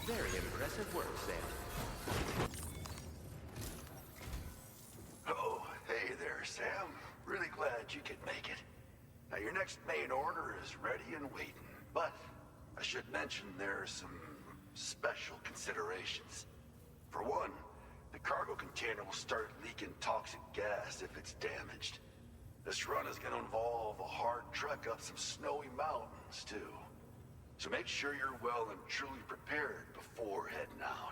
Very impressive work, Sam. Oh, hey there, Sam. Really glad you could make it. Now, your next main order is ready and waiting, but I should mention there are some special considerations. For one, the cargo container will start leaking toxic gas if it's damaged. This run is going to involve a hard trek up some snowy mountains, too. So make sure you're well and truly prepared before heading out.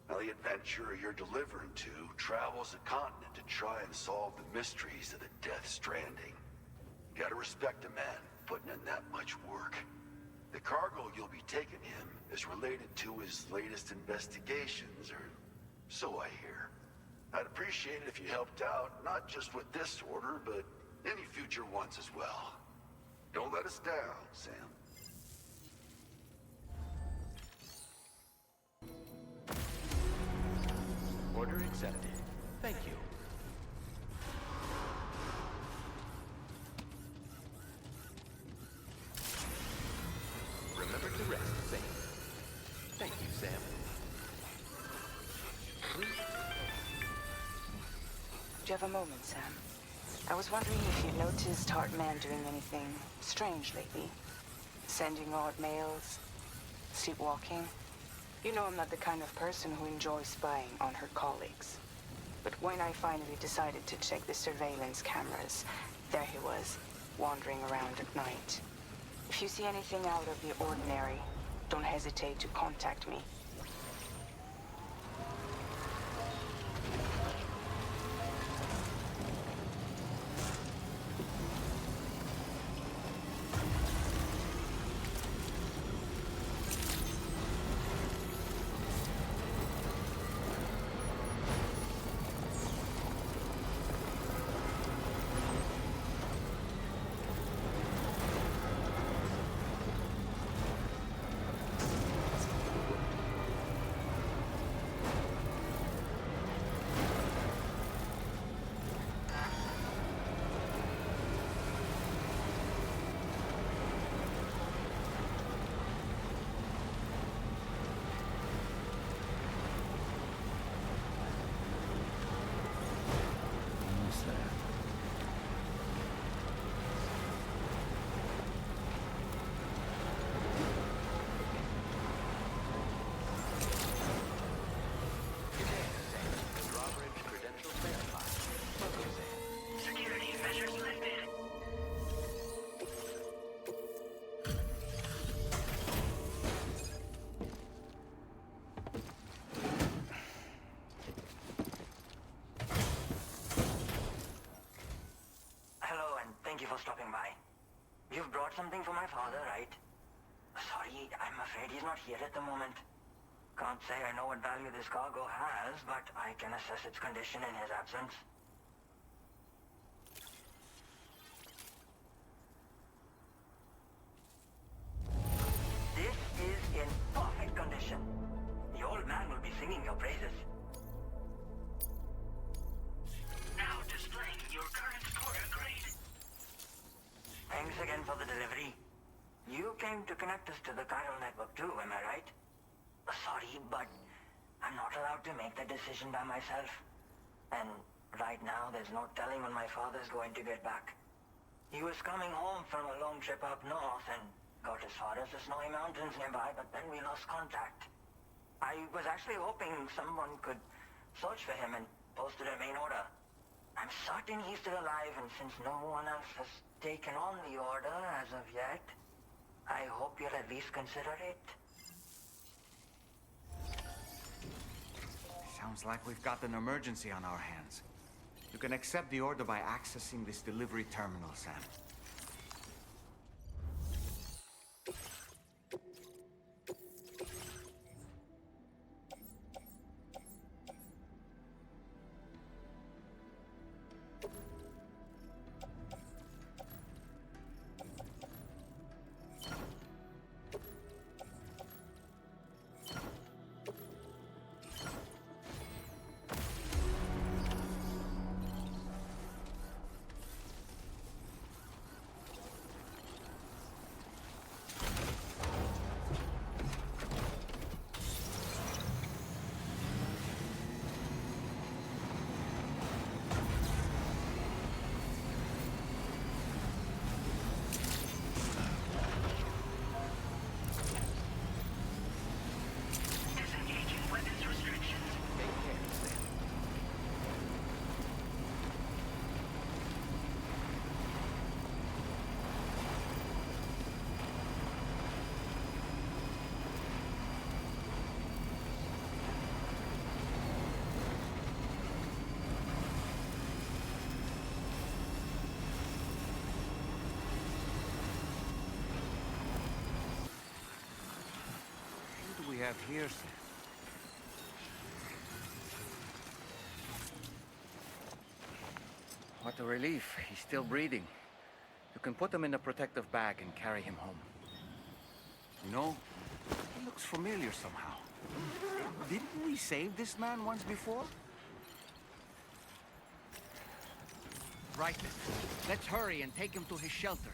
Now, the adventurer you're delivering to travels the continent to try and solve the mysteries of the Death Stranding. You gotta respect a man putting in that much work. The cargo you'll be taking him is related to his latest investigations, or so I hear. I'd appreciate it if you helped out, not just with this order, but any future ones as well. Don't let us down, Sam. Order accepted. Thank you. Remember to rest safe. Thank you, Sam. Do you have a moment, Sam? I was wondering if you noticed Hartman doing anything strange lately. Sending odd mails, sleepwalking. You know I'm not the kind of person who enjoys spying on her colleagues. But when I finally decided to check the surveillance cameras, there he was, wandering around at night. If you see anything out of the ordinary, don't hesitate to contact me. Thank you for stopping by. You've brought something for my father, right? Sorry, I'm afraid he's not here at the moment. Can't say I know what value this cargo has, but I can assess its condition in his absence. This is in perfect condition. The old man will be singing your praises. Now displaying your current quarter grade. Thanks again for the delivery. You came to connect us to the chiral network too, am I right? Sorry, but I'm not allowed to make that decision by myself. And right now, there's no telling when my father's going to get back. He was coming home from a long trip up north and got as far as the snowy mountains nearby, but then we lost contact. I was actually hoping someone could search for him and post it in main order. I'm certain he's still alive, and since no one else has taken on the order as of yet, I hope you'll at least consider it. Sounds like we've got an emergency on our hands. You can accept the order by accessing this delivery terminal, Sam. have here, Sam? What a relief. He's still breathing. You can put him in a protective bag and carry him home. You know, he looks familiar somehow. Didn't we save this man once before? Right then. Let's hurry and take him to his shelter.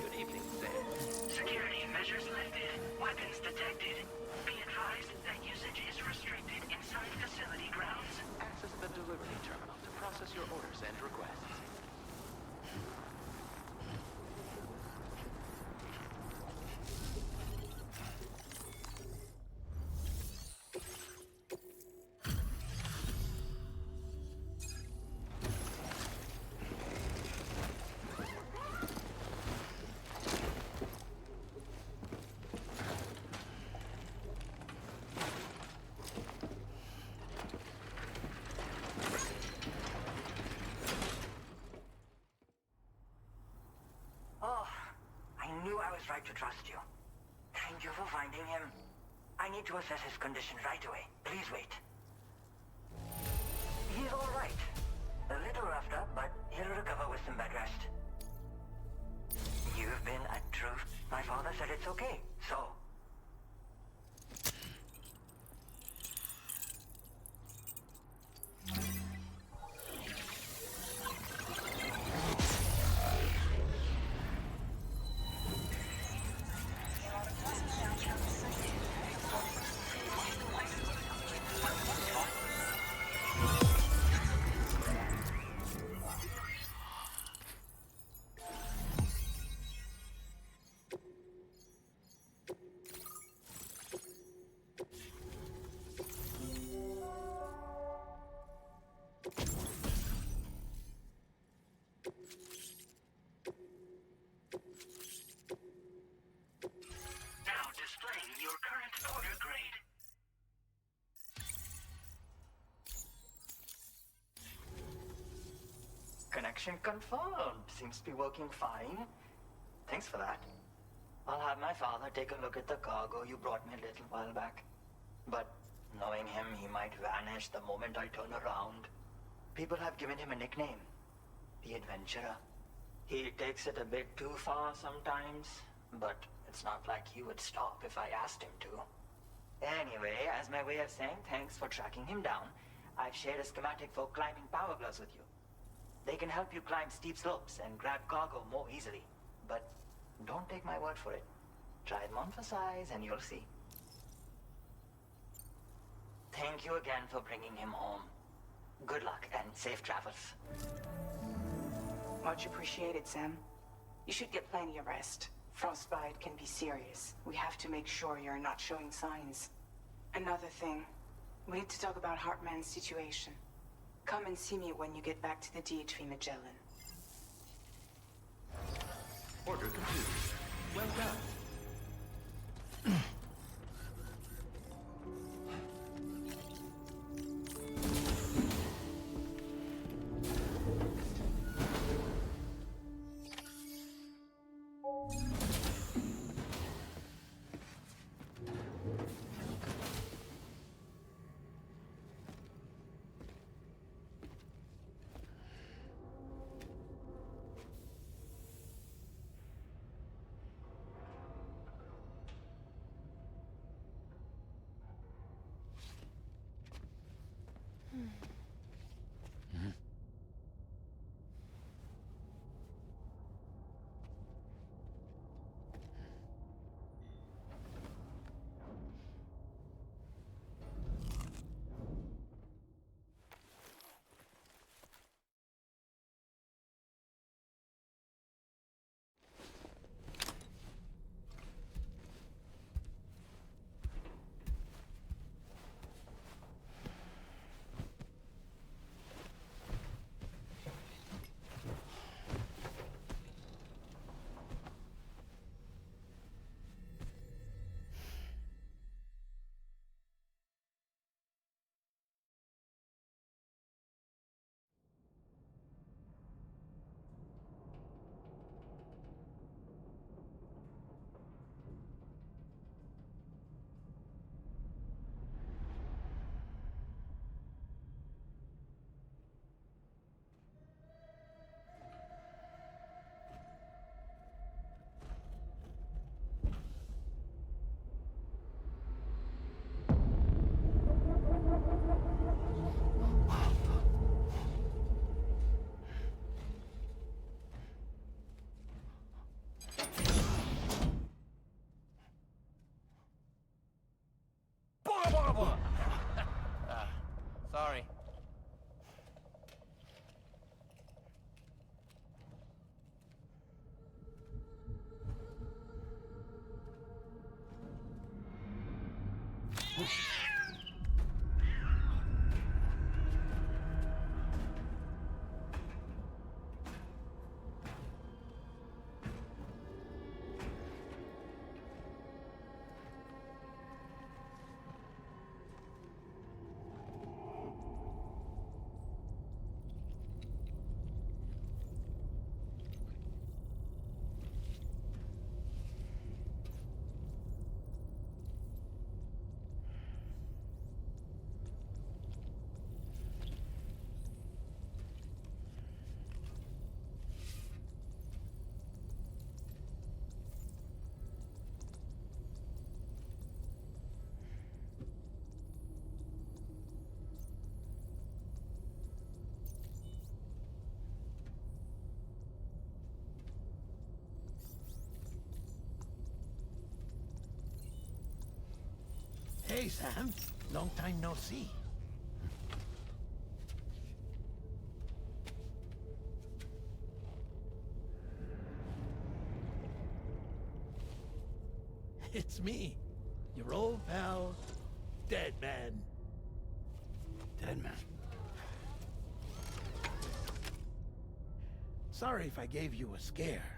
Good evening, Sam. Security measures lifted. Weapons detected. Be advised that usage is restricted inside facility grounds. Access the delivery terminal to process your orders and requests. Oh, I knew I was right to trust you. Thank you for finding him. I need to assess his condition right away. Please wait. He's all right. A little roughed up, but he'll recover with some bed rest. You've been a truth. My father said it's okay, so... Now displaying your current order grade. Connection confirmed. Seems to be working fine. Thanks for that. I'll have my father take a look at the cargo you brought me a little while back. But knowing him, he might vanish the moment I turn around. People have given him a nickname. The Adventurer. He takes it a bit too far sometimes, but it's not like he would stop if I asked him to. Anyway, as my way of saying thanks for tracking him down, I've shared a schematic for climbing power gloves with you. They can help you climb steep slopes and grab cargo more easily. But don't take my word for it. Try them on for size and you'll see. Thank you again for bringing him home. Good luck and safe travels. Much appreciated, Sam. You should get plenty of rest. Frostbite can be serious. We have to make sure you're not showing signs. Another thing, we need to talk about Hartman's situation. Come and see me when you get back to the DHV Magellan. Order completed. Well done. Hey, Sam. Long time no see. It's me, your old pal, Dead Man. Dead man. Sorry if I gave you a scare.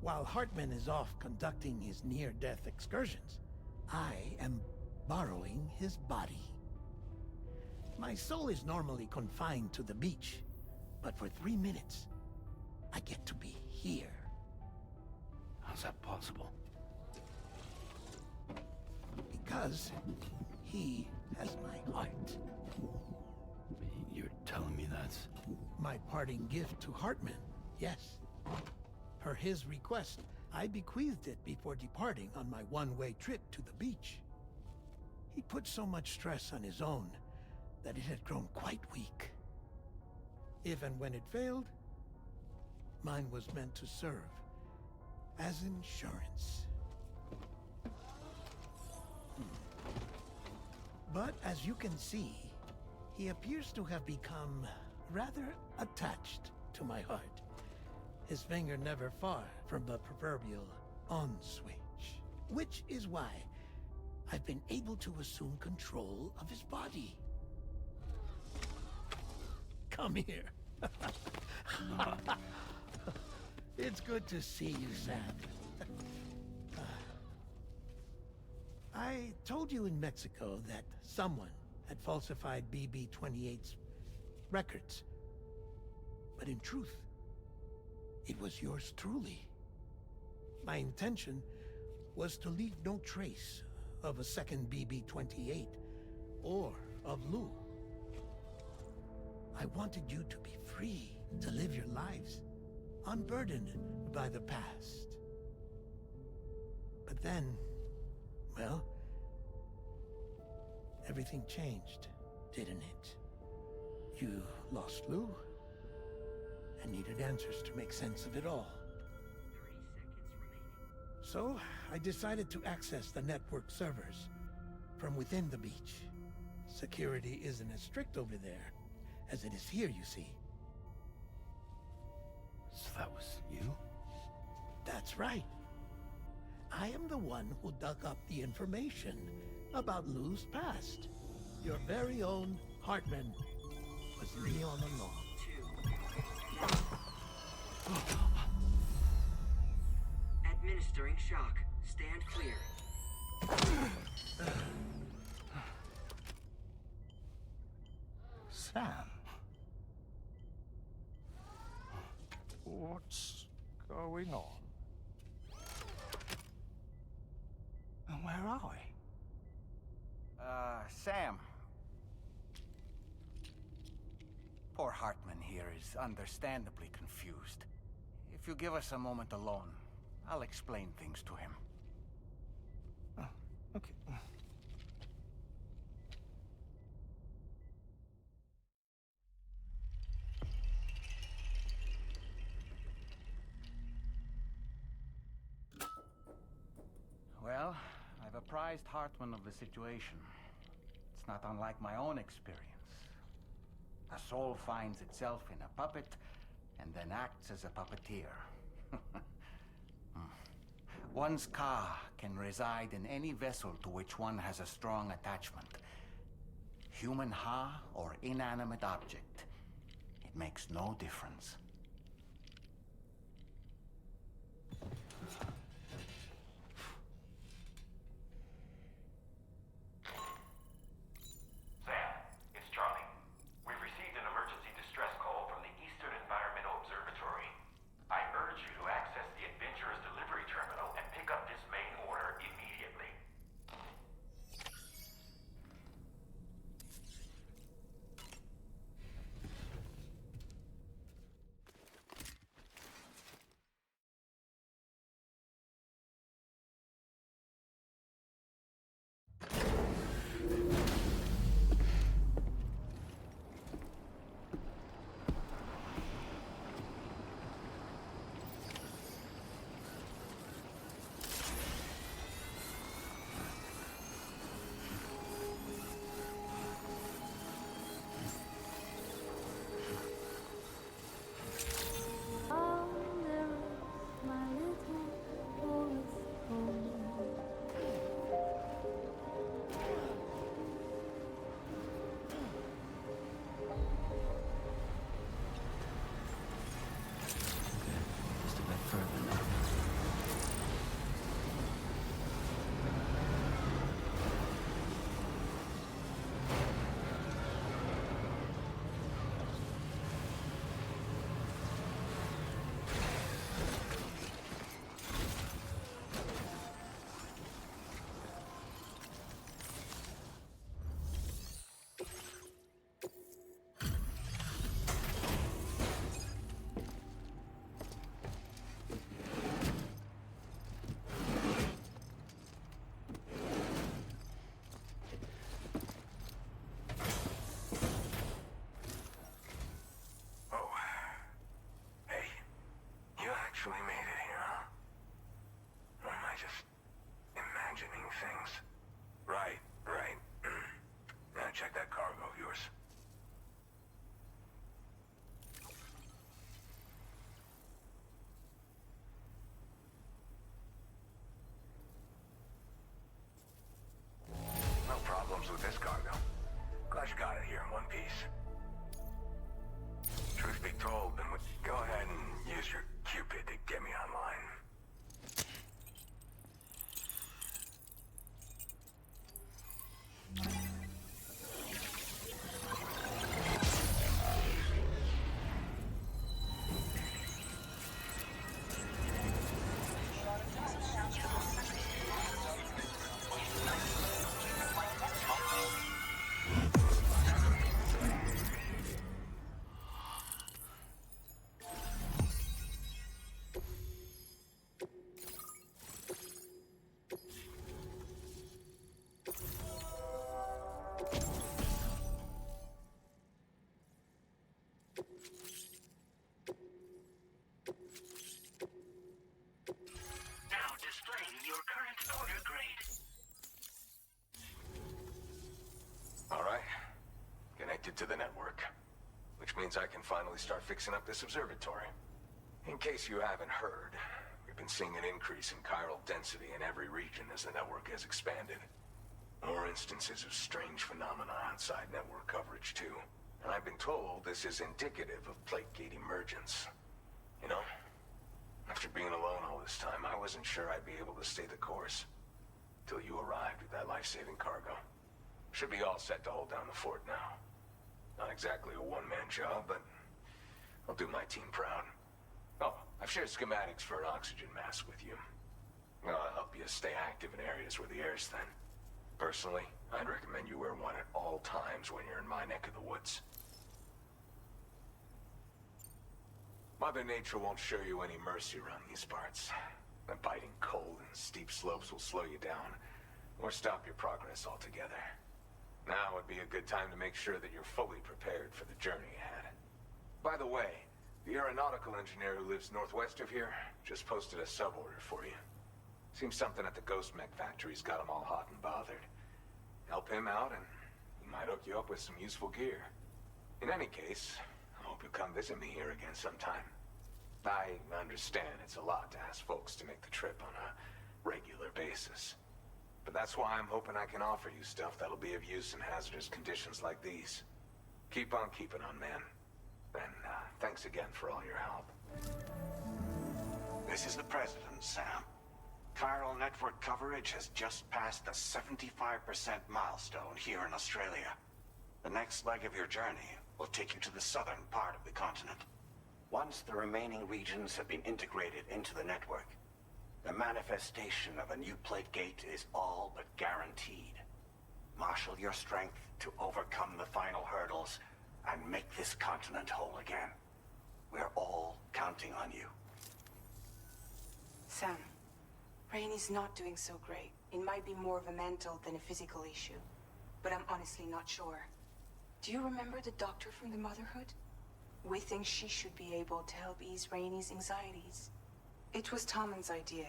While Hartman is off conducting his near-death excursions, I am borrowing his body. My soul is normally confined to the beach, but for 3 minutes, I get to be here. How's that possible? Because he has my heart. You're telling me that's... My parting gift to Hartman, yes. Per his request, I bequeathed it before departing on my one-way trip to the beach. He put so much stress on his own that it had grown quite weak. If and when it failed, mine was meant to serve as insurance. But as you can see, he appears to have become rather attached to my heart. His finger never far from the proverbial on switch. Which is why I've been able to assume control of his body. Come here. It's good to see you, Sam. I told you in Mexico that someone had falsified BB-28's records. But in truth, it was yours truly. My intention was to leave no trace of a second BB-28 or of Lou. I wanted you to be free to live your lives, unburdened by the past. But then, well, everything changed, didn't it? You lost Lou, and needed answers to make sense of it all. 30 seconds remaining. So, I decided to access the network servers from within the beach. Security isn't as strict over there as it is here, you see. So that was you? That's right. I am the one who dug up the information about Lou's past. Your very own Hartman was me all along. Administering shock. Stand clear. Sam? What's going on? And where are we? Sam. Poor Hartman here is understandably confused. If you give us a moment alone, I'll explain things to him. Oh, okay. Well, I've apprised Hartman of the situation. It's not unlike my own experience. A soul finds itself in a puppet, and then acts as a puppeteer. One's ka can reside in any vessel to which one has a strong attachment. Human ha or inanimate object. It makes no difference. actually made it here, huh? Or am I just imagining things? Right. Now check that cargo of yours. No problems with this cargo. Glad you got it here in one piece. Truth be told, then go ahead and use your Cupid to get me online. Now displaying your current order grade. All right. Connected to the network. Which means I can finally start fixing up this observatory. In case you haven't heard, we've been seeing an increase in chiral density in every region as the network has expanded. More instances of strange phenomena outside network coverage, too. And I've been told this is indicative of plate gate emergence. You know, after being alone all this time, I wasn't sure I'd be able to stay the course. Till you arrived with that life-saving cargo. Should be all set to hold down the fort now. Not exactly a one-man job, but I'll do my team proud. Oh, I've shared schematics for an oxygen mask with you. I'll help you stay active in areas where the air's thin. Personally, I'd recommend you wear one at all times when you're in my neck of the woods. Mother Nature won't show you any mercy around these parts. The biting cold and steep slopes will slow you down, or stop your progress altogether. Now would be a good time to make sure that you're fully prepared for the journey ahead. By the way, the aeronautical engineer who lives northwest of here just posted a sub-order for you. Seems something at the Ghost Mech factory's got him all hot and bothered. Help him out and he might hook you up with some useful gear. In any case, I hope you'll come visit me here again sometime. I understand it's a lot to ask folks to make the trip on a regular basis. But that's why I'm hoping I can offer you stuff that'll be of use in hazardous conditions like these. Keep on keeping on, man. And thanks again for all your help. This is the President, Sam. Chiral network coverage has just passed the 75% milestone here in Australia. The next leg of your journey will take you to the southern part of the continent. Once the remaining regions have been integrated into the network, the manifestation of a new plate gate is all but guaranteed. Marshal your strength to overcome the final hurdles and make this continent whole again. We're all counting on you. Sam, Rainey's not doing so great. It might be more of a mental than a physical issue, but I'm honestly not sure. Do you remember the doctor from the Motherhood? We think she should be able to help ease Rainey's anxieties. It was Tommen's idea.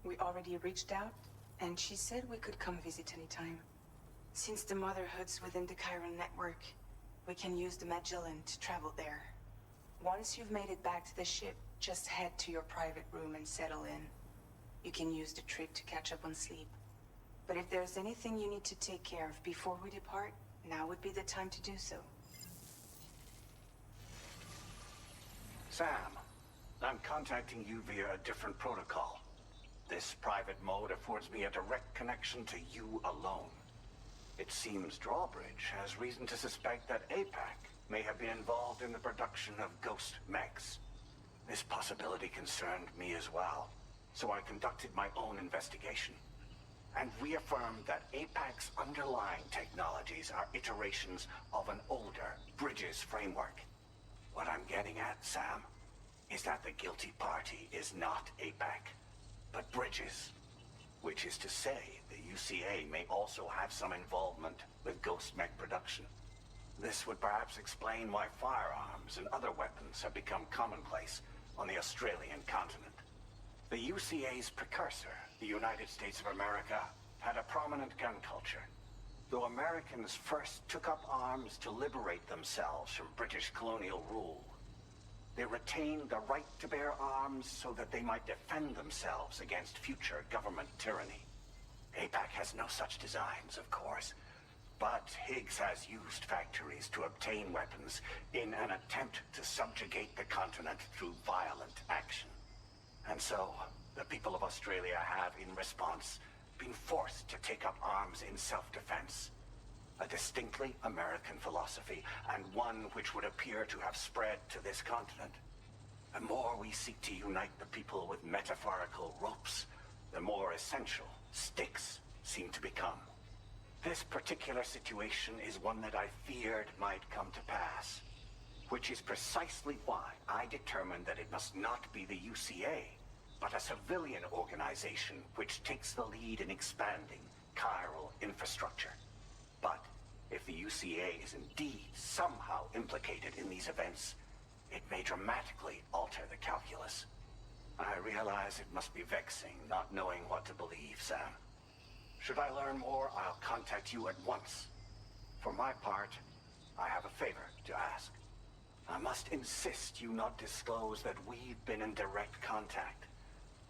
We already reached out, and she said we could come visit anytime. Since the Motherhood's within the chiral network, we can use the Magellan to travel there. Once you've made it back to the ship, just head to your private room and settle in. You can use the trip to catch up on sleep. But if there's anything you need to take care of before we depart, now would be the time to do so. Sam, I'm contacting you via a different protocol. This private mode affords me a direct connection to you alone. It seems Drawbridge has reason to suspect that APAC may have been involved in the production of ghost mechs. This possibility concerned me as well, so I conducted my own investigation and reaffirmed that APAC's underlying technologies are iterations of an older Bridges framework. What I'm getting at, Sam, is that the guilty party is not APAC, but Bridges. Which is to say, the UCA may also have some involvement with ghost mech production. This would perhaps explain why firearms and other weapons have become commonplace on the Australian continent. The UCA's precursor, the United States of America, had a prominent gun culture. Though Americans first took up arms to liberate themselves from British colonial rule, they retained the right to bear arms so that they might defend themselves against future government tyranny. APAC has no such designs, of course, but Higgs has used factories to obtain weapons in an attempt to subjugate the continent through violent action. And so, the people of Australia have, in response, been forced to take up arms in self-defense. A distinctly American philosophy, and one which would appear to have spread to this continent. The more we seek to unite the people with metaphorical ropes, the more essential sticks seem to become. This particular situation is one that I feared might come to pass, which is precisely why I determined that it must not be the UCA, but a civilian organization which takes the lead in expanding chiral infrastructure. But if the UCA is indeed somehow implicated in these events, it may dramatically alter the calculus. I realize it must be vexing not knowing what to believe, Sam. Should I learn more, I'll contact you at once. For my part, I have a favor to ask. I must insist you not disclose that we've been in direct contact.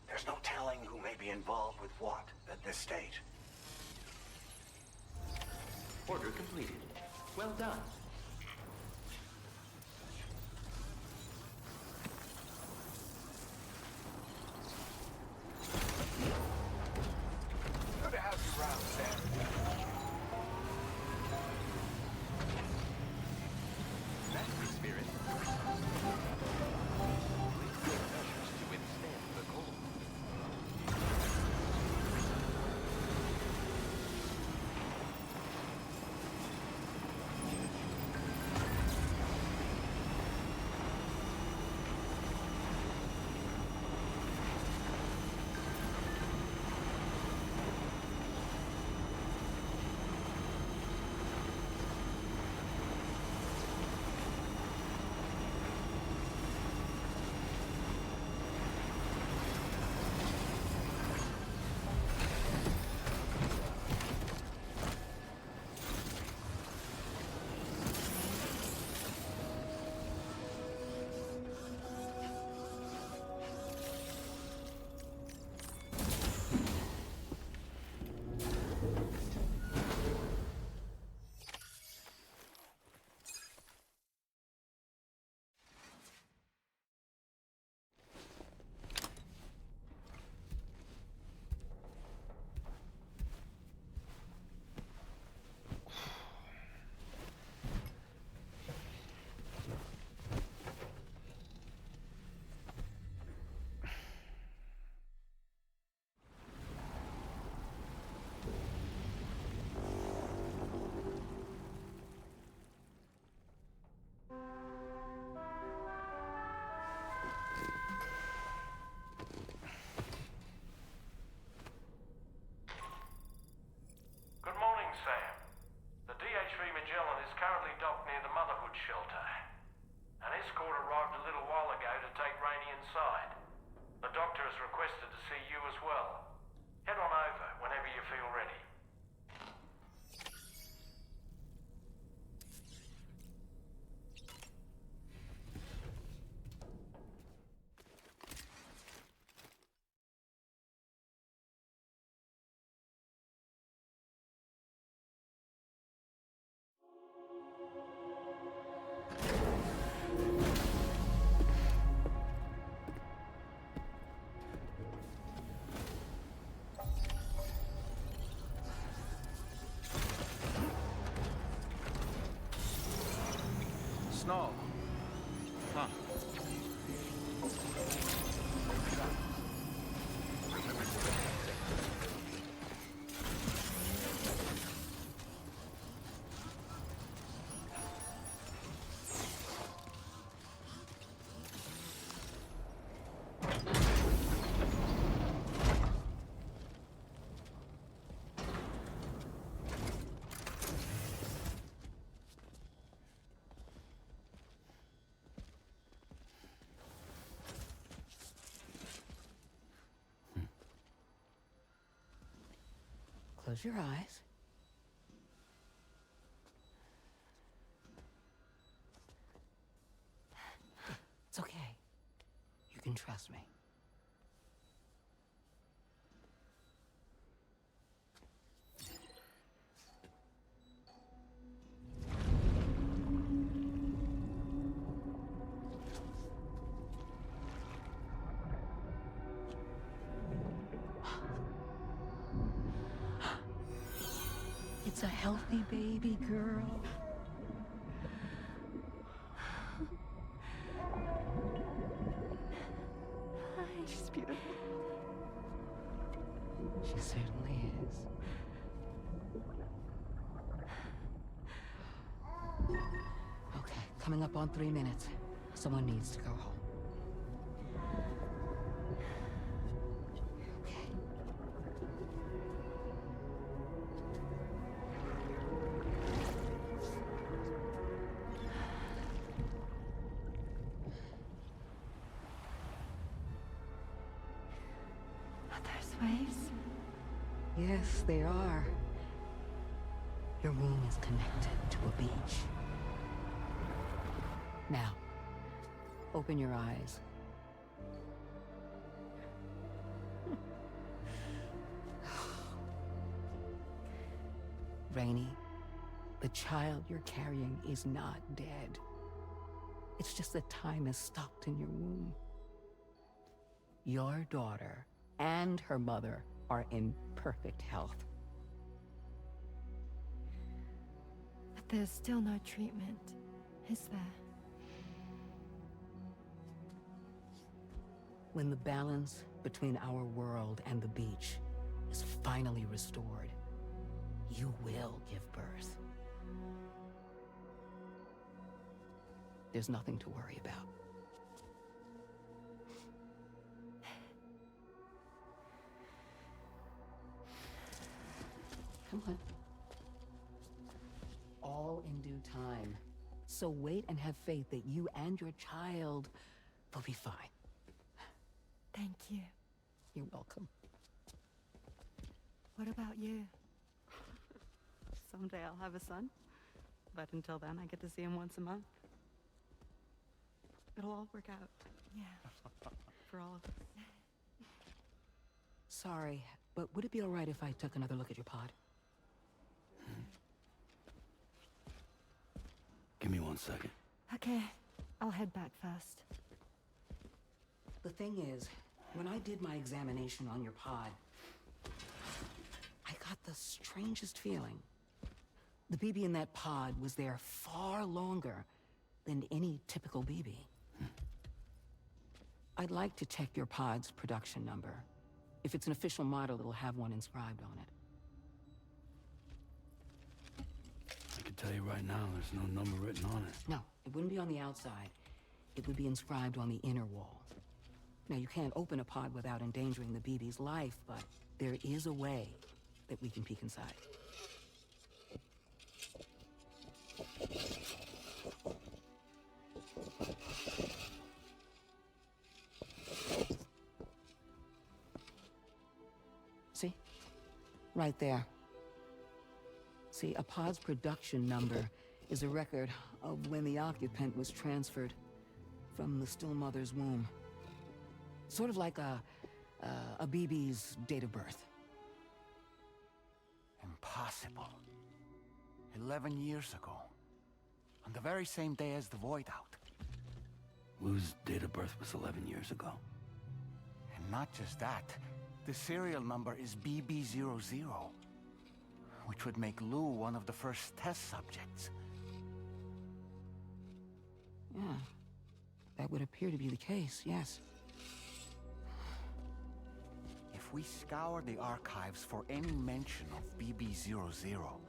There's no telling who may be involved with what at this stage. Order completed. Well done. Good to have you around, Sam. That's the spirit. Please take measures to withstand the cold. Close your eyes. It's okay. You can trust me. It's a healthy baby girl. She's beautiful. She certainly is. Okay, coming up on 3 minutes. Someone needs to go home. Waves? Yes, they are. Your womb is connected to a beach. Now, open your eyes. Rainy, the child you're carrying is not dead. It's just that time is stopped in your womb. Your daughter and her mother are in perfect health. But there's still no treatment, is there? When the balance between our world and the beach is finally restored, you will give birth. There's nothing to worry about. Come on. All in due time. So wait and have faith that you and your child will be fine. Thank you. You're welcome. What about you? Someday I'll have a son, but until then I get to see him once a month. It'll all work out. Yeah. For all of us. Sorry, but would it be all right if I took another look at your pod? Give me 1 second. Okay, I'll head back first. The thing is, when I did my examination on your pod, I got the strangest feeling. The BB in that pod was there far longer than any typical BB. I'd like to check your pod's production number. If it's an official model, it'll have one inscribed on it. I can tell you right now, there's no number written on it. No, it wouldn't be on the outside. It would be inscribed on the inner wall. Now, you can't open a pod without endangering the BB's life, but there is a way that we can peek inside. See? Right there. See, a pod's production number is a record of when the occupant was transferred from the still mother's womb. Sort of like a BB's date of birth. Impossible. 11 years ago. On the very same day as the Void Out. Lou's date of birth was 11 years ago. And not just that, the serial number is BB00, which would make Lou one of the first test subjects. Yeah, that would appear to be the case, yes. If we scour the archives for any mention of BB00,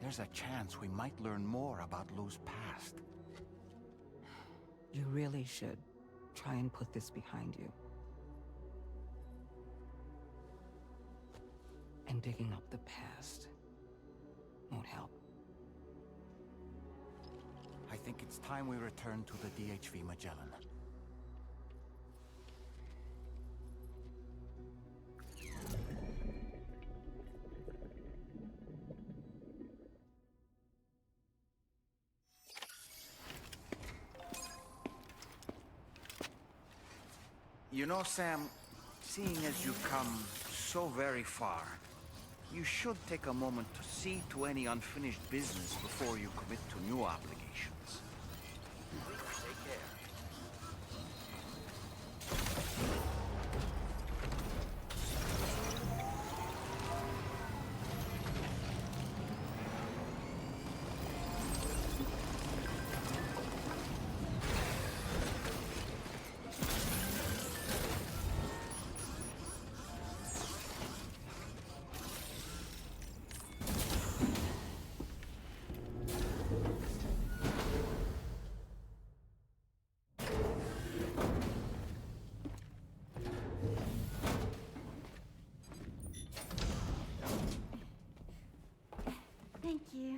there's a chance we might learn more about Lou's past. You really should try and put this behind you. And digging up the past won't help. I think it's time we return to the DHV Magellan. You know, Sam, seeing as you've come so very far, you should take a moment to see to any unfinished business before you commit to new obligations. Take care. Thank you.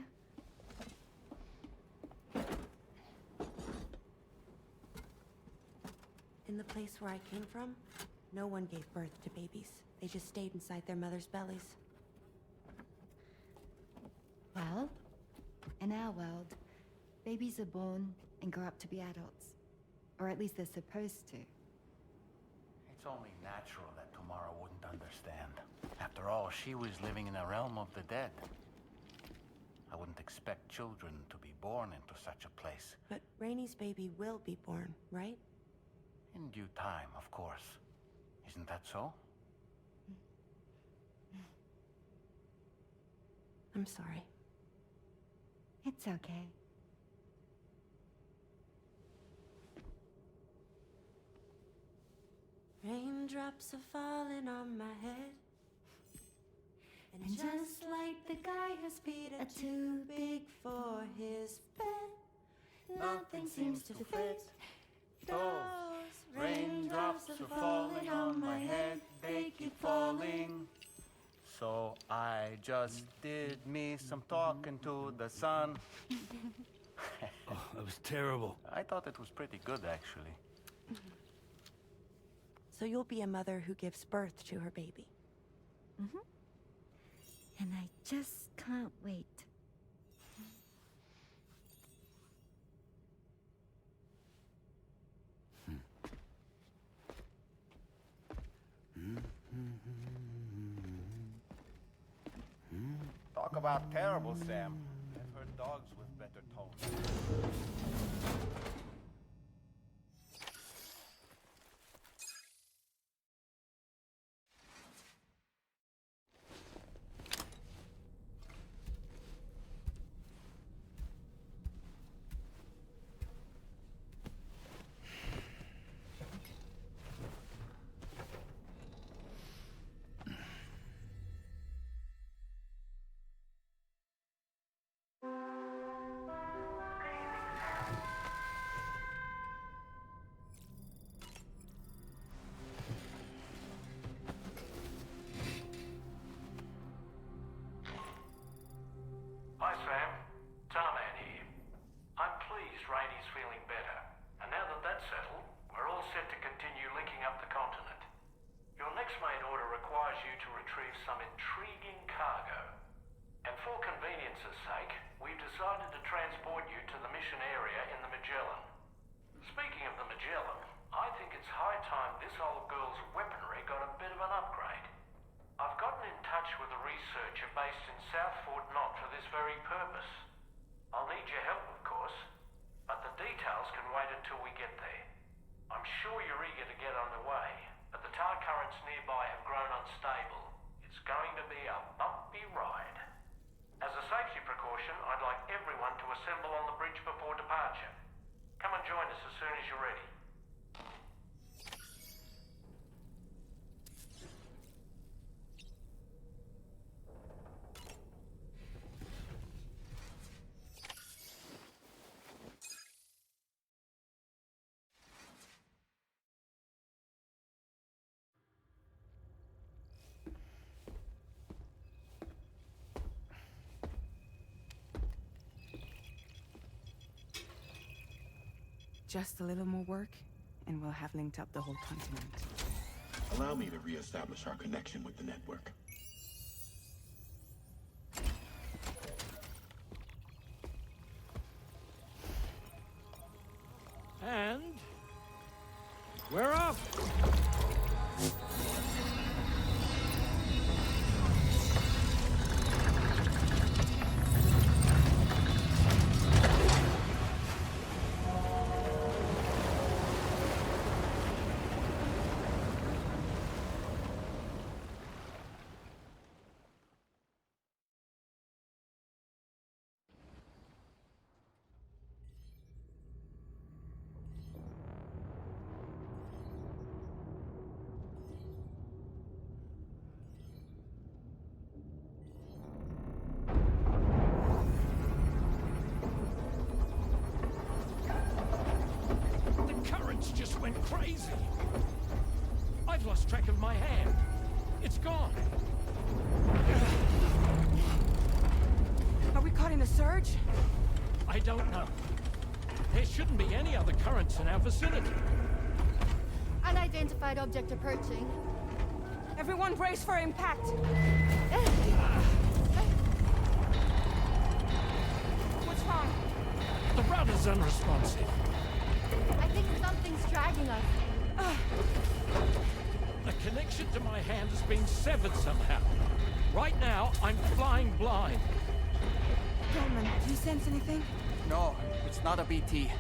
In the place where I came from, no one gave birth to babies. They just stayed inside their mothers' bellies. Well, in our world, babies are born and grow up to be adults. Or at least they're supposed to. It's only natural that Tamara wouldn't understand. After all, she was living in a realm of the dead. I wouldn't expect children to be born into such a place. But Rainey's baby will be born, right? In due time, of course. Isn't that so? I'm sorry. It's okay. Raindrops are falling on my head. And just like the guy whose feet are too big for his bed, nothing seems to fit. Those raindrops are falling on my head, they keep falling. So I just did me some talking to the sun. Oh, that was terrible. I thought it was pretty good, actually. So you'll be a mother who gives birth to her baby. Mm-hmm. And I just can't wait. Talk about terrible, Sam. I've heard dogs with better tones. Hi, Sam. Tarman here. I'm pleased Rainey's feeling better. And now that that's settled, we're all set to continue linking up the continent. Your next main order requires you to retrieve some intriguing cargo. And for convenience's sake, we've decided to transport you to the mission area in the Magellan. Speaking of the Magellan, I think it's high time this old girl's weaponry got a bit of an upgrade. I've gotten in touch with a researcher based in South Fort Knott for this very purpose. I'll need your help, of course, but the details can wait until we get there. I'm sure you're eager to get underway, but the tar currents nearby have grown unstable. It's going to be a bumpy ride. As a safety precaution, I'd like everyone to assemble on the bridge before departure. Come and join us as soon as you're ready. Just a little more work, and we'll have linked up the whole continent. Allow me to reestablish our connection with the network. And we're off! lost track of my hand. It's gone. Are we caught in a surge? I don't know. There shouldn't be any other currents in our vicinity. Unidentified object approaching. Everyone brace for impact. What's wrong? The rudder's unresponsive. I think something's dragging us. The connection to my hand has been severed somehow. Right now, I'm flying blind. Gilman, do you sense anything? No, it's not a BT.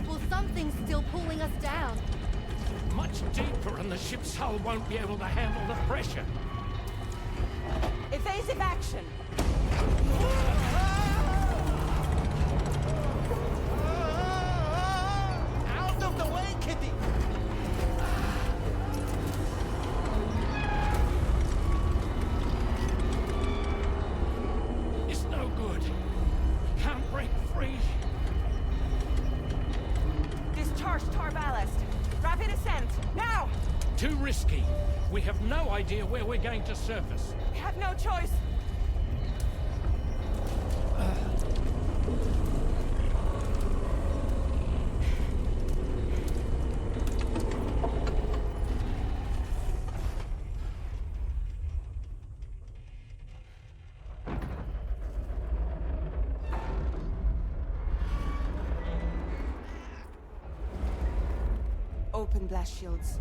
Well, something's still pulling us down. Much deeper, and the ship's hull won't be able to handle the pressure. Evasive action! Out of the way, Kitty! It's no good. Can't break free. Discharge tar ballast. Rapid ascent, now! Too risky. We have no idea where we're going to surface. We have no choice. Open blast shields.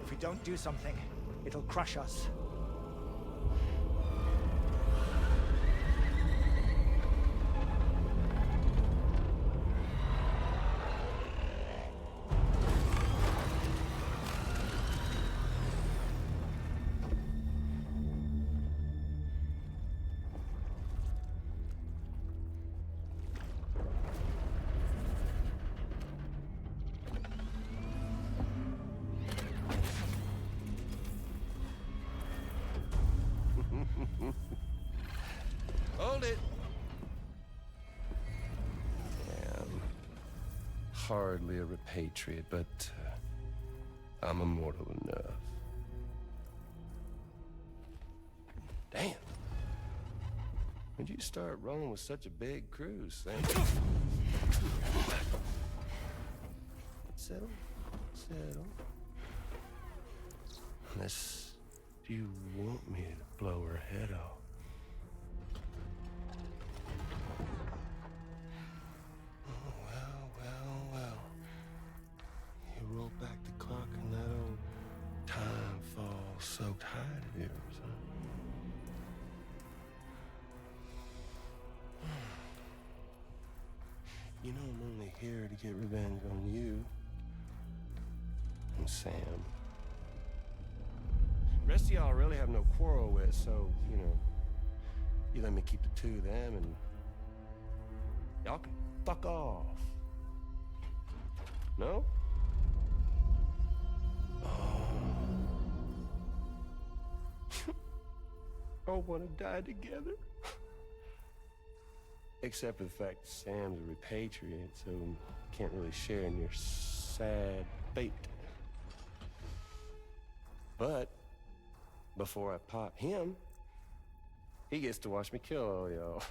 If we don't do something, it'll crush us. Hold it. I'm hardly a repatriate, but I'm immortal enough. Damn. When'd you start rolling with such a big crew, Sam? Settle. Settle. Unless you want me to blow her head off. You roll back the clock and that old time-fall-soaked hide of yours, huh? You know I'm only here to get revenge on you. And Sam. The rest of y'all really have no quarrel with, so, you know, you let me keep the two of them and y'all can fuck off. No? All want to die together. Except for the fact Sam's a repatriate, so can't really share in your sad fate. But before I pop him, he gets to watch me kill all y'all.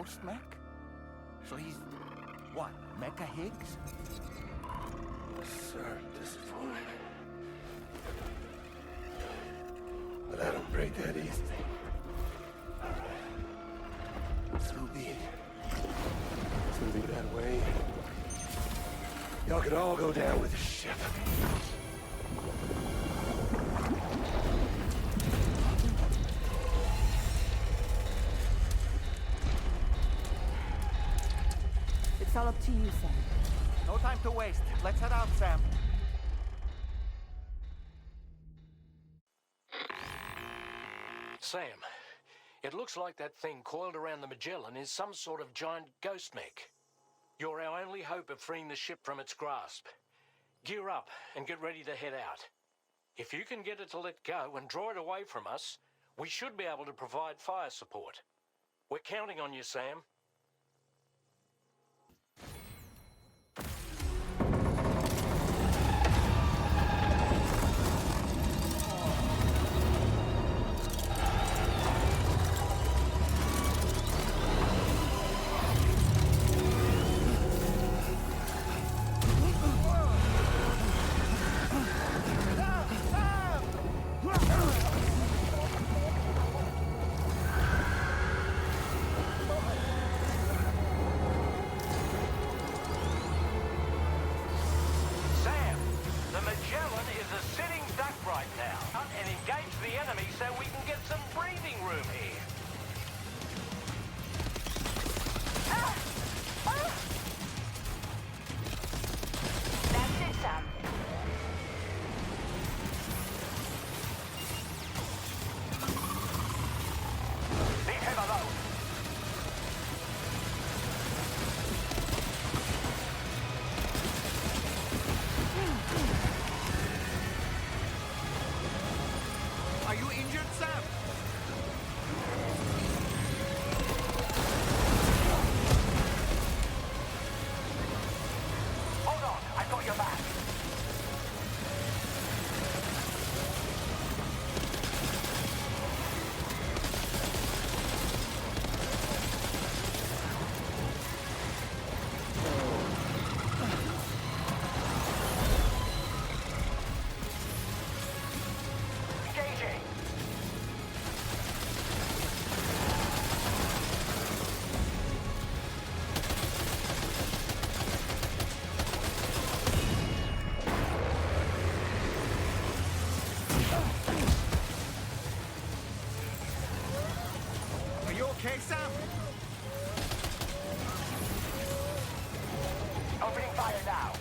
ghost mech? So he's... what, Mecha Higgs? Sir, disappointed. But I don't break that easy. So be it. It's gonna be that way. Y'all could all go down with the ship. It's all up to you, Sam. No time to waste. Let's head out, Sam. Sam, it looks like that thing coiled around the Magellan is some sort of giant ghost mech. You're our only hope of freeing the ship from its grasp. Gear up and get ready to head out. If you can get it to let go and draw it away from us, we should be able to provide fire support. We're counting on you, Sam. Okay, Sam? Opening fire now.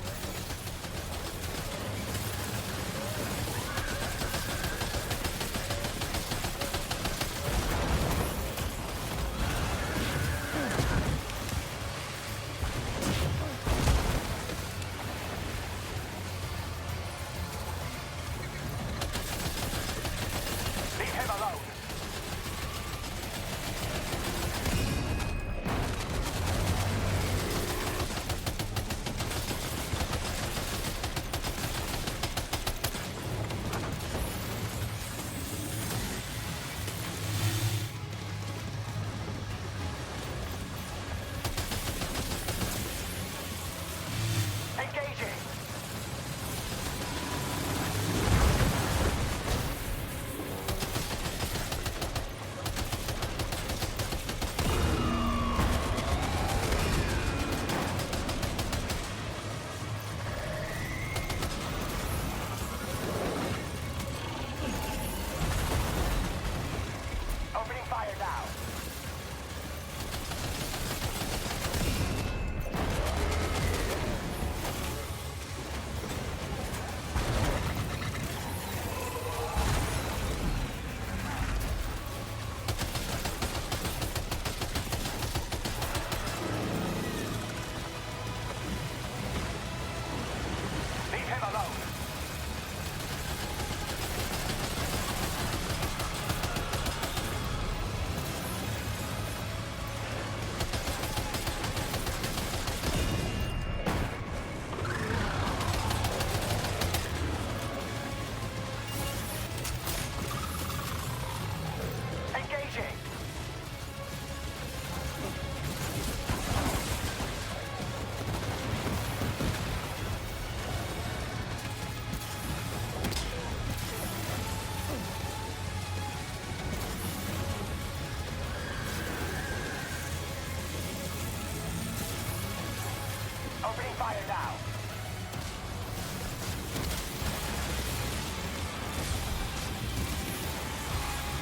fire now!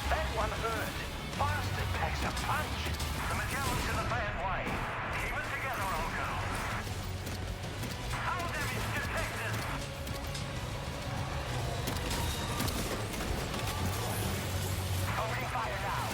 That one hurt. Bastard packs a punch. The Magellan's in a bad way. Keep it together, old girl. Hull damage detected. Opening fire now.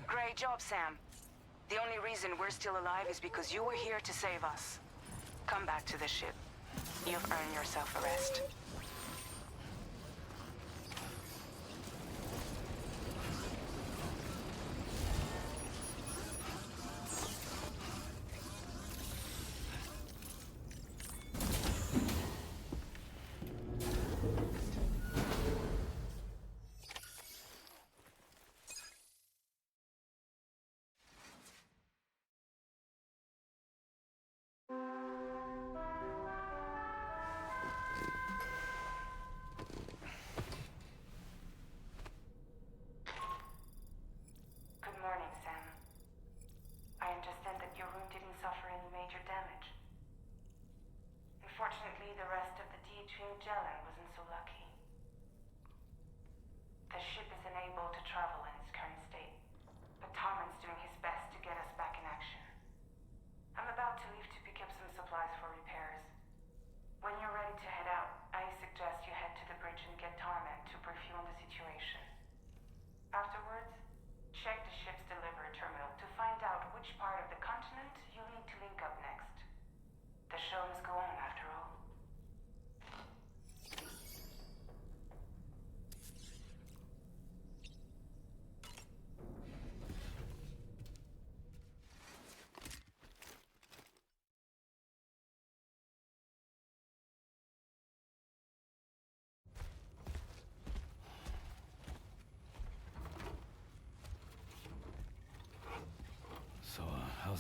Great job, Sam. The only reason we're still alive is because you were here to save us. Come back to the ship. You've earned yourself a rest. Unfortunately, the rest of the D2 Magellan wasn't so lucky. The ship is unable to travel in its current state, but Tarman's doing his best to get us back in action. I'm about to leave to pick up some supplies for repairs. When you're ready to head out, I suggest you head to the bridge and get Tarman to brief you on the situation. Afterwards, check the ship's delivery terminal to find out which part of the continent you need to link up next. The show must go on, after all.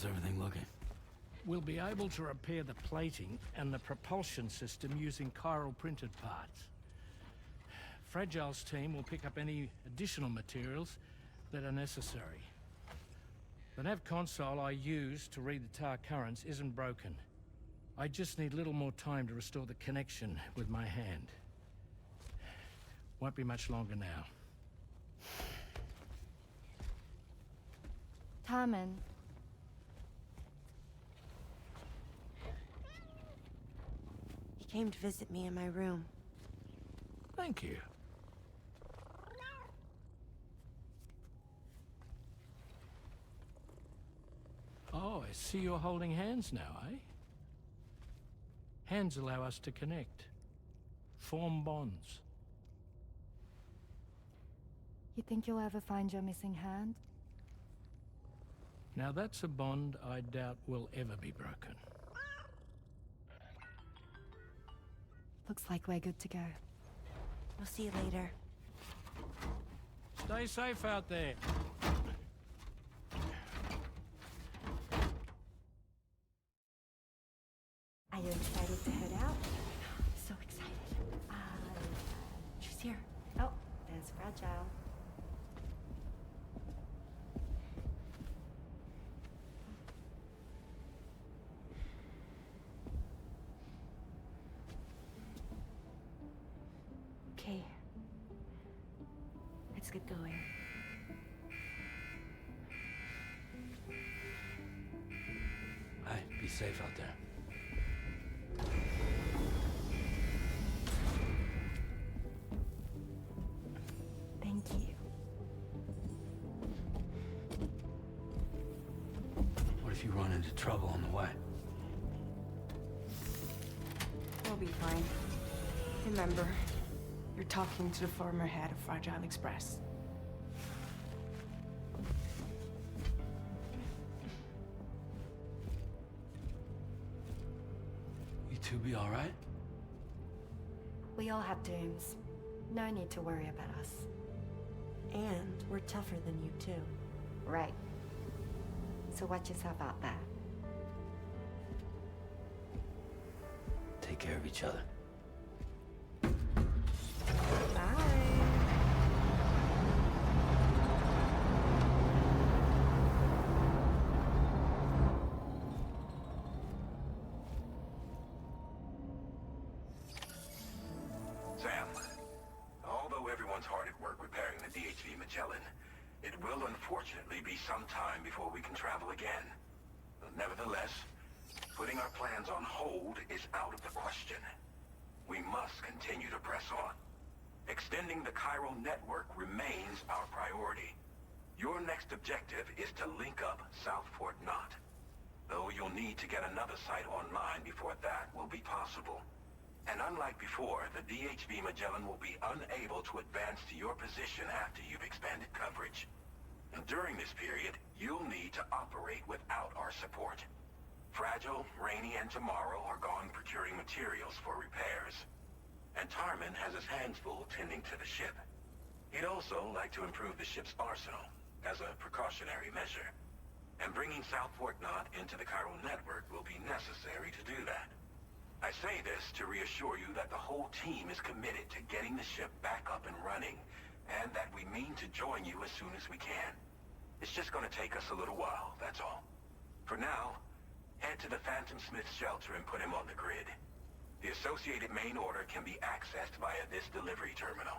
everything looking? We'll be able to repair the plating and the propulsion system using chiral printed parts. Fragile's team will pick up any additional materials that are necessary. The nav console I use to read the tower currents isn't broken. I just need a little more time to restore the connection with my hand. Won't be much longer now. Tarman. He came to visit me in my room. Thank you. Oh, I see you're holding hands now, eh? Hands allow us to connect, form bonds. You think you'll ever find your missing hand? Now that's a bond I doubt will ever be broken. Looks like we're good to go. We'll see you later. Stay safe out there. Are you excited to head out? So excited. She's here. Oh, there's Fragile. Okay. Let's get going. Hey, be safe out there. Thank you. What if you run into trouble on the way? We'll be fine. Remember, you're talking to the former head of Fragile Express. You two be all right? We all have dooms. No need to worry about us. And we're tougher than you, too. Right. So watch yourself out there. Take care of each other. Sam, although everyone's hard at work repairing the DHV Magellan, it will unfortunately be some time before we can travel again. Nevertheless, putting our plans on hold is out of the question. We must continue to press on. Extending the chiral network remains our priority. Your next objective is to link up South Fort Knot. Though you'll need to get another site online before that will be possible. And unlike before, the DHV Magellan will be unable to advance to your position after you've expanded coverage. And during this period, you'll need to operate without our support. Fragile, Rainy, and Tomorrow are gone procuring materials for repairs. And Tarman has his hands full tending to the ship. He'd also like to improve the ship's arsenal, as a precautionary measure. And bringing South Fort Knot into the chiral network will be necessary to do that. I say this to reassure you that the whole team is committed to getting the ship back up and running, and that we mean to join you as soon as we can. It's just gonna take us a little while, that's all. For now, head to the Phantom Smith shelter and put him on the grid. The associated main order can be accessed via this delivery terminal.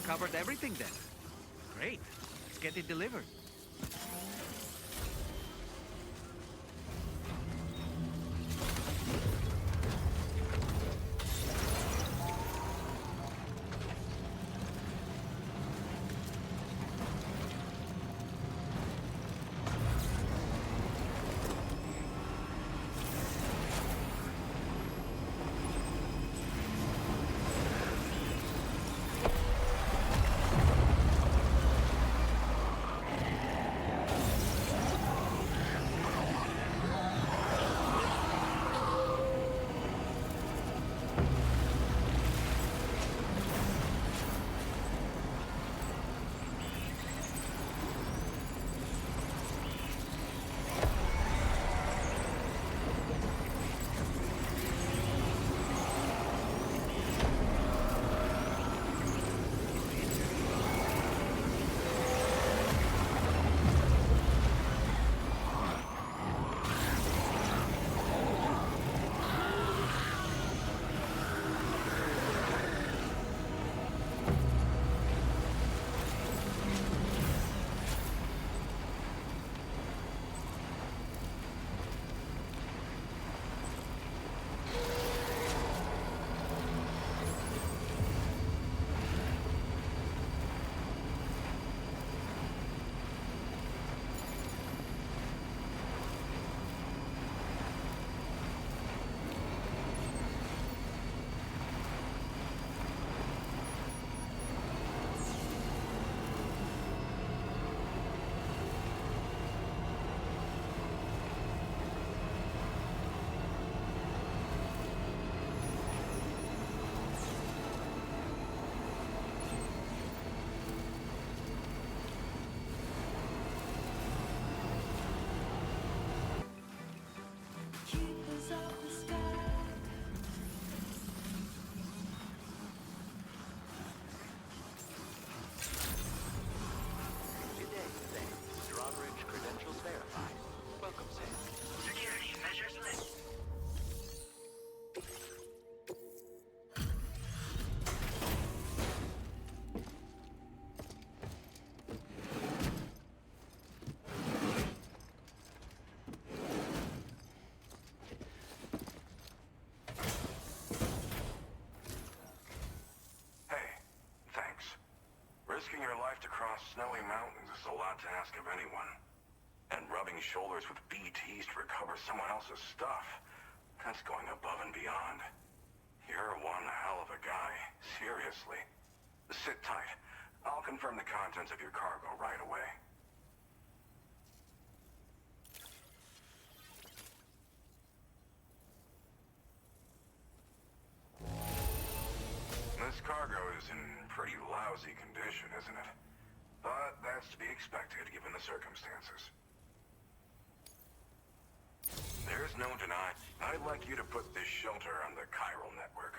covered everything then. Great. Let's get it delivered. Keepers of the sky. Good day, Sam. Drawbridge credentials verified. Welcome, Sam. Security measures lit. Hey, thanks. Risking your life to cross snowy mountains is a lot to ask of anyone. And rubbing shoulders with BTs to recover someone else's stuff, that's going above and beyond. You're one hell of a guy, seriously. Sit tight. I'll confirm the contents of your cargo right away. This cargo is in pretty lousy condition, isn't it? But that's to be expected given the circumstances. There's no denying. I'd like you to put this shelter on the chiral network.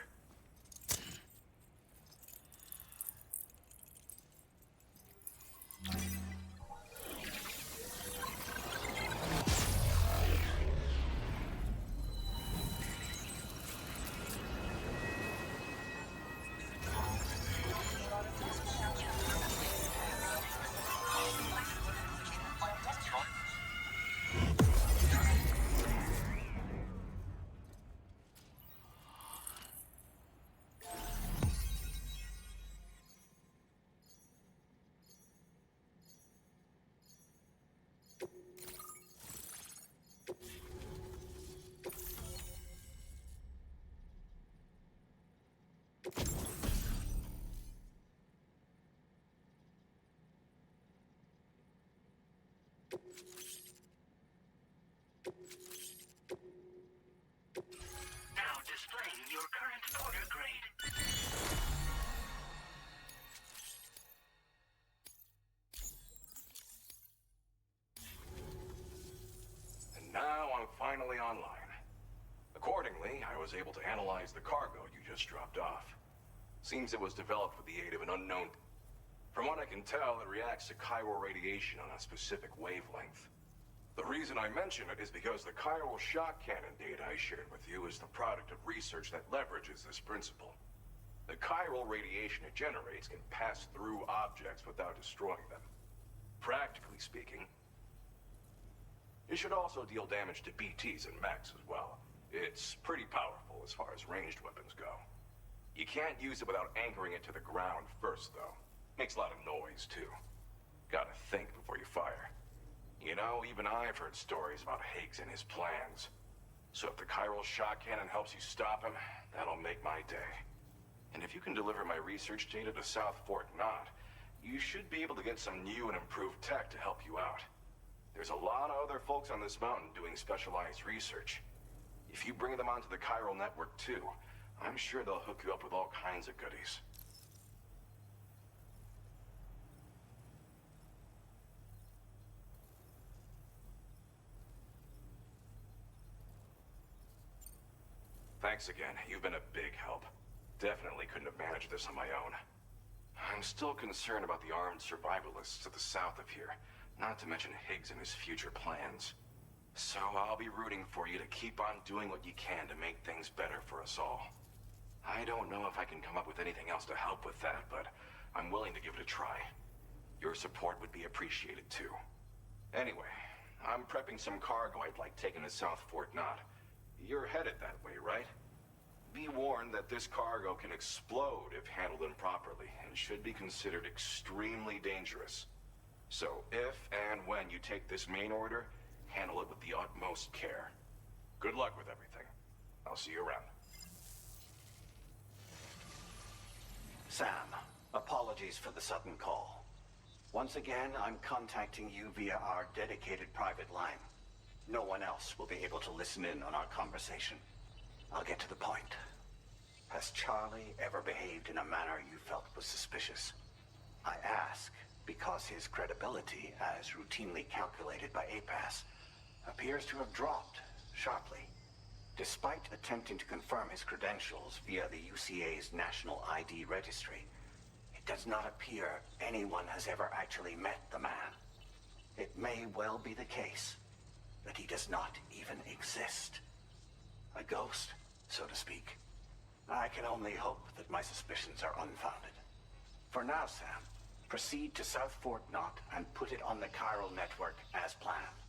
Now displaying your current order grade. And now I'm finally online. Accordingly, I was able to analyze the cargo you just dropped off. Seems it was developed with the aid of an unknown... From what I can tell, it reacts to chiral radiation on a specific wavelength. The reason I mention it is because the chiral shock cannon data I shared with you is the product of research that leverages this principle. The chiral radiation it generates can pass through objects without destroying them. Practically speaking, it should also deal damage to BTs and mechs as well. It's pretty powerful as far as ranged weapons go. You can't use it without anchoring it to the ground first, though. Makes a lot of noise, too. Gotta think before you fire. You know, even I've heard stories about Higgs and his plans. So if the chiral shock cannon helps you stop him, that'll make my day. And if you can deliver my research data to South Fort Knott, you should be able to get some new and improved tech to help you out. There's a lot of other folks on this mountain doing specialized research. If you bring them onto the chiral network too, I'm sure they'll hook you up with all kinds of goodies. Thanks again. You've been a big help. Definitely couldn't have managed this on my own. I'm still concerned about the armed survivalists to the south of here, not to mention Higgs and his future plans. So I'll be rooting for you to keep on doing what you can to make things better for us all. I don't know if I can come up with anything else to help with that, but I'm willing to give it a try. Your support would be appreciated too. Anyway, I'm prepping some cargo I'd like taken to South Fort Knott. You're headed that way, right? Be warned that this cargo can explode if handled improperly, and should be considered extremely dangerous. So if and when you take this main order, handle it with the utmost care. Good luck with everything. I'll see you around. Sam, apologies for the sudden call. Once again, I'm contacting you via our dedicated private line. No one else will be able to listen in on our conversation. I'll get to the point. Has Charlie ever behaved in a manner you felt was suspicious? I ask because his credibility, as routinely calculated by APAS, appears to have dropped sharply. Despite attempting to confirm his credentials via the UCA's National ID Registry, it does not appear anyone has ever actually met the man. It may well be the case that he does not even exist. A ghost, so to speak. I can only hope that my suspicions are unfounded. For now, Sam, proceed to South Fort Knott and put it on the chiral network as planned.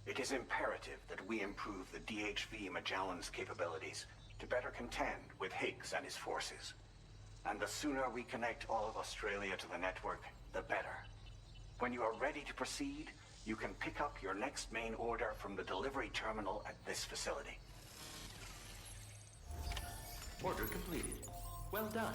It is imperative that we improve the DHV Magellan's capabilities to better contend with Higgs and his forces. And the sooner we connect all of Australia to the network, the better. When you are ready to proceed, you can pick up your next main order from the delivery terminal at this facility. Order completed. Well done.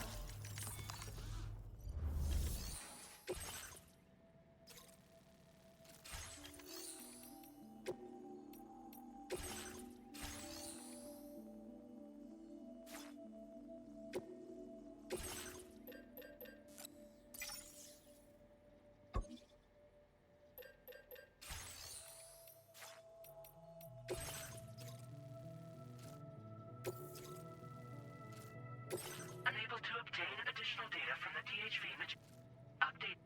Unable to obtain additional data from the DHV update.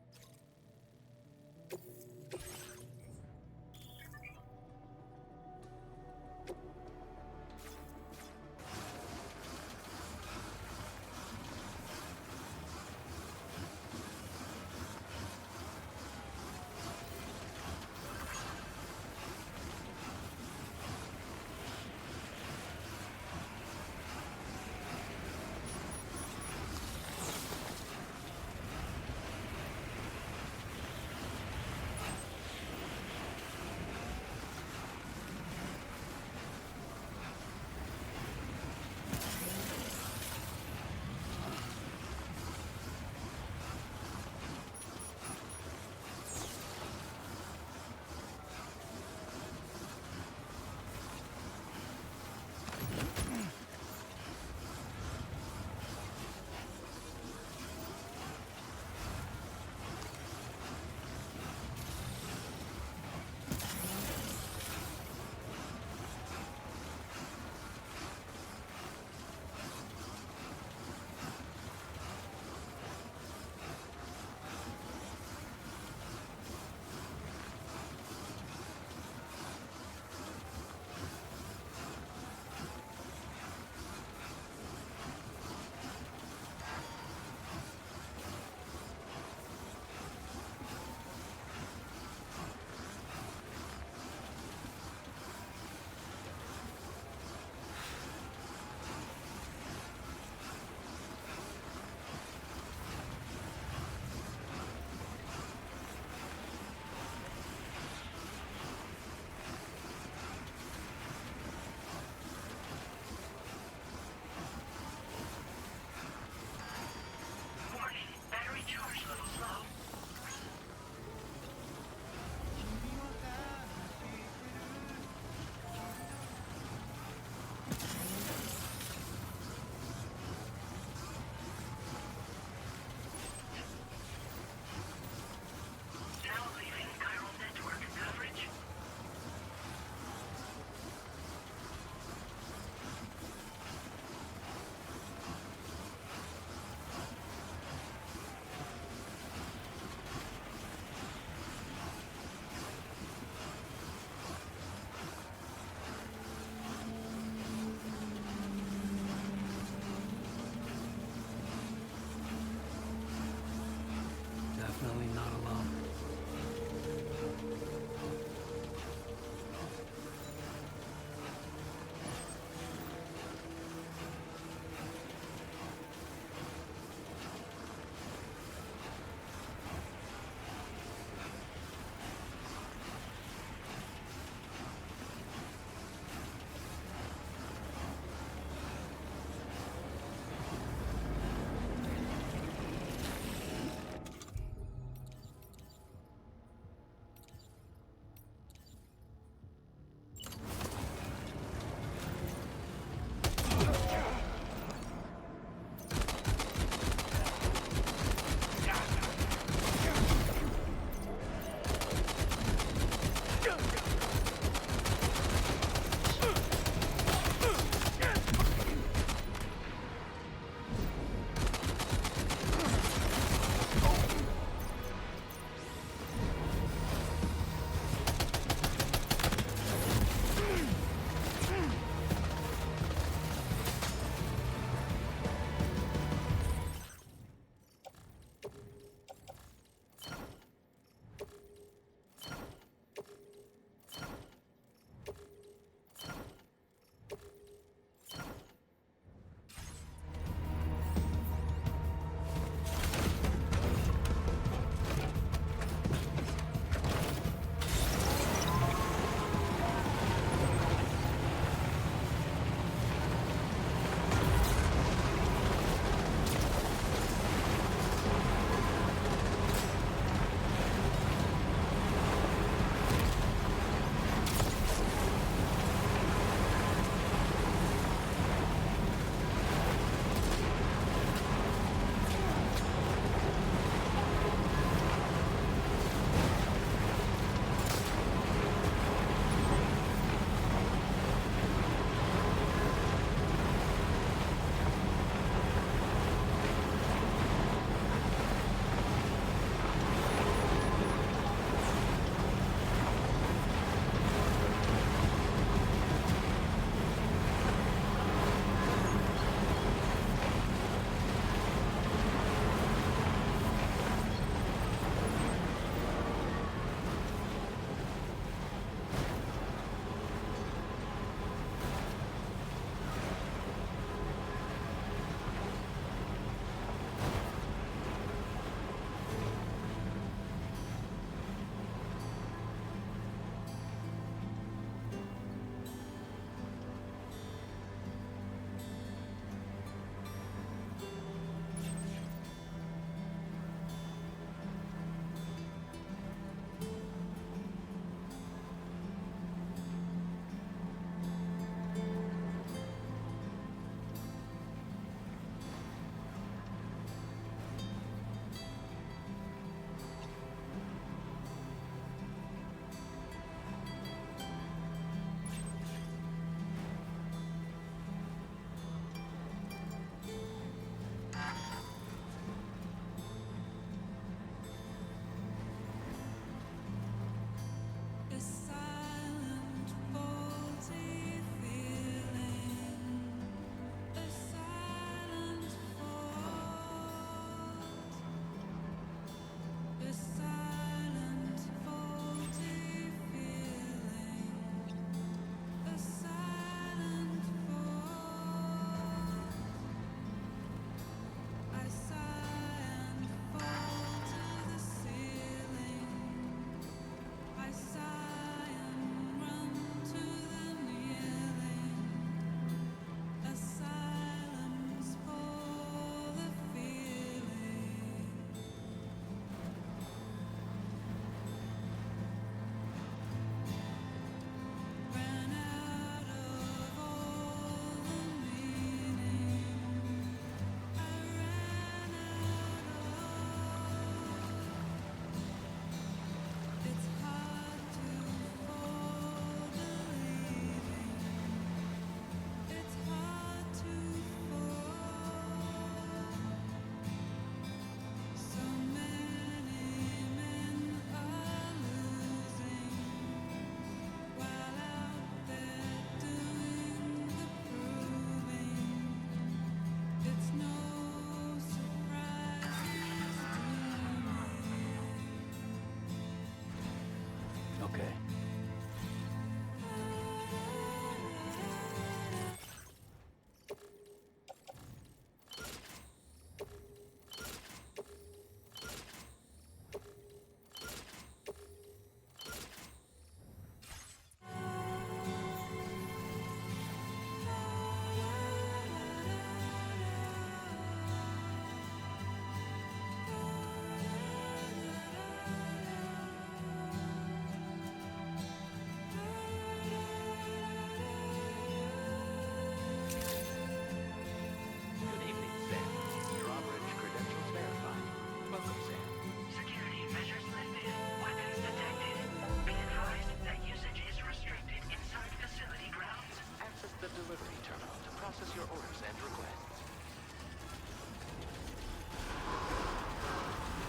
and requests.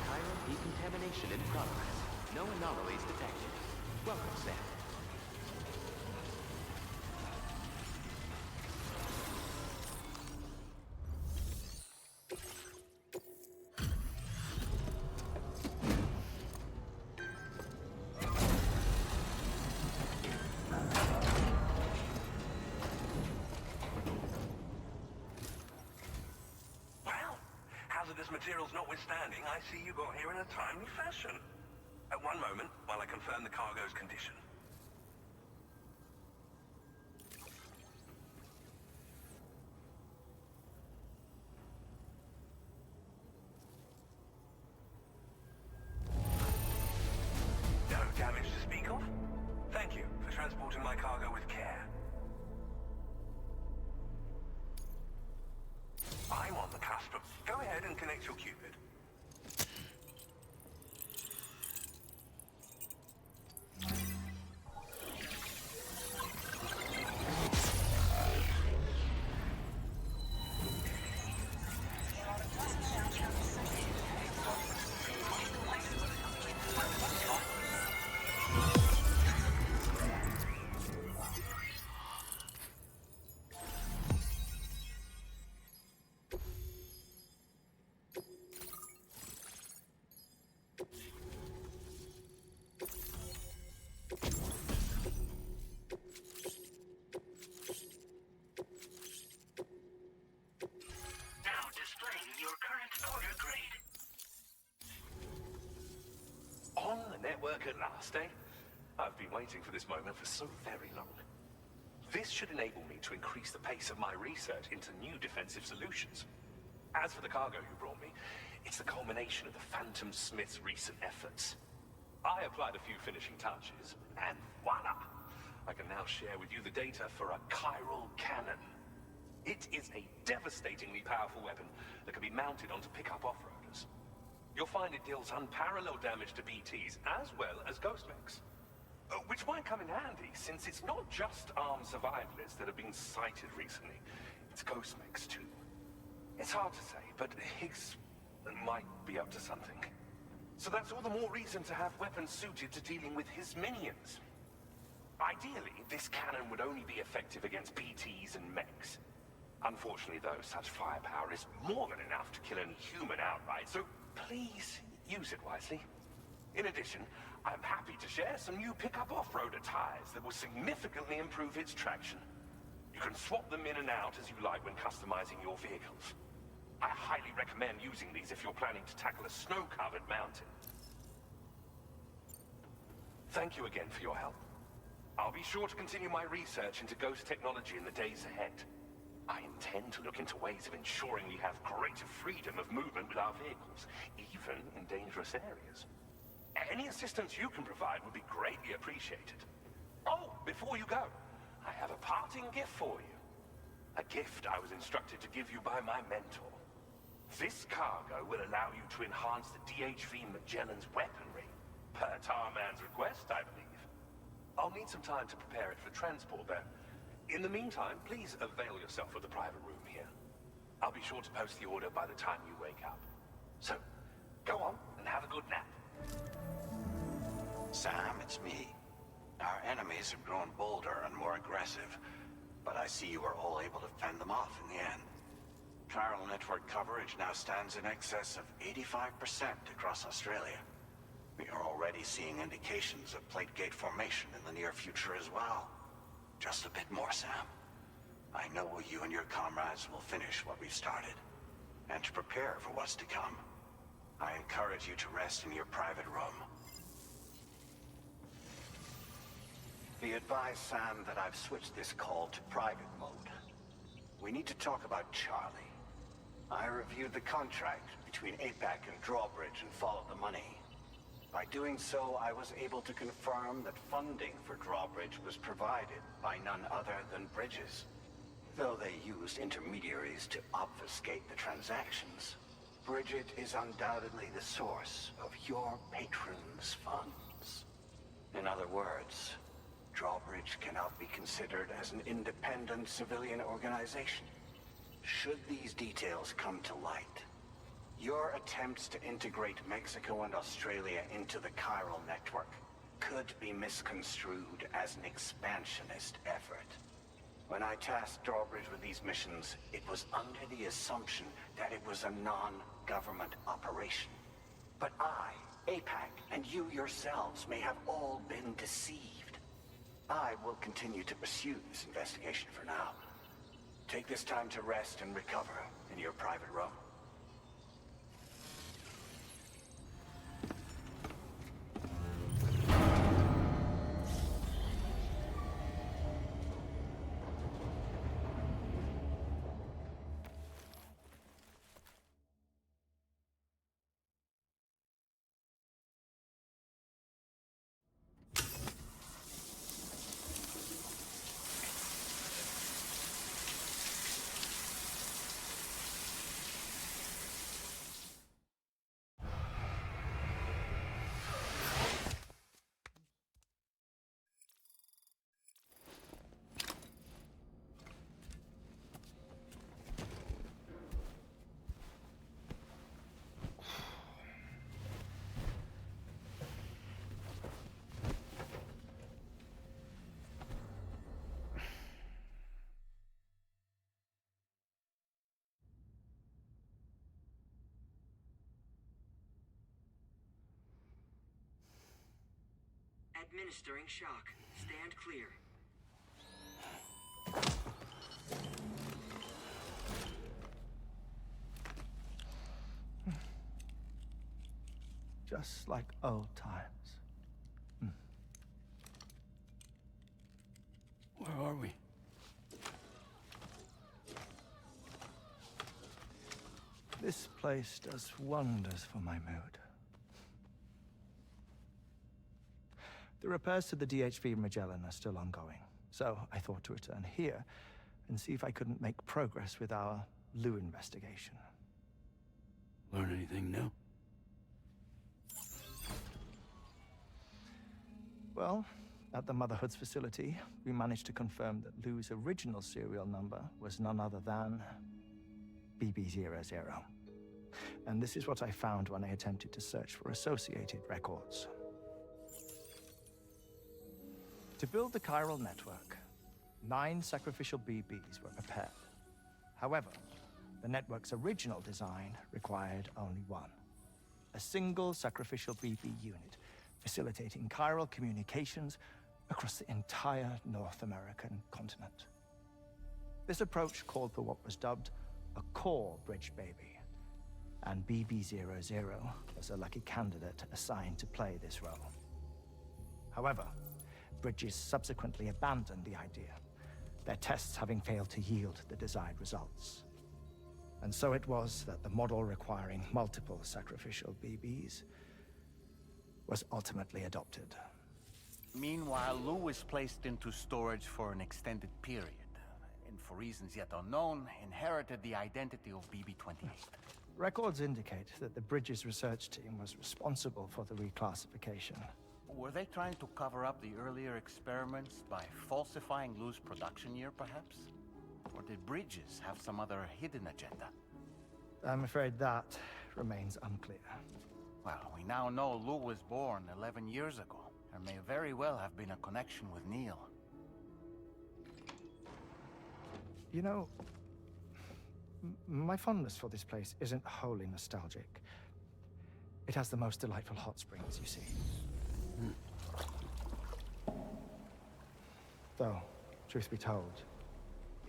Chiral decontamination in progress. No anomalies detected. Welcome, Sam. Hazardous materials notwithstanding, I see you got here in a timely fashion. At one moment, while I confirm the cargo's condition. No damage to speak of? Thank you for transporting my cargo with care. I'm on the cusp of... Go ahead and connect your Cupid. On the network at last, eh? I've been waiting for this moment for so very long. This should enable me to increase the pace of my research into new defensive solutions. As for the cargo you brought me, it's the culmination of the Phantom Smith's recent efforts. I applied a few finishing touches, and voila! I can now share with you the data for a chiral cannon. It is a devastatingly powerful weapon that can be mounted onto pickup off-roaders. You'll find it deals unparalleled damage to BTs as well as ghost mechs. Which might come in handy, since it's not just armed survivalists that have been sighted recently. It's ghost mechs too. It's hard to say, but Higgs might be up to something. So that's all the more reason to have weapons suited to dealing with his minions. Ideally, this cannon would only be effective against BTs and mechs. Unfortunately, though, such firepower is more than enough to kill any human outright, so please use it wisely. In addition, I'm happy to share some new pickup off-roader tires that will significantly improve its traction. You can swap them in and out as you like when customizing your vehicles. I highly recommend using these if you're planning to tackle a snow-covered mountain. Thank you again for your help. I'll be sure to continue my research into ghost technology in the days ahead. I intend to look into ways of ensuring we have greater freedom of movement with our vehicles, even in dangerous areas. Any assistance you can provide would be greatly appreciated. Oh, before you go, I have a parting gift for you. A gift I was instructed to give you by my mentor. This cargo will allow you to enhance the DHV Magellan's weaponry, per Tarman's request, I believe. I'll need some time to prepare it for transport, though. In the meantime, please avail yourself of the private room here. I'll be sure to post the order by the time you wake up. So, go on and have a good nap. Sam, it's me. Our enemies have grown bolder and more aggressive, but I see you were all able to fend them off in the end. Chiral network coverage now stands in excess of 85% across Australia. We are already seeing indications of plate gate formation in the near future as well. Just a bit more, Sam. I know you and your comrades will finish what we've started. And to prepare for what's to come, I encourage you to rest in your private room. Be advised, Sam, that I've switched this call to private mode. We need to talk about Charlie. I reviewed the contract between APAC and Drawbridge and followed the money. By doing so, I was able to confirm that funding for Drawbridge was provided by none other than Bridges. Though they used intermediaries to obfuscate the transactions, Bridget is undoubtedly the source of your patrons' funds. In other words, Drawbridge cannot be considered as an independent civilian organization. should these details come to light, your attempts to integrate Mexico and Australia into the chiral network could be misconstrued as an expansionist effort. When I tasked Drawbridge with these missions, it was under the assumption that it was a non-government operation. But I, APAC, and you yourselves may have all been deceived. I will continue to pursue this investigation for now. Take this time to rest and recover in your private room. Administering shock. Stand clear. Just like old times. Where are we? This place does wonders for my mood. The repairs to the DHV Magellan are still ongoing, so I thought to return here and see if I couldn't make progress with our Lou investigation. Learn anything new? Well, at the Motherhood's facility, we managed to confirm that Lou's original serial number was none other than BB00. And this is what I found when I attempted to search for associated records. To build the chiral network, 9 sacrificial BBs were prepared. However, the network's original design required only 1. A single sacrificial BB unit, facilitating chiral communications across the entire North American continent. This approach called for what was dubbed a core bridge baby, and BB00 was a lucky candidate assigned to play this role. However, Bridges subsequently abandoned the idea, their tests having failed to yield the desired results. And so it was that the model requiring multiple sacrificial BBs was ultimately adopted. Meanwhile, Lou was placed into storage for an extended period, and for reasons yet unknown, inherited the identity of BB-28. Records indicate that the Bridges research team was responsible for the reclassification. Were they trying to cover up the earlier experiments by falsifying Lou's production year, perhaps? Or did Bridges have some other hidden agenda? I'm afraid that remains unclear. Well, we now know Lou was born 11 years ago. There may very well have been a connection with Neil. You know, my fondness for this place isn't wholly nostalgic. It has the most delightful hot springs, you see. Though, truth be told,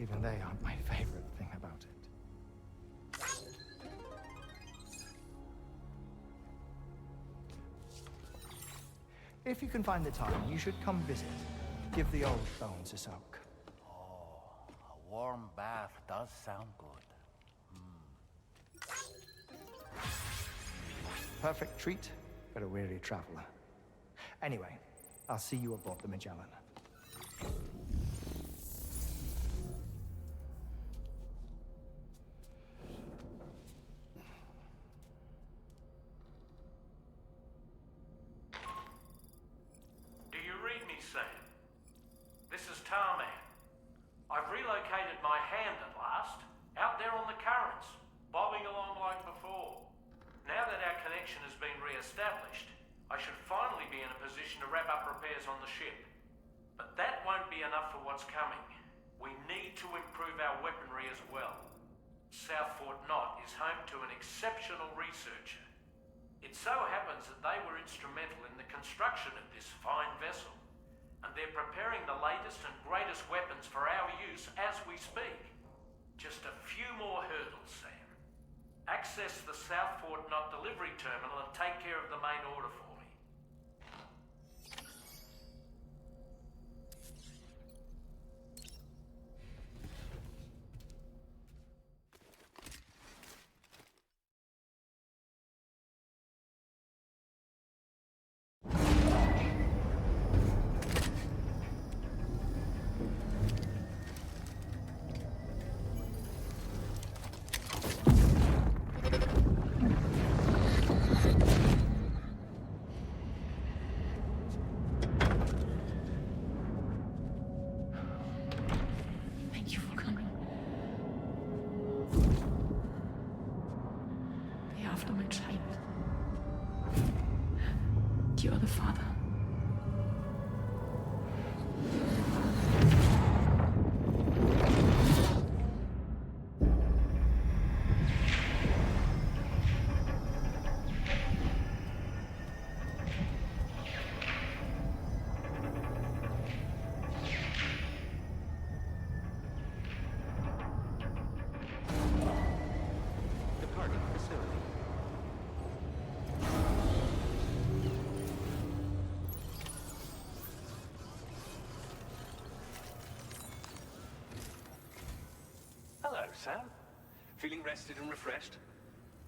even they aren't my favorite thing about it. If you can find the time, you should come visit. Give the old bones a soak. Oh, a warm bath does sound good. Perfect treat for a weary traveler. Anyway, I'll see you aboard the Magellan. Do you read me, Sam? This is Tarman. I've relocated my hand at last, out there established, I should finally be in a position to wrap up repairs on the ship. But that won't be enough for what's coming. We need to improve our weaponry as well. South Fort Knot is home to an exceptional researcher. It so happens that they were instrumental in the construction of this fine vessel, and they're preparing the latest and greatest weapons for our use as we speak. Just a few more hurdles, Sam. Access the South Fort Knot delivery terminal and take care of the main order for me. Thank you for coming. The aftermath child. You're the father. Departing facility. Hello, Sam. Feeling rested and refreshed?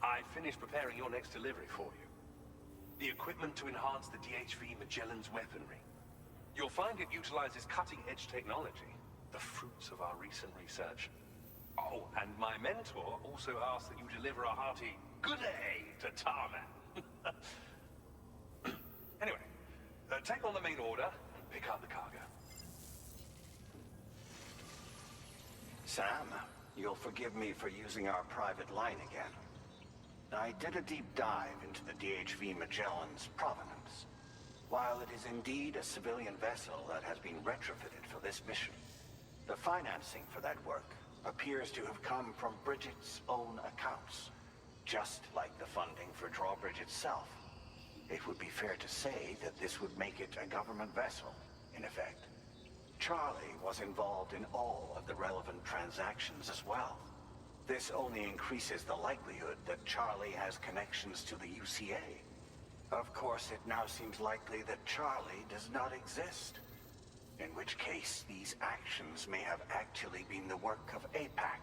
I finished preparing your next delivery for you. The equipment to enhance the DHV Magellan's weaponry. You'll find it utilizes cutting-edge technology, the fruits of our recent research. Oh, and my mentor also asked that you deliver a hearty good day to Tarman. Anyway, take on the main order and pick up the cargo. Sam, you'll forgive me for using our private line again. I did a deep dive into the DHV Magellan's provenance. While it is indeed a civilian vessel that has been retrofitted for this mission, the financing for that work appears to have come from Bridget's own accounts, just like the funding for Drawbridge itself. It would be fair to say that this would make it a government vessel, in effect. Charlie was involved in all of the relevant transactions as well. This only increases the likelihood that Charlie has connections to the UCA. Of course, it now seems likely that Charlie does not exist. In which case, these actions may have actually been the work of APAC.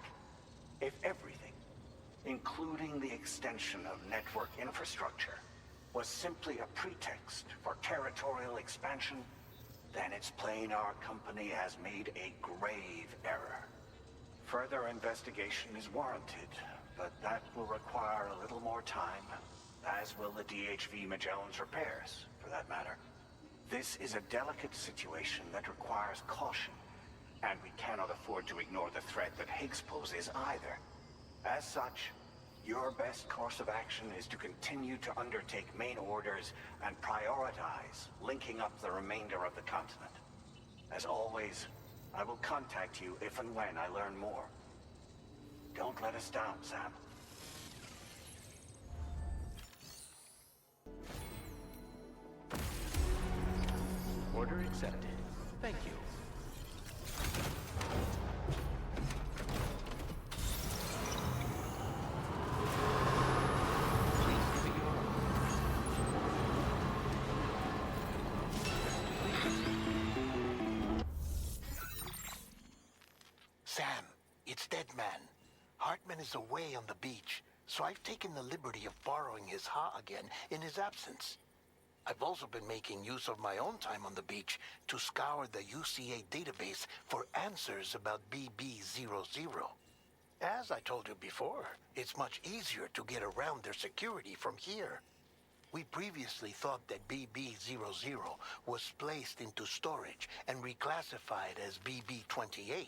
If everything, including the extension of network infrastructure, was simply a pretext for territorial expansion, then it's plain our company has made a grave error. Further investigation is warranted, but that will require a little more time, as will the DHV Magellan's repairs, for that matter. This is a delicate situation that requires caution, and we cannot afford to ignore the threat that Higgs poses either. As such, your best course of action is to continue to undertake main orders and prioritize linking up the remainder of the continent. As always, I will contact you if and when I learn more. Don't let us down, Sam. Order accepted. Thank you. Sam, it's Deadman. Hartman is away on the beach, so I've taken the liberty of borrowing his Ha again in his absence. I've also been making use of my own time on the beach to scour the UCA database for answers about BB-00. As I told you before, it's much easier to get around their security from here. We previously thought that BB-00 was placed into storage and reclassified as BB-28,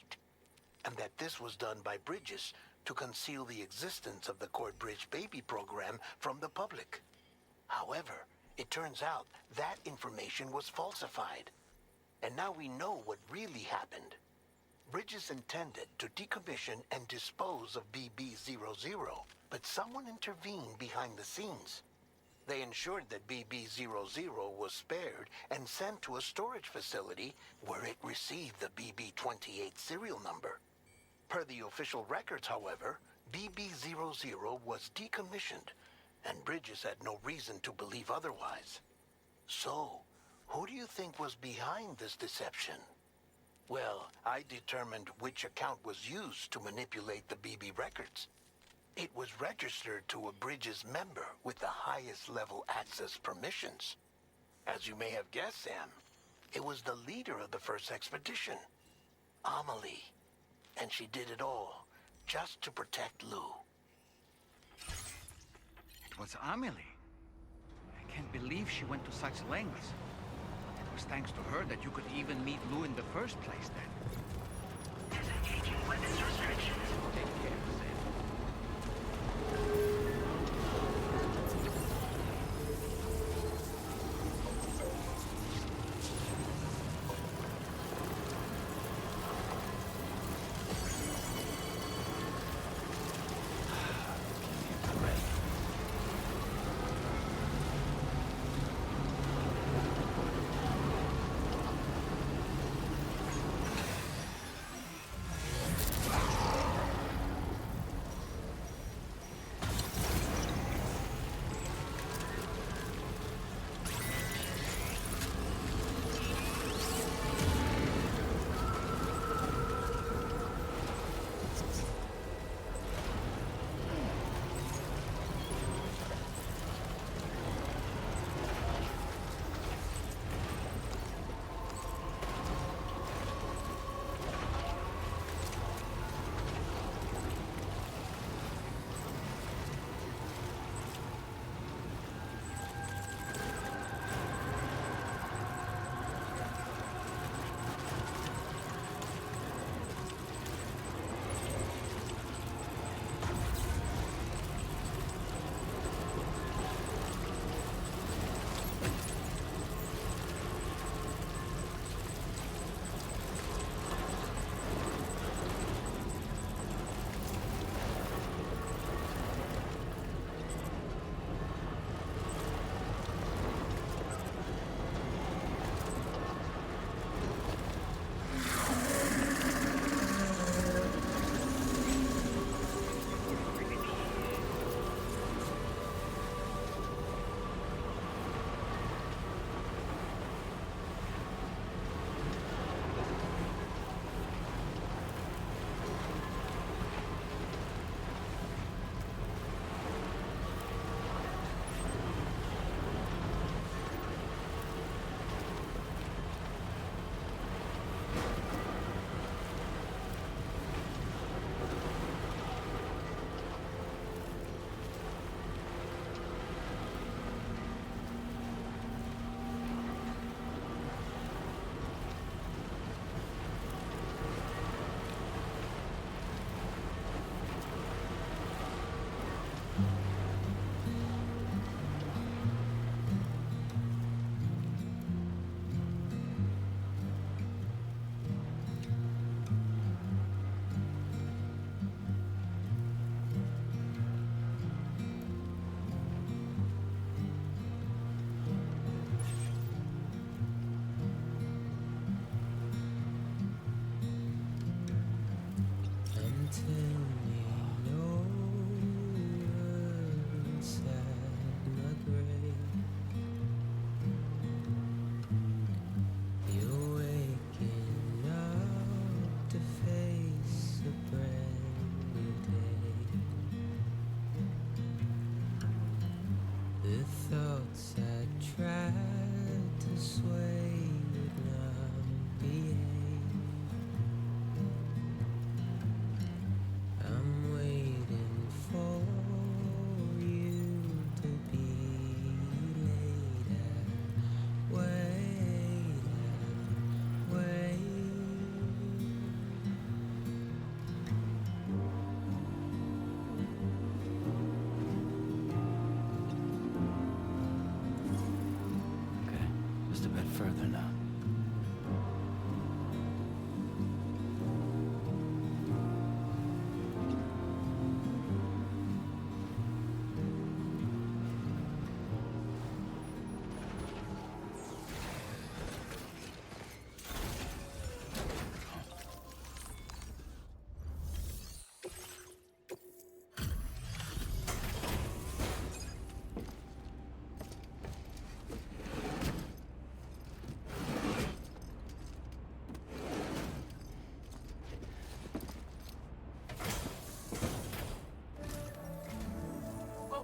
and that this was done by Bridges to conceal the existence of the Court Bridge baby program from the public. However, it turns out that information was falsified. And now we know what really happened. Bridges intended to decommission and dispose of BB-00, but someone intervened behind the scenes. They ensured that BB-00 was spared and sent to a storage facility where it received the BB-28 serial number. Per the official records, however, BB-00 was decommissioned, and Bridges had no reason to believe otherwise. So, who do you think was behind this deception? Well, I determined which account was used to manipulate the BB records. It was registered to a Bridges member with the highest level access permissions. As you may have guessed, Sam, it was the leader of the first expedition, Amelie. And she did it all just to protect Lou. It was Amelie. I can't believe she went to such lengths. It was thanks to her that you could even meet Lou in the first place then. Disengaging weapons restrictions. Take care, Sam.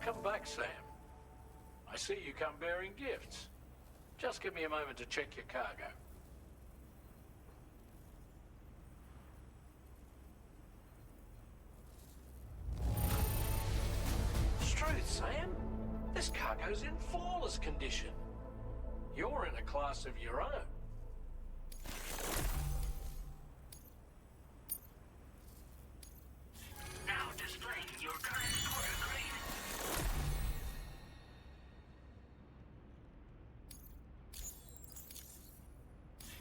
Welcome back, Sam. I see you come bearing gifts. Just give me a moment to check your cargo. Truth, Sam. This cargo's in flawless condition. You're in a class of your own. Now displaying your current quarter grade.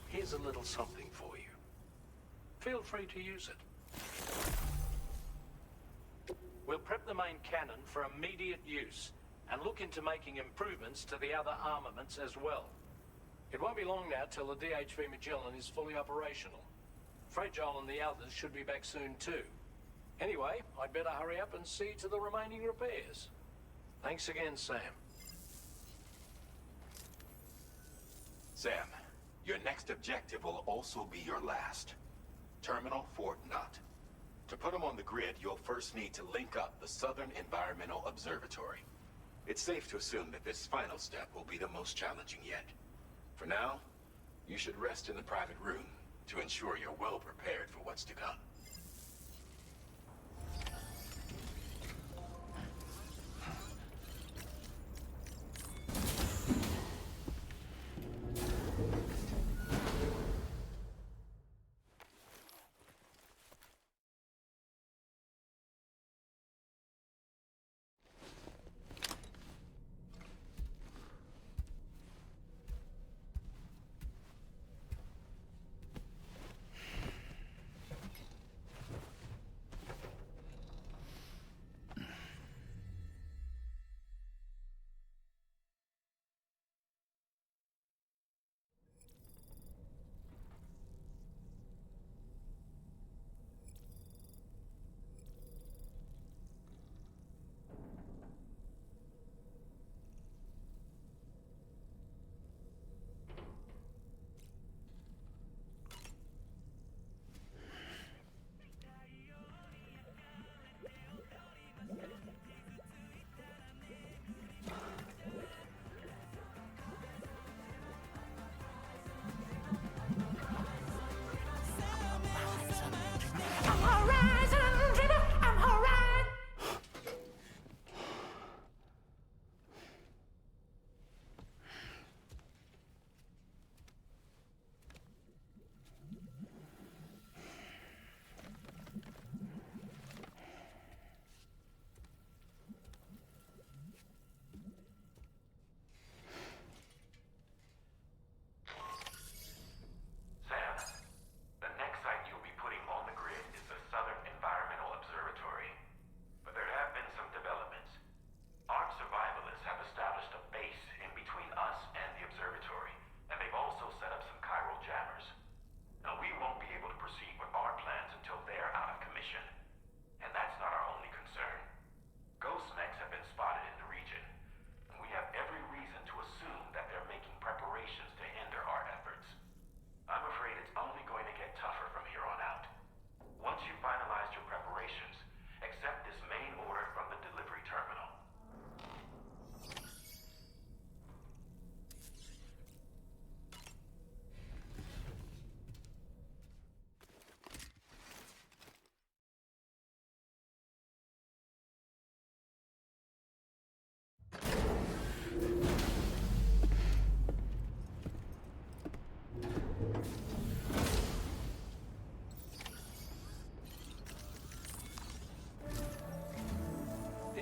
Here's a little something for you. Feel free to use it. We'll prep the main cannon for immediate use and look into making improvements to the other armaments as well. It won't be long now till the DHV Magellan is fully operational. Fragile and the others should be back soon too. Anyway, I'd better hurry up and see to the remaining repairs. Thanks again, Sam. Sam, your next objective will also be your last. Terminal Fort Knott. To put them on the grid, you'll first need to link up the Southern Environmental Observatory. It's safe to assume that this final step will be the most challenging yet. For now, you should rest in the private room to ensure you're well prepared for what's to come.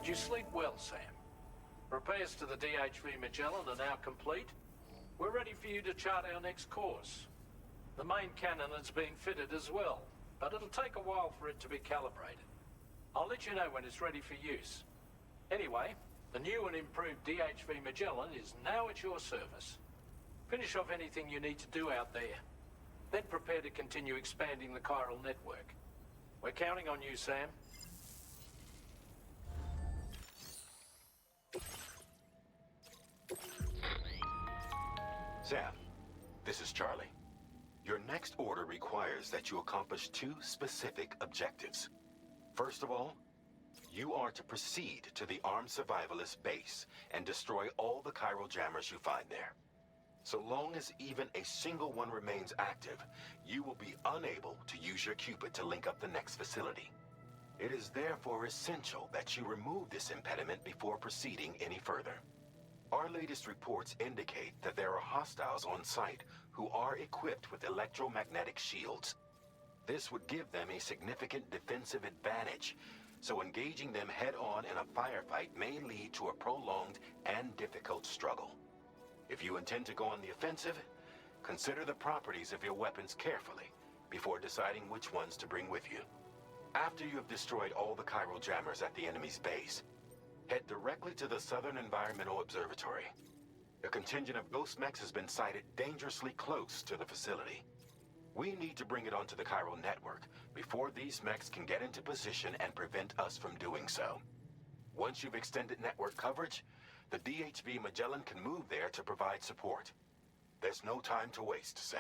Did you sleep well, Sam? Repairs to the DHV Magellan are now complete. We're ready for you to chart our next course. The main cannon is being fitted as well, but it'll take a while for it to be calibrated. I'll let you know when it's ready for use. Anyway, the new and improved DHV Magellan is now at your service. Finish off anything you need to do out there. Then prepare to continue expanding the chiral network. We're counting on you, Sam. Sam, this is Charlie. Your next order requires that you accomplish two specific objectives. First of all, You are to proceed to the armed survivalist base and destroy all the chiral jammers you find there. So long as even a single one remains active, you will be unable to use your Cupid to link up the next facility. It is therefore essential that you remove this impediment before proceeding any further. Our latest reports indicate that there are hostiles on site who are equipped with electromagnetic shields. This would give them a significant defensive advantage, so engaging them head-on in a firefight may lead to a prolonged and difficult struggle. If you intend to go on the offensive, consider the properties of your weapons carefully before deciding which ones to bring with you. After you have destroyed all the chiral jammers at the enemy's base, head directly to the Southern Environmental Observatory. A contingent of ghost mechs has been sighted dangerously close to the facility. We need to bring it onto the chiral network before these mechs can get into position and prevent us from doing so. Once you've extended network coverage, the DHV Magellan can move there to provide support. There's no time to waste, Sam.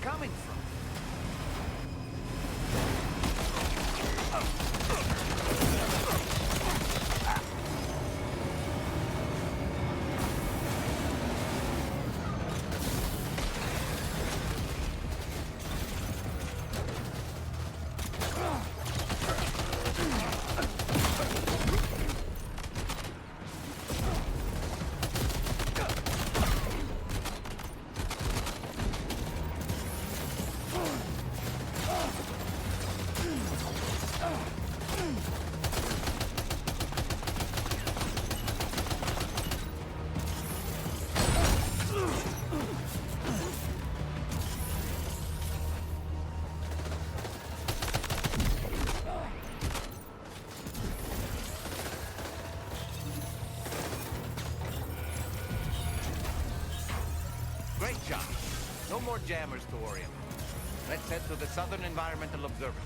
coming from? Great job. No more jammers to worry about. Let's head to the Southern Environmental Observatory.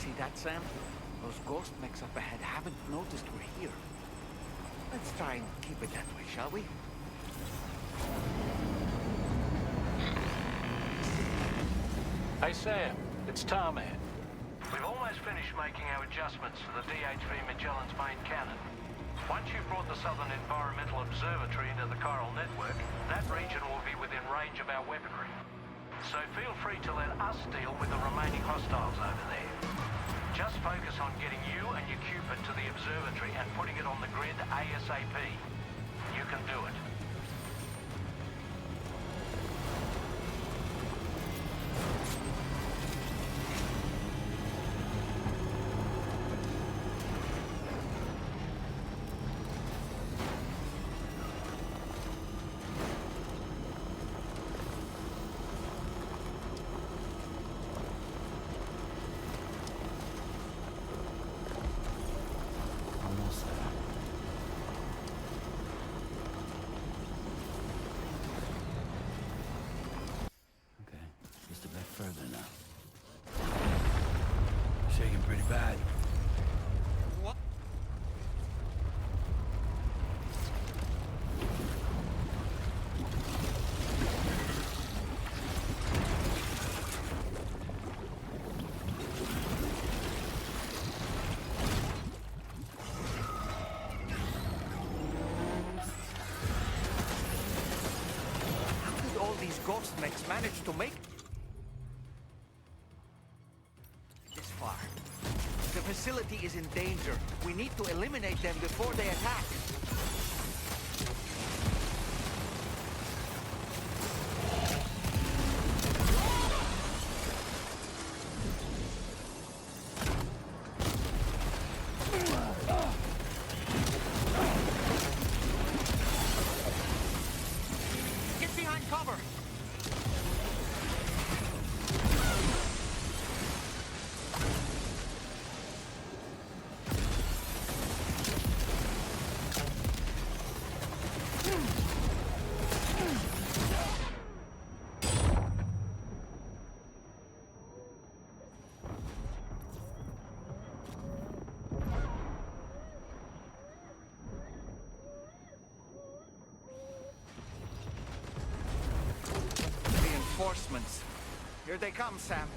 See that, Sam? Those ghost mechs up ahead haven't noticed we're here. Let's try and keep it that way, shall we? Hey Sam, it's Tarman. We've almost finished making our adjustments to the DHV Magellan's main cannon. Once you've brought the Southern Environmental Observatory into the chiral network, that region will be within range of our weaponry. So feel free to let us deal with the remaining hostiles over there. Just focus on getting you and your Cupid to the observatory and putting it on the grid ASAP. You can do it. Further now. Shaking pretty bad. What? How did all these ghost mechs manage to make The facility is in danger. We need to eliminate them before they attack. Get behind cover! reinforcements. Here they come, Sam.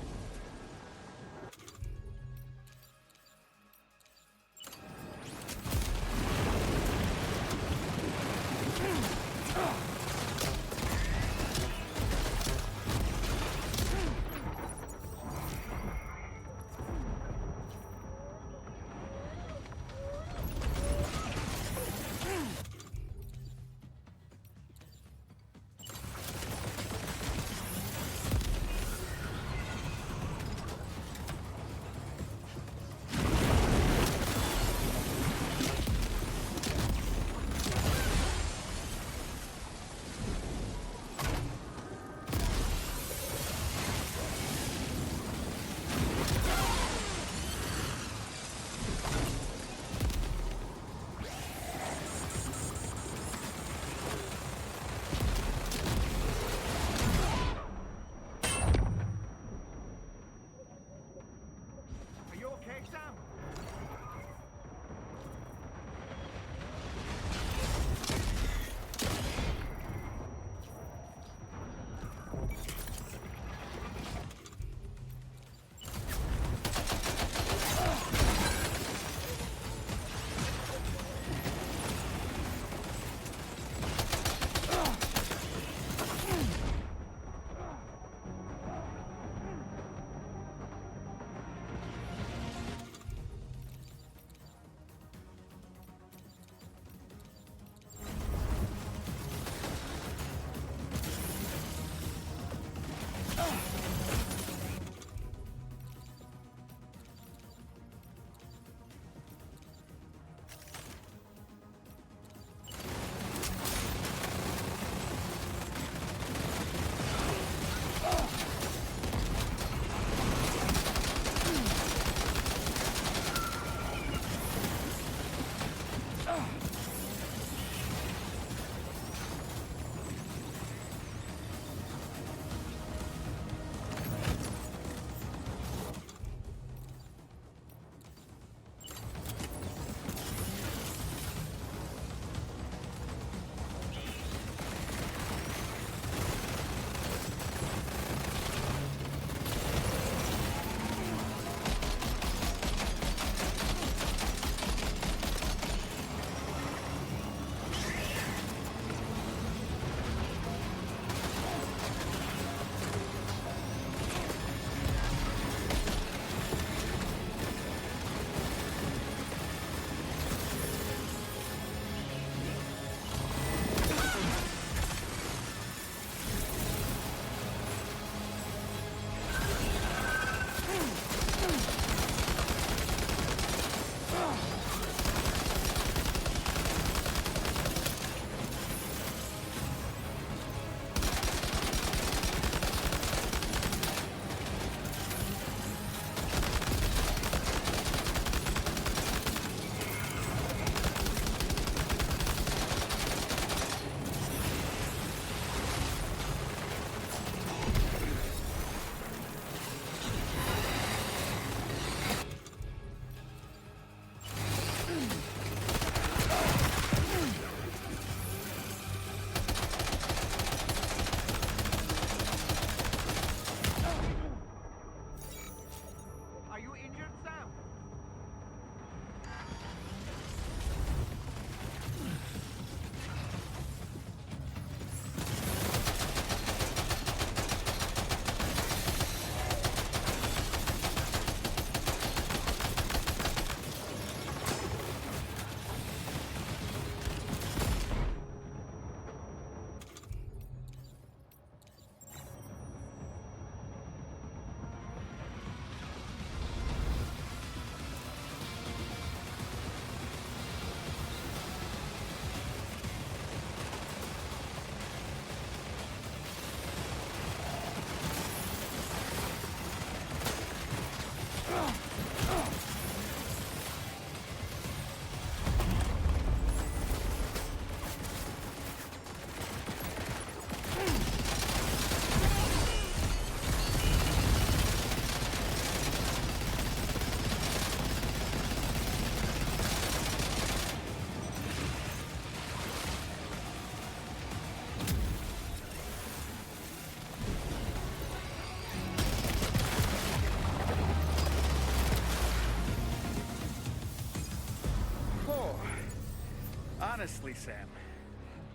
Honestly, Sam,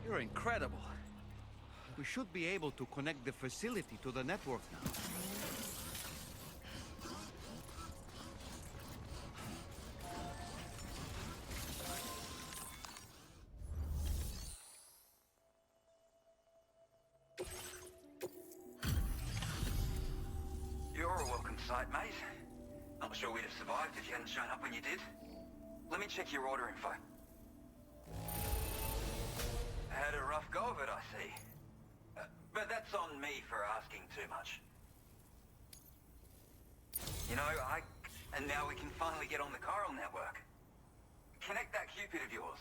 you're incredible. We should be able to connect the facility to the network now. You're a welcome sight, mate. Not sure we'd have survived if you hadn't shown up when you did. Let me check your order info. Had a rough go of it, I see. But that's on me for asking too much. You know, and now we can finally get on the chiral network. Connect that Cupid of yours.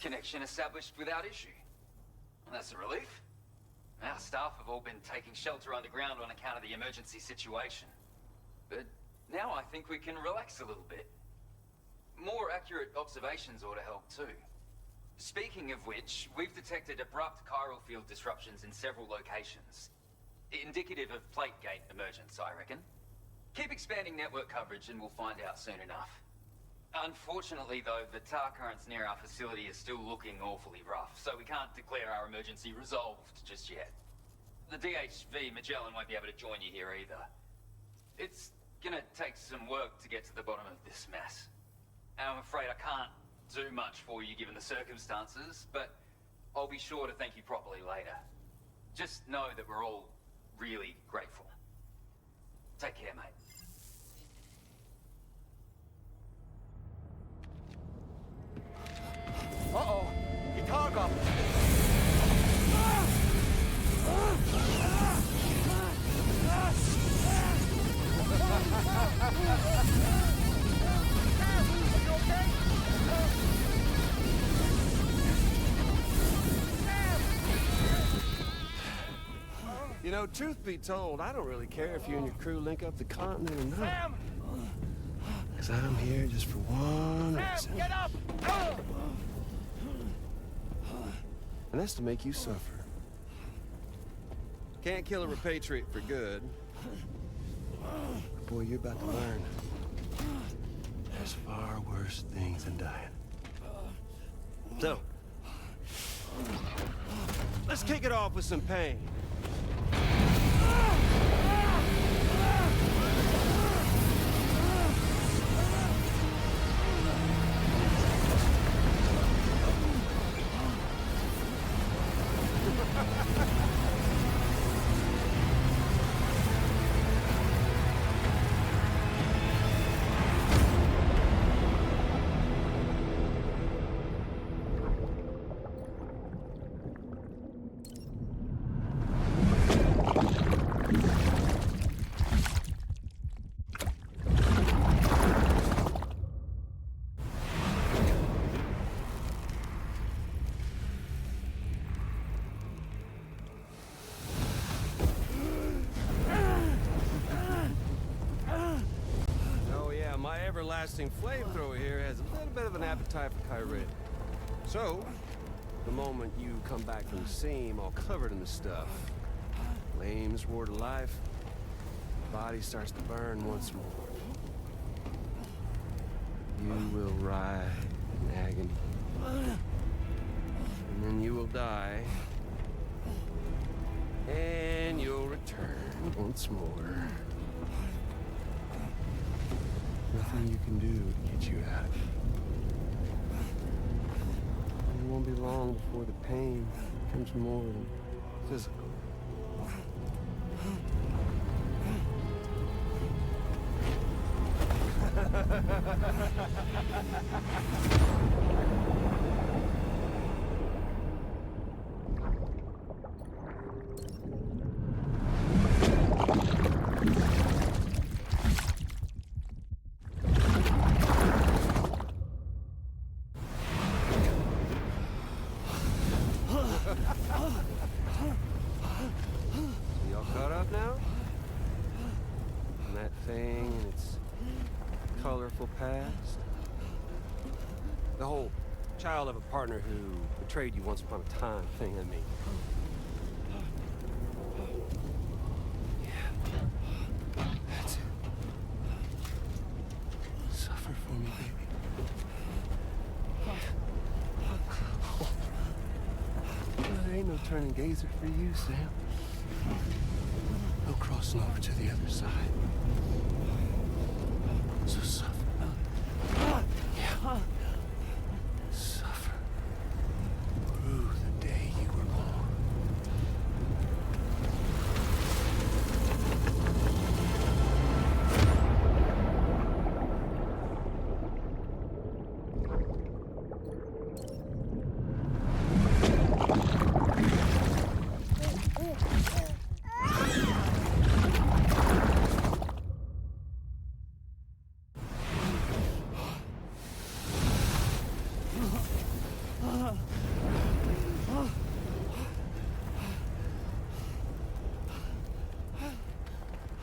Connection established without issue. Well, that's a relief. Our staff have all been taking shelter underground on account of the emergency situation. But now I think we can relax a little bit. More accurate observations ought to help too. Speaking of which, we've detected abrupt chiral field disruptions in several locations. Indicative of plate gate emergence, I reckon. Keep expanding network coverage and we'll find out soon enough. Unfortunately, though, the tar currents near our facility are still looking awfully rough, so we can't declare our emergency resolved just yet. The DHV Magellan won't be able to join you here either. It's gonna take some work to get to the bottom of this mess. And I'm afraid I can't do much for you given the circumstances, but I'll be sure to thank you properly later. Just know that we're all really grateful. Take care, mate. Uh-oh! Guitar goblin! You know, truth be told, I don't really care if you and your crew link up the continent or not. Sam! Because I'm here just for one reason. Get up! And that's to make you suffer. Can't kill a repatriate for good. But boy, you're about to learn. There's far worse things than dying. So, let's kick it off with some pain. Everlasting flamethrower here has a little bit of an appetite for Kyrie. So, the moment you come back from the scene all covered in the stuff, flames roar to life, the body starts to burn once more. You will writhe in agony. And then you will die. And you'll return once more. Nothing you can do to get you out of it. And it won't be long before the pain becomes more than physical. thing and its colorful past. The whole child of a partner who betrayed you once upon a time thing, I mean. Yeah. That's it. Suffer for me, baby. There ain't no turning gazer for you, Sam. No crossing over to the other side. So suffer. Yeah. Suffer. Through the day you were born.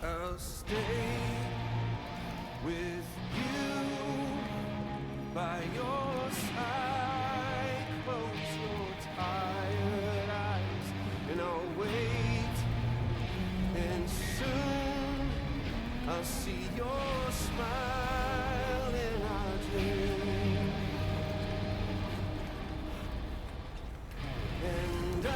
I'll stay with you by your side. Close your tired eyes and I'll wait. And soon I'll see your smile in our dream. And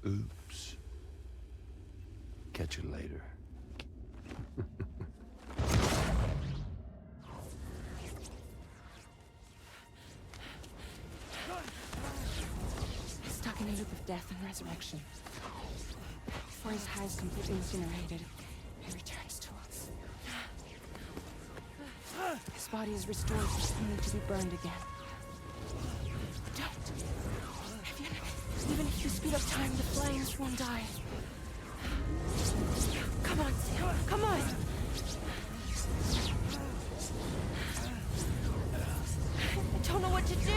Oops. Catch you later. He's stuck in a loop of death and resurrection. Before his high is completely incinerated, he returns to us. His body is restored, only to be burned again. Don't! Even if you speed up time, the flames won't die. Come on, Sam. Come on! I don't know what to do!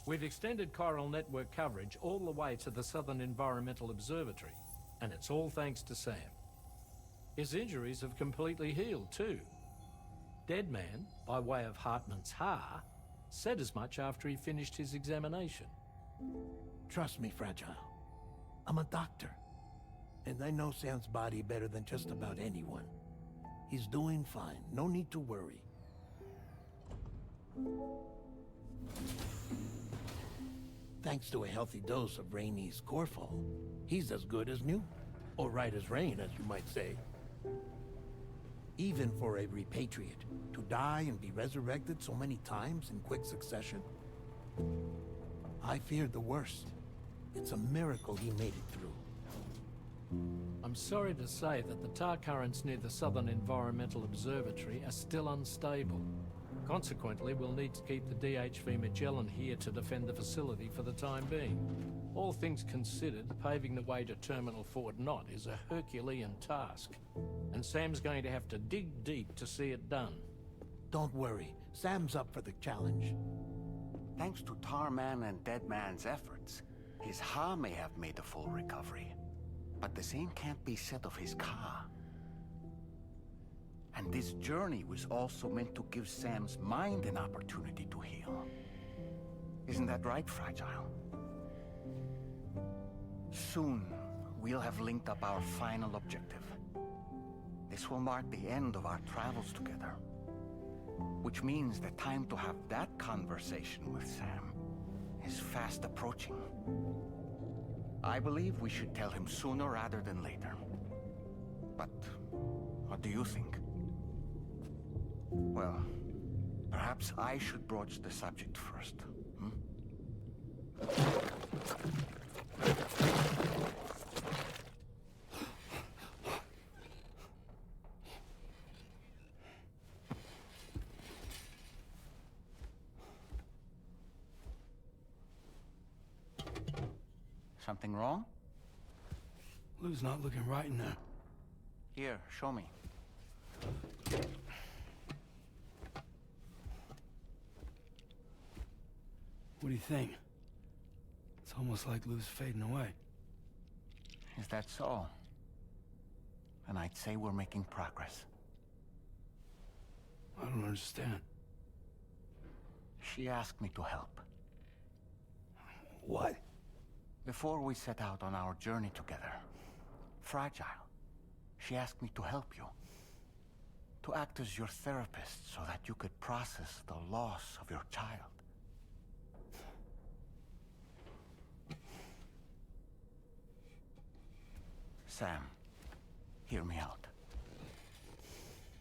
We've extended chiral network coverage all the way to the Southern Environmental Observatory, and it's all thanks to Sam. His injuries have completely healed too. Deadman, by way of Hartman's Ha, said as much after he finished his examination. Trust me, Fragile. I'm a doctor. And I know Sam's body better than just about anyone. He's doing fine. No need to worry. Thanks to a healthy dose of Rainey's Corfol, he's as good as new. Or right as rain, as you might say. Even for a repatriate, to die and be resurrected so many times in quick succession. I feared the worst. It's a miracle he made it through. I'm sorry to say that the tar currents near the Southern Environmental Observatory are still unstable. Consequently, we'll need to keep the DHV Magellan here to defend the facility for the time being. All things considered, paving the way to Terminal Fort Knott is a Herculean task. And Sam's going to have to dig deep to see it done. Don't worry. Sam's up for the challenge. Thanks to Tarman and Deadman's efforts, his Ha may have made a full recovery. But the same can't be said of his Ka. And this journey was also meant to give Sam's mind an opportunity to heal. Isn't that right, Fragile? Soon, we'll have linked up our final objective. This will mark the end of our travels together. Which means the time to have that conversation with Sam is fast approaching. I believe we should tell him sooner rather than later. But what do you think? Well, perhaps I should broach the subject first. Something wrong? Lou's not looking right in there. Here, show me. What do you think? It's almost like Lou's fading away. Is that so? And I'd say we're making progress. I don't understand. She asked me to help. What? Before we set out on our journey together, Fragile, she asked me to help you. To act as your therapist so that you could process the loss of your child. Sam, hear me out.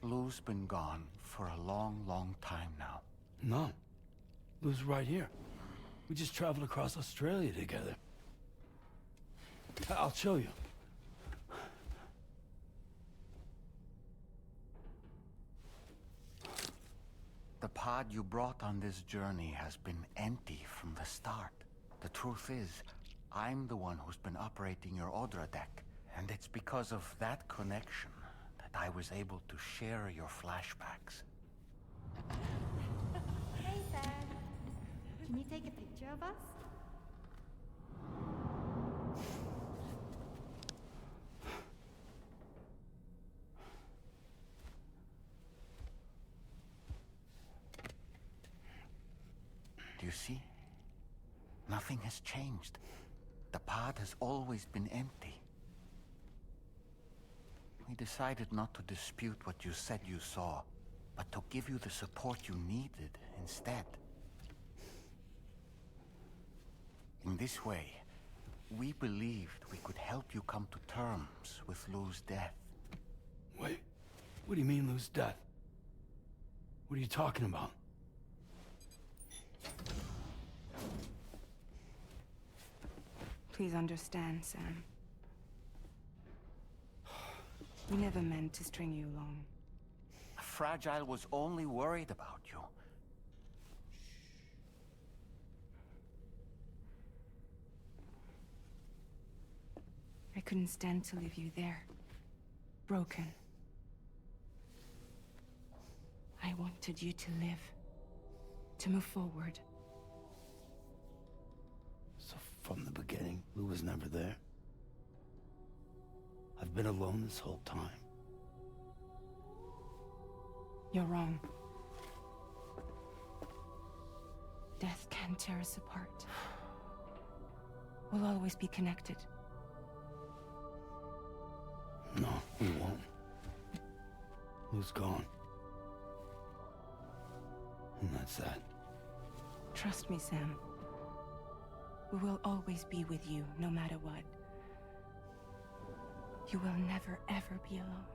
Lou's been gone for a long, long time now. No. Lou's right here. We just traveled across Australia together. I'll show you. The pod you brought on this journey has been empty from the start. The truth is, I'm the one who's been operating your Odra deck. And it's because of that connection that I was able to share your flashbacks. Hey, Sam. Can you take a picture of us? Do you see? Nothing has changed. The pod has always been empty. We decided not to dispute what you said you saw, but to give you the support you needed instead. In this way, we believed we could help you come to terms with Lou's death. Wait, what do you mean Lou's death? What are you talking about? Please understand, Sam. We never meant to string you along. Fragile was only worried about you. I couldn't stand to leave you there, broken. I wanted you to live, to move forward. So from the beginning, Lou was never there? I've been alone this whole time. You're wrong. Death can tear us apart. We'll always be connected. No, we won't. Lou's gone. And that's that. Trust me, Sam. We will always be with you, no matter what. You will never, ever be alone.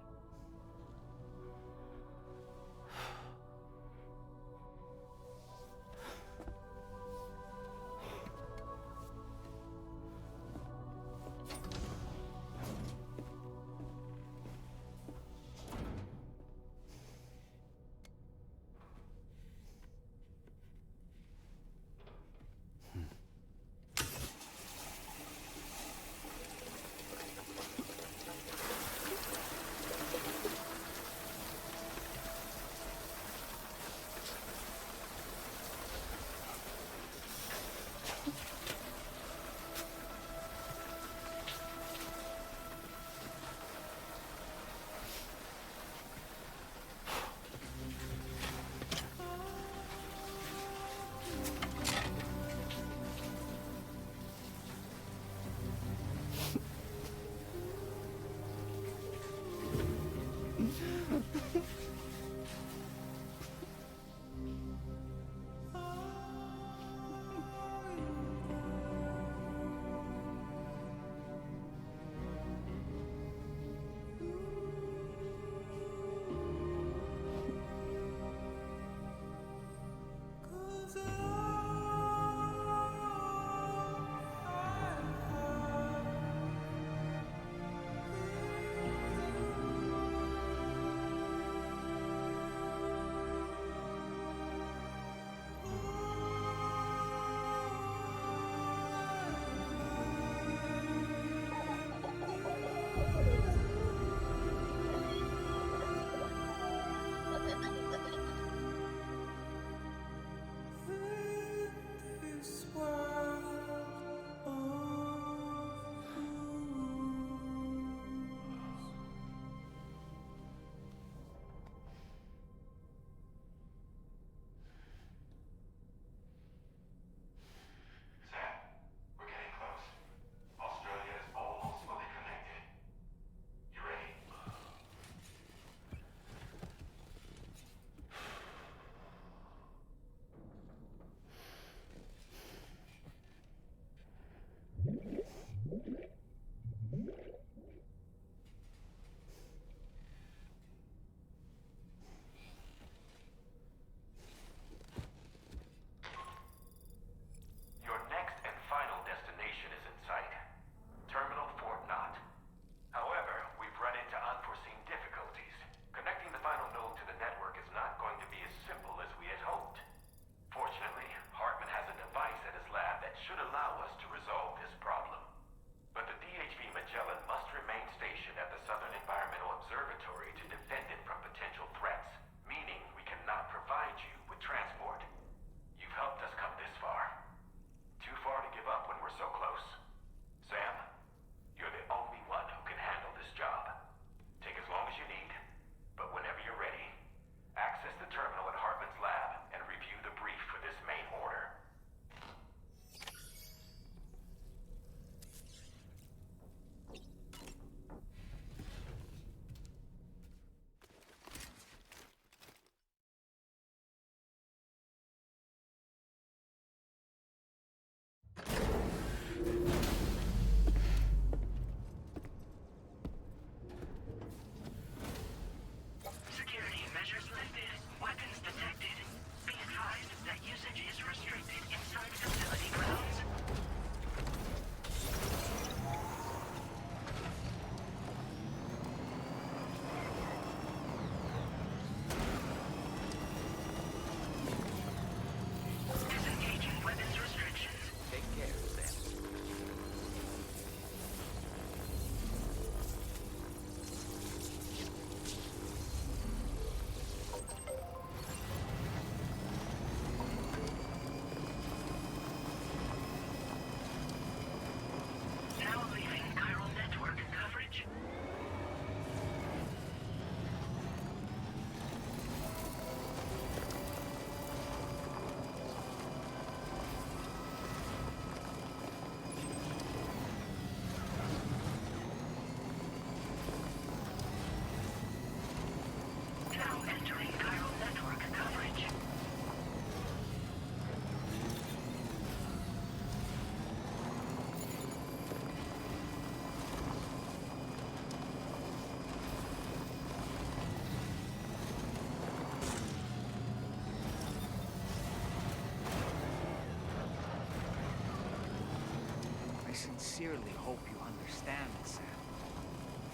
sincerely hope you understand, Sam.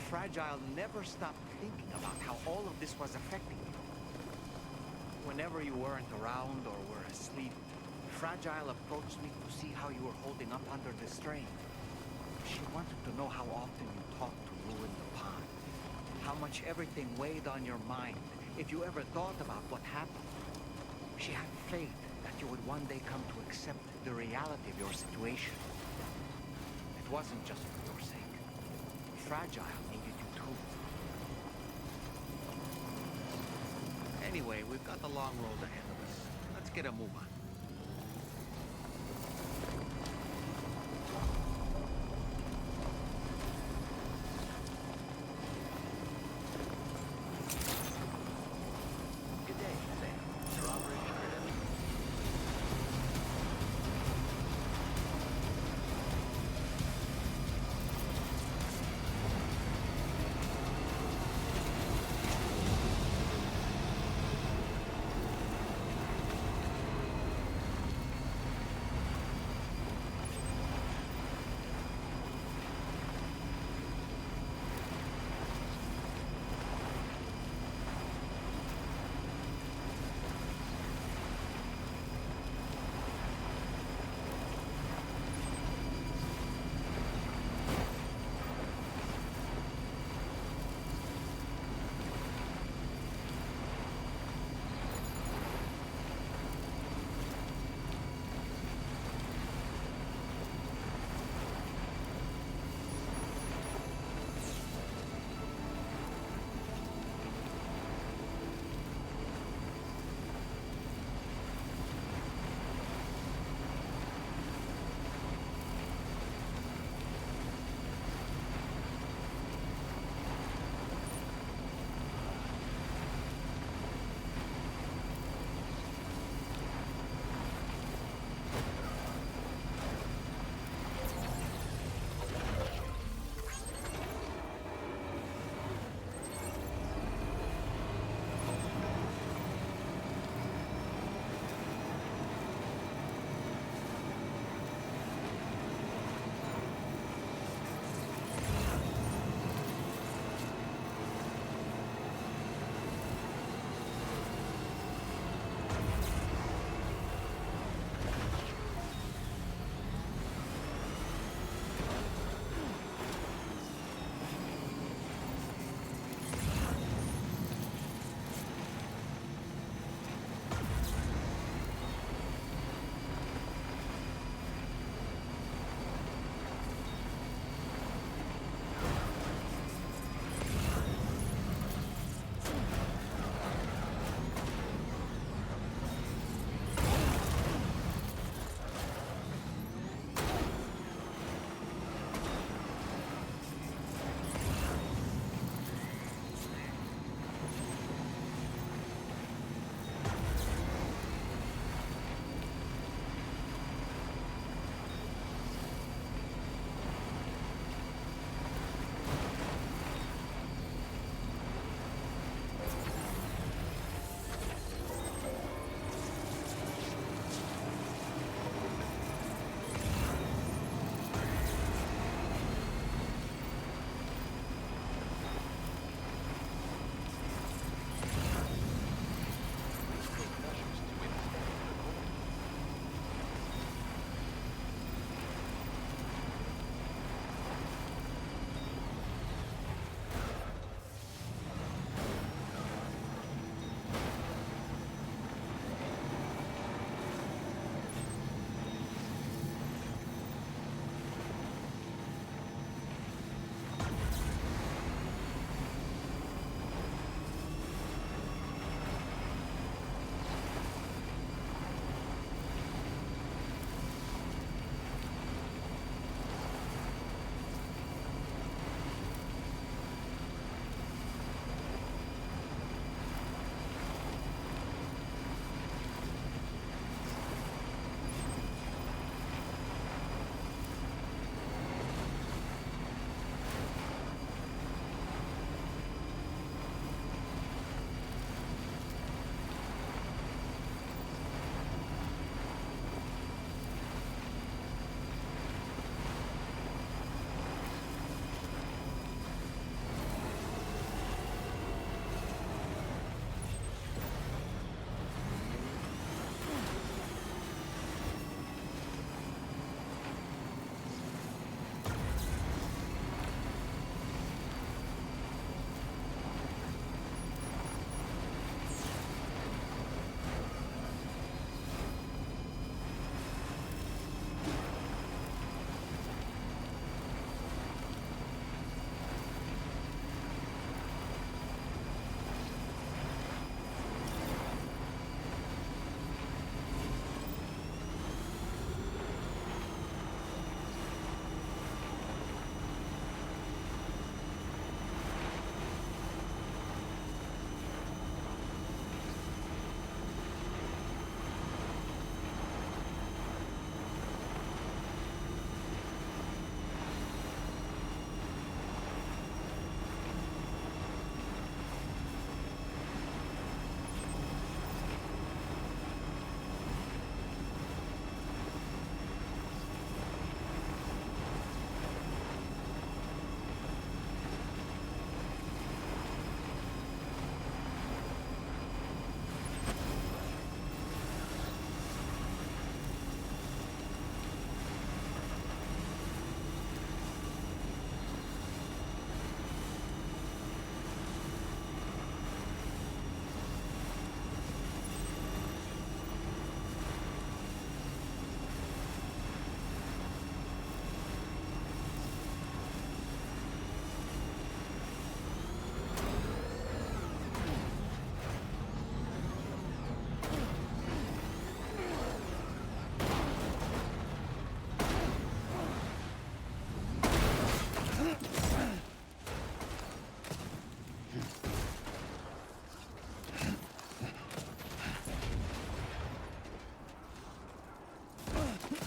Fragile never stopped thinking about how all of this was affecting you. Whenever you weren't around or were asleep, Fragile approached me to see how you were holding up under the strain. She wanted to know how often you talked to ruin the pond, how much everything weighed on your mind, if you ever thought about what happened. She had faith that you would one day come to accept the reality of your situation. It wasn't just for your sake. Fragile needed you too. Anyway, we've got the long road ahead of us. Let's get a move on. Good day, Sam. Drawbridge credentials.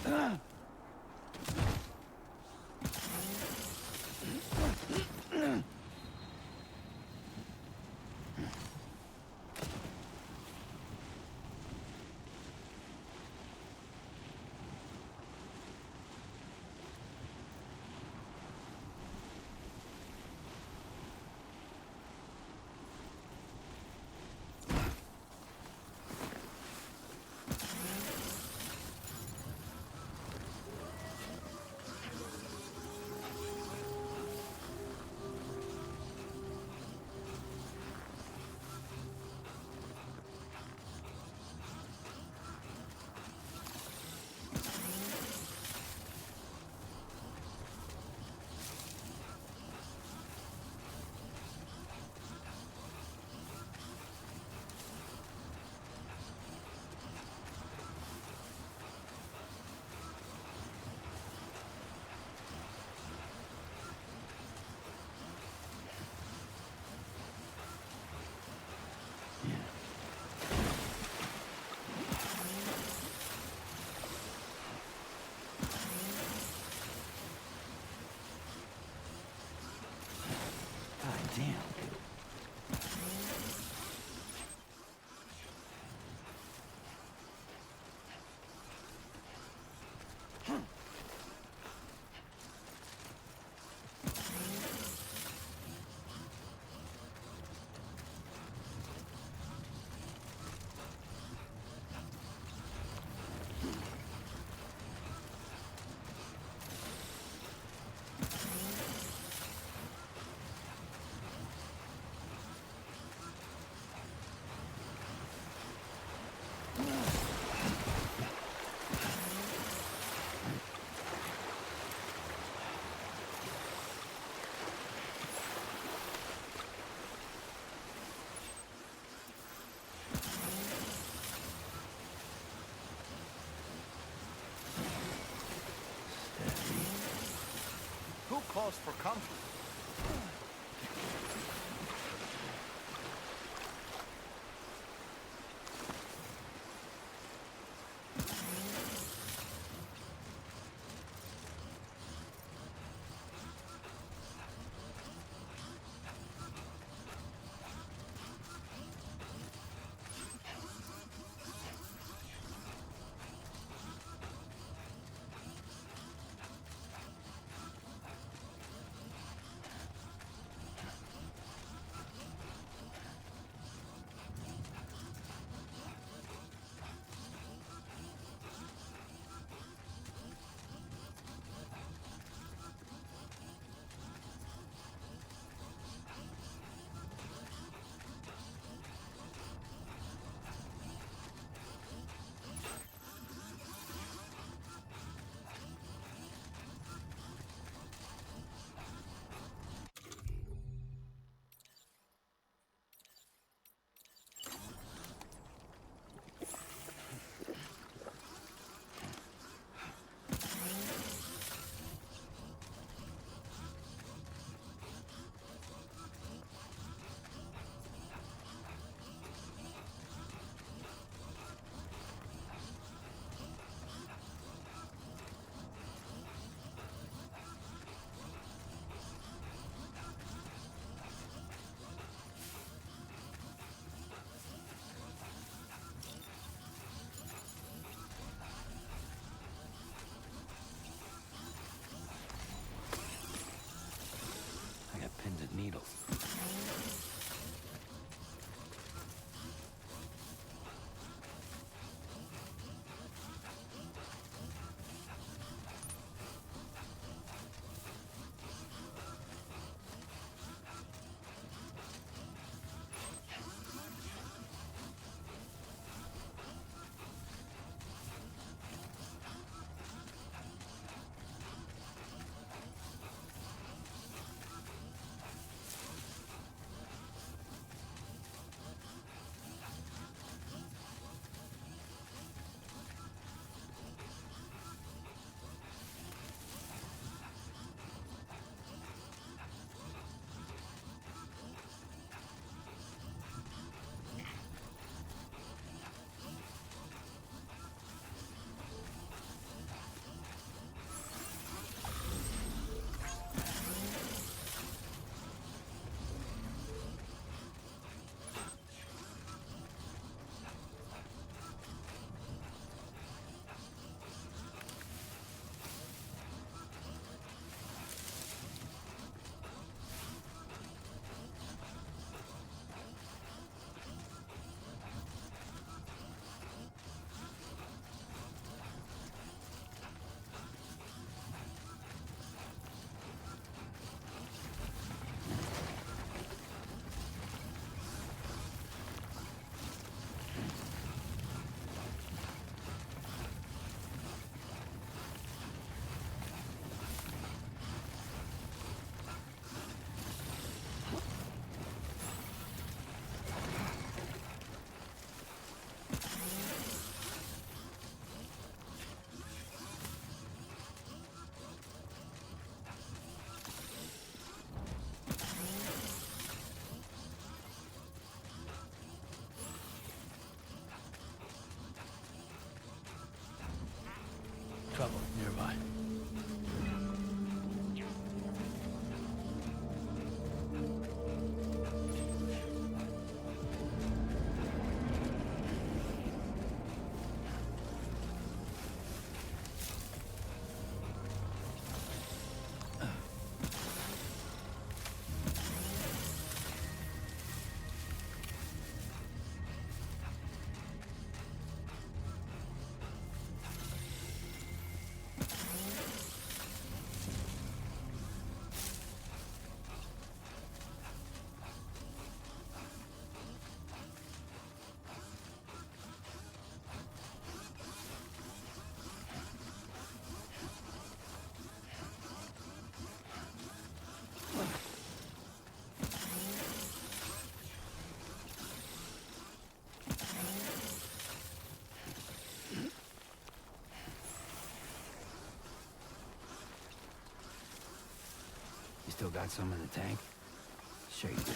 Damn. Who calls for comfort? still got some in the tank? Sure you do.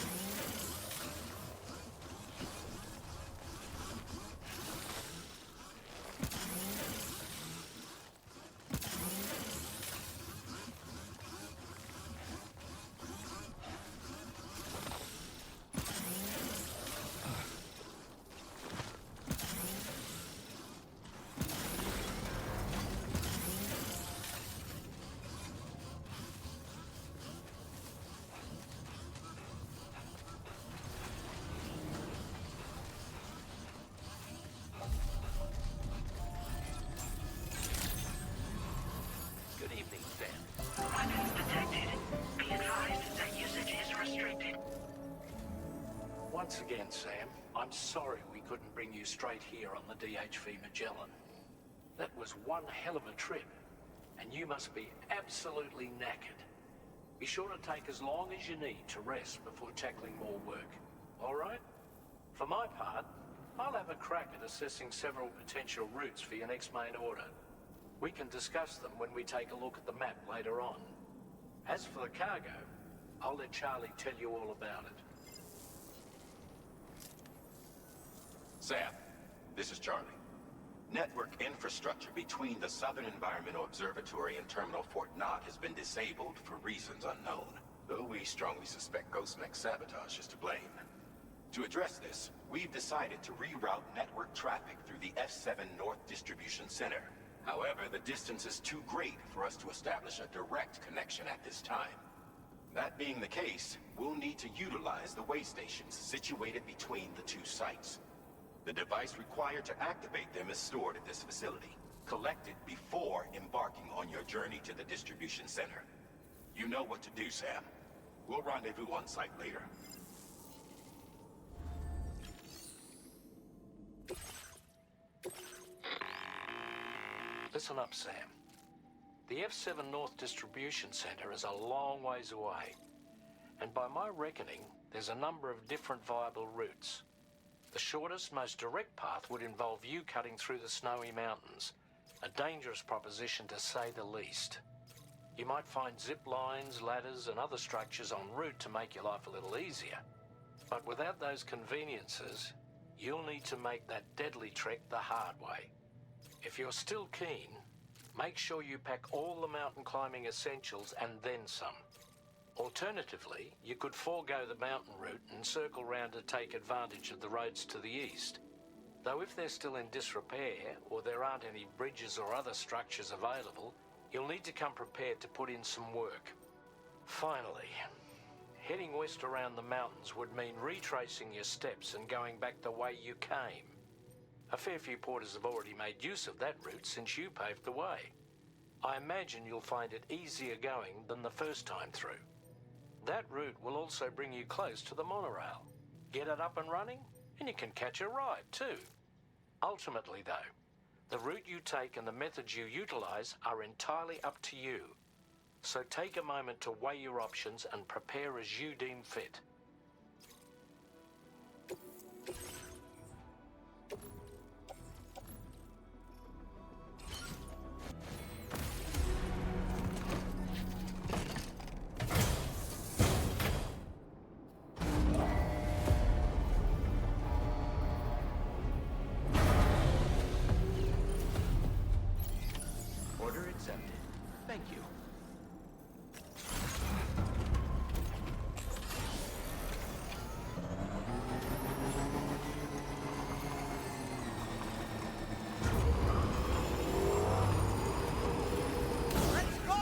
Good evening, Sam. Weapons detected. Be advised that usage is restricted. Once again, Sam, I'm sorry we couldn't bring you straight here on the DHV Magellan. That was one hell of a trip, and you must be absolutely knackered. Be sure to take as long as you need to rest before tackling more work. All right? For my part, I'll have a crack at assessing several potential routes for your next main order. We can discuss them when we take a look at the map later on. As for the cargo, I'll let Charlie tell you all about it. Sam, this is Charlie. Network infrastructure between the Southern Environmental Observatory and Terminal Fort Knott has been disabled for reasons unknown, though we strongly suspect Ghostmech's sabotage is to blame. To address this, we've decided to reroute network traffic through the F7 North Distribution Center. However, the distance is too great for us to establish a direct connection at this time. That being the case, we'll need to utilize the way stations situated between the two sites. The device required to activate them is stored at this facility. Collect it before embarking on your journey to the distribution center. You know what to do, Sam. We'll rendezvous on site later. Listen up, Sam. The F7 North Distribution Center is a long ways away, and by my reckoning, there's a number of different viable routes. The shortest, most direct path would involve you cutting through the snowy mountains, a dangerous proposition to say the least. You might find zip lines, ladders, and other structures en route to make your life a little easier. But without those conveniences, you'll need to make that deadly trek the hard way. If you're still keen, make sure you pack all the mountain climbing essentials and then some. Alternatively, you could forego the mountain route and circle round to take advantage of the roads to the east. Though if they're still in disrepair, or there aren't any bridges or other structures available, you'll need to come prepared to put in some work. Finally, heading west around the mountains would mean retracing your steps and going back the way you came. A fair few porters have already made use of that route since you paved the way. I imagine you'll find it easier going than the first time through. That route will also bring you close to the monorail. Get it up and running, and you can catch a ride too. Ultimately though, the route you take and the methods you utilize are entirely up to you. So take a moment to weigh your options and prepare as you deem fit. Order accepted. Thank you. Let's go!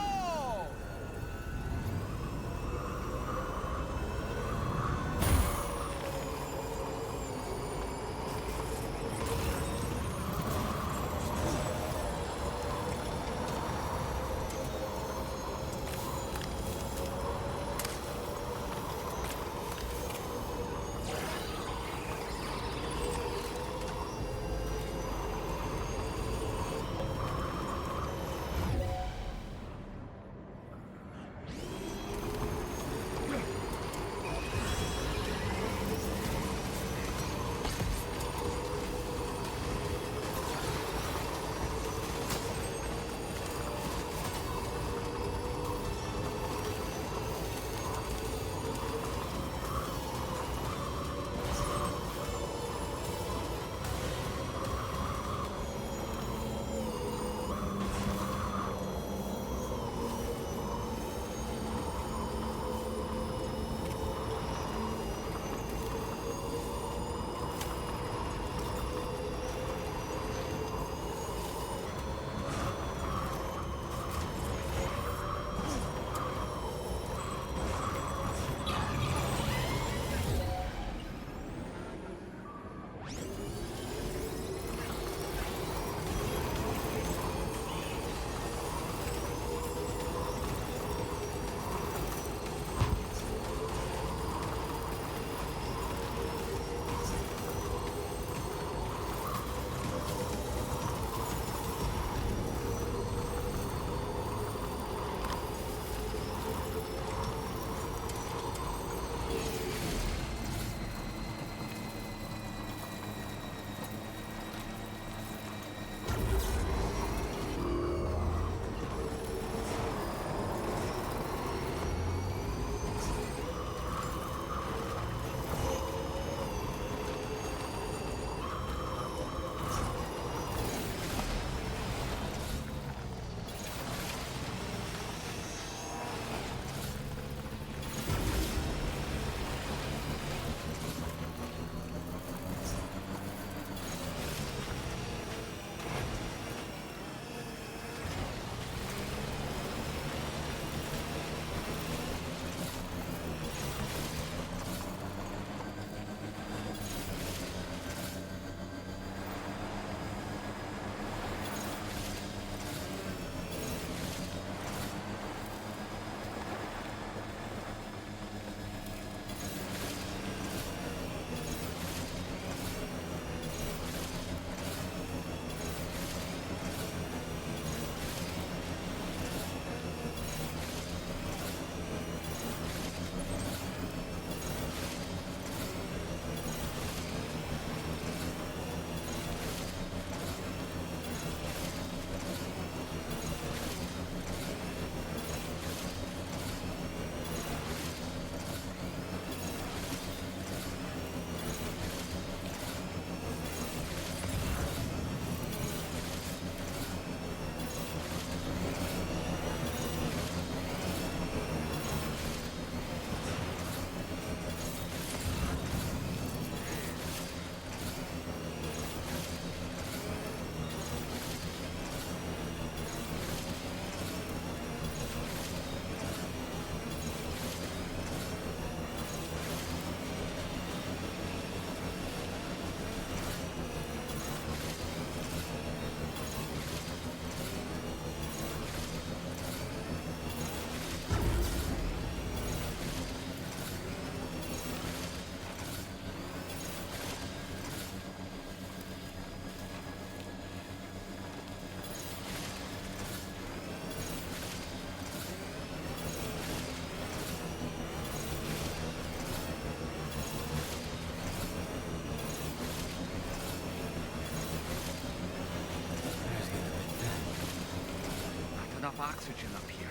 enough oxygen up here.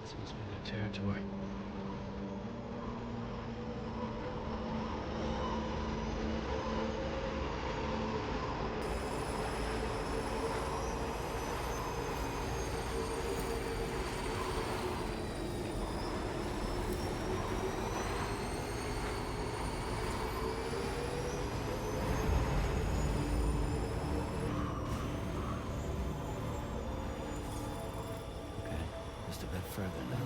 This must be their territory. Just a bit further now.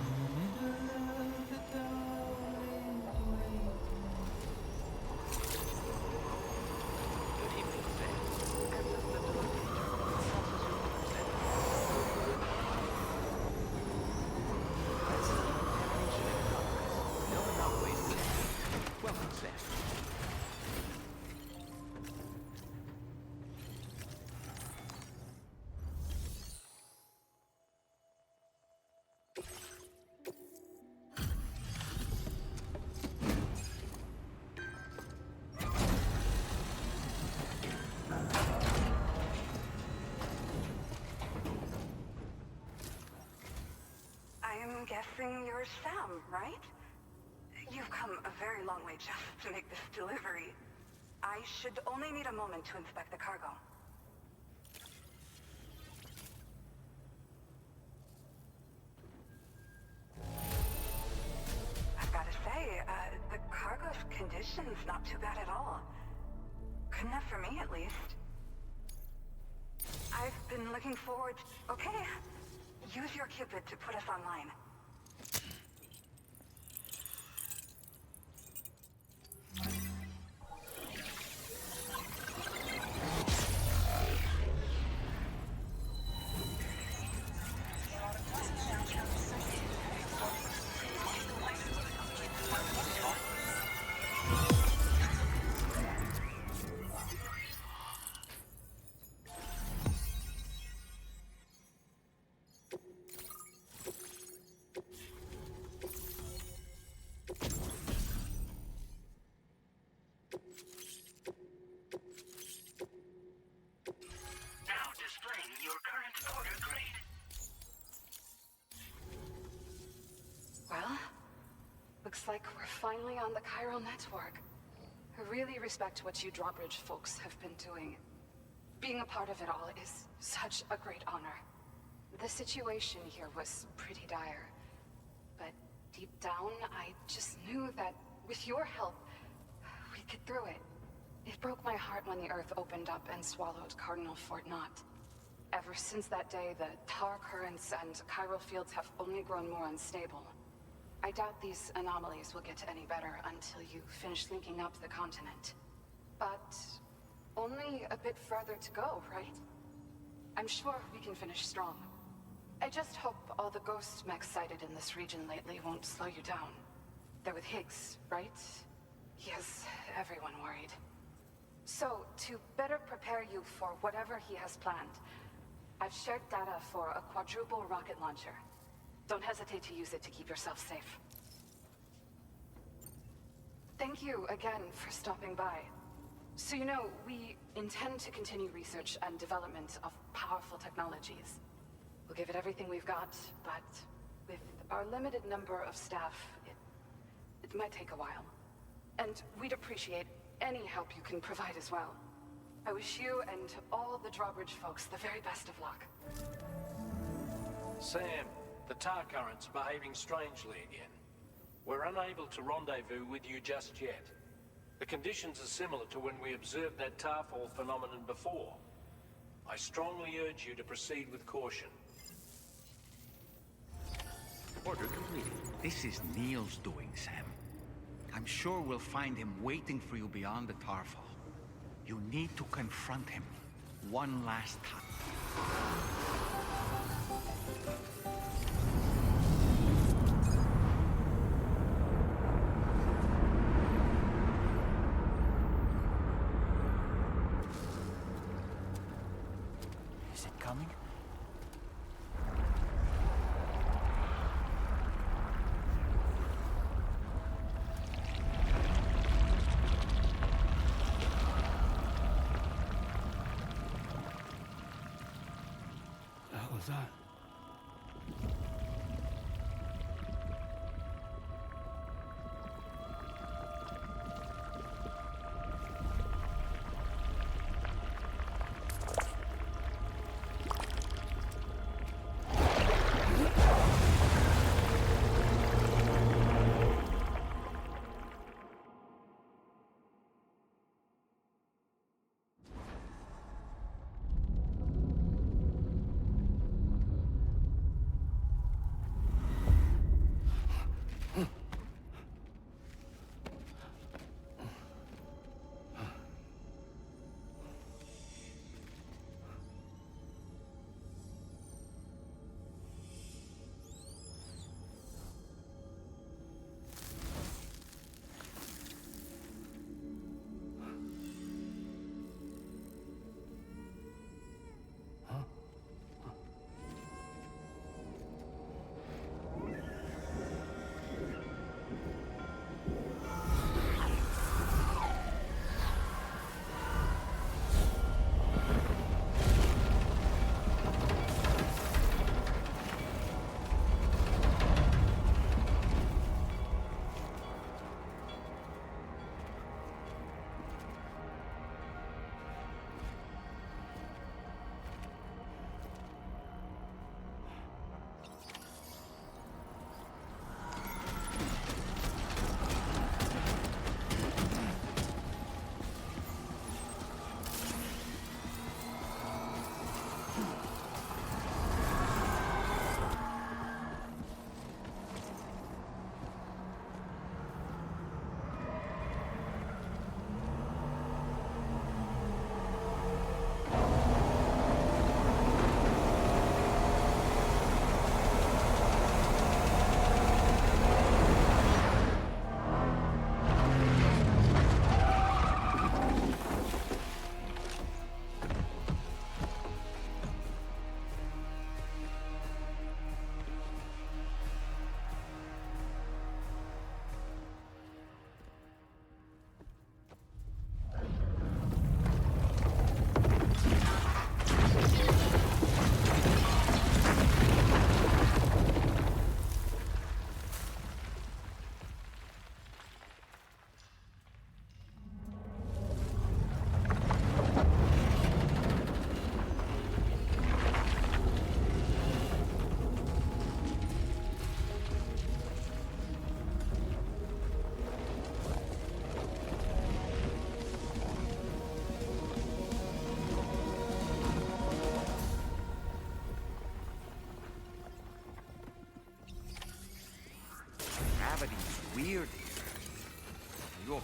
Welcome, Sam. guessing you're Sam, right? You've come a very long way just to make this delivery. I should only need a moment to inspect the cargo. I've got to say, the cargo's condition's not too bad at all. Good enough for me, at least. I've been looking forward... Okay, use your Cupid to put us online. Now displaying your current order grade. Well, looks like we're finally on the chiral network. I really respect what you drawbridge folks have been doing. Being a part of it all is such a great honor. The situation here was pretty dire, but deep down, I just knew that with your help, we'd get through it. It broke my heart when the Earth opened up and swallowed Cardinal Fort Knott. Ever since that day, the tar currents and chiral fields have only grown more unstable. I doubt these anomalies will get any better until you finish linking up the continent. But only a bit further to go, right? I'm sure we can finish strong. I just hope all the ghost mechs sighted in this region lately won't slow you down. They're with Higgs, right? He has everyone worried. So, to better prepare you for whatever he has planned, I've shared data for a quadruple rocket launcher. Don't hesitate to use it to keep yourself safe. Thank you again for stopping by. So you know, we intend to continue research and development of powerful technologies. We'll give it everything we've got, but with our limited number of staff, it might take a while. And we'd appreciate any help you can provide as well. I wish you and all the drawbridge folks the very best of luck. Sam, the tar current's behaving strangely again. We're unable to rendezvous with you just yet. The conditions are similar to when we observed that tarfall phenomenon before. I strongly urge you to proceed with caution. Order completed. This is Neil's doing, Sam. I'm sure we'll find him waiting for you beyond the tarfall. You need to confront him one last time. Is it coming? The hell is that?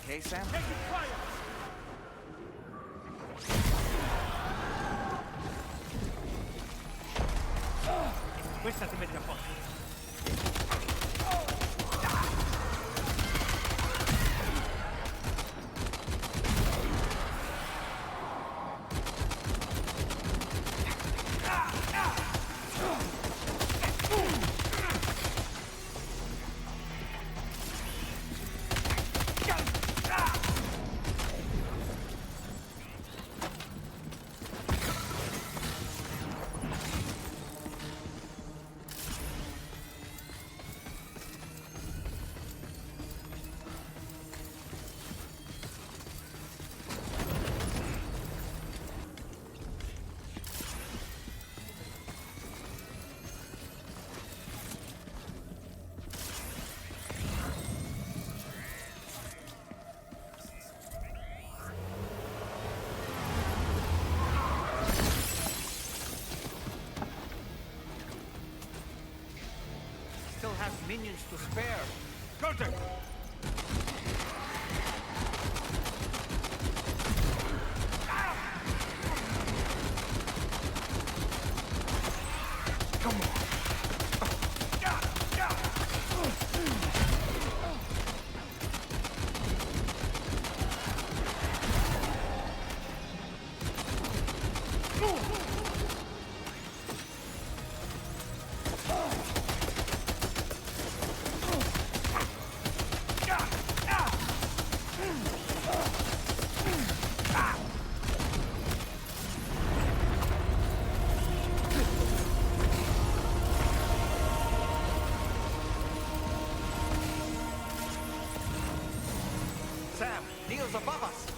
okay, Sam? Questa ti mette a posto. Still has minions to spare. Contact! Sam, Neil's above us.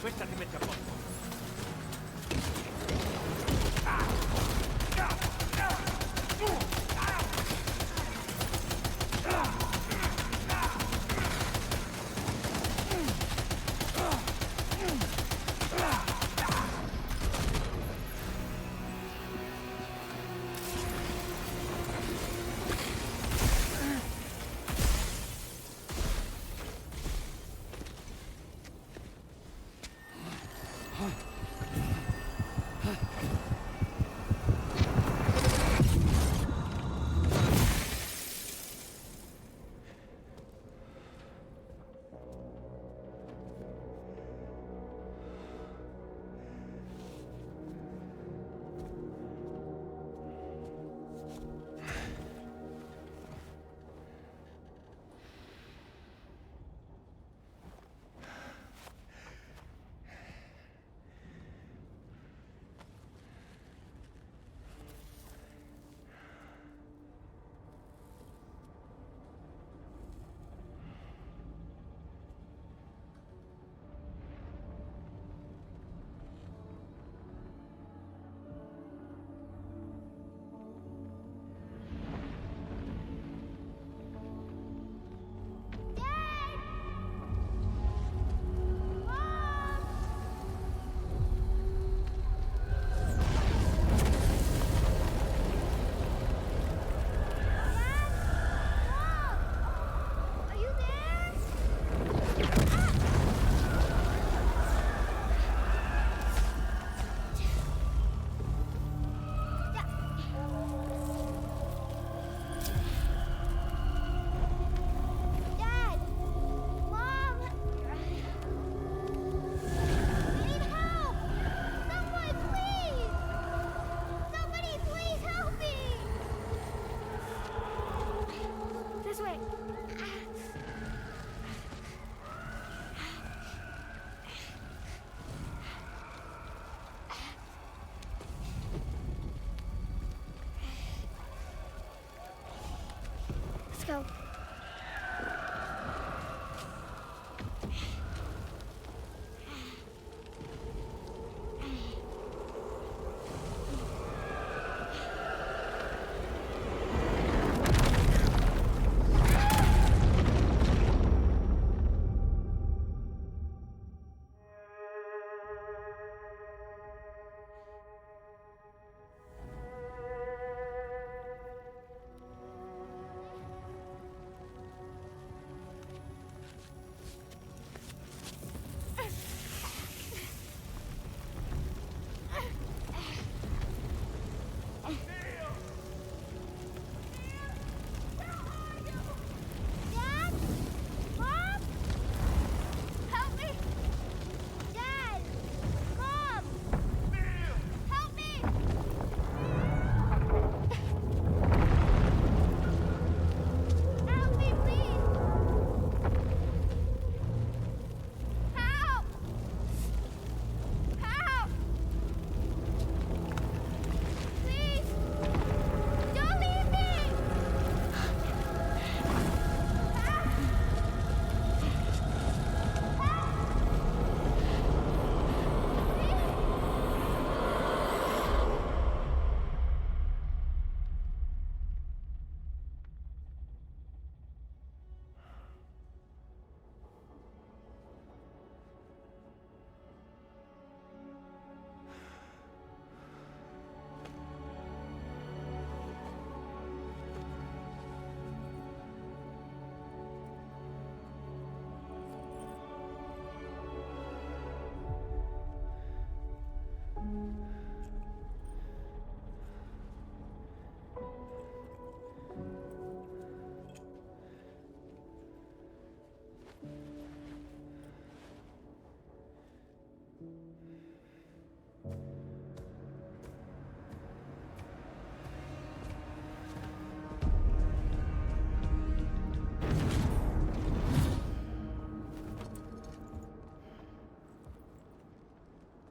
Questa ti mette a posto. Let's go.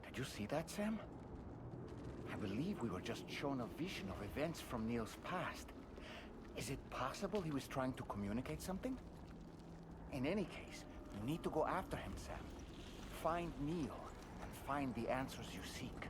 Did you see that, Sam? I believe we were just shown a vision of events from Neil's past. Is it possible he was trying to communicate something? In any case, you need to go after him, Sam. Find Neil, and find the answers you seek.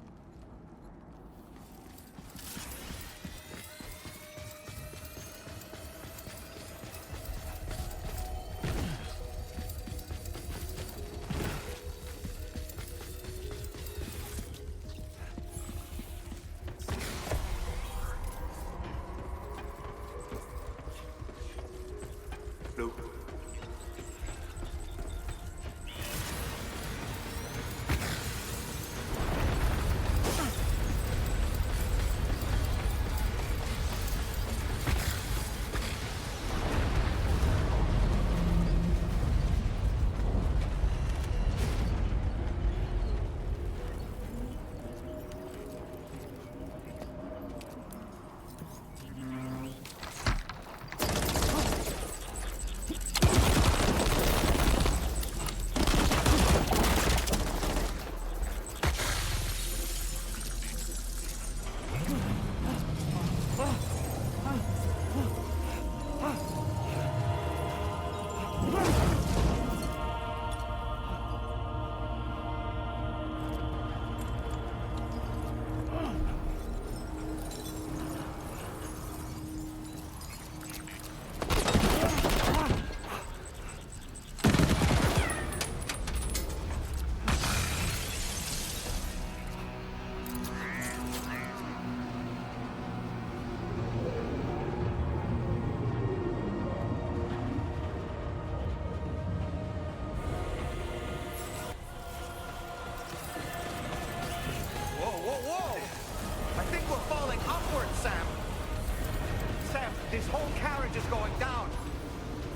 This whole carriage is going down.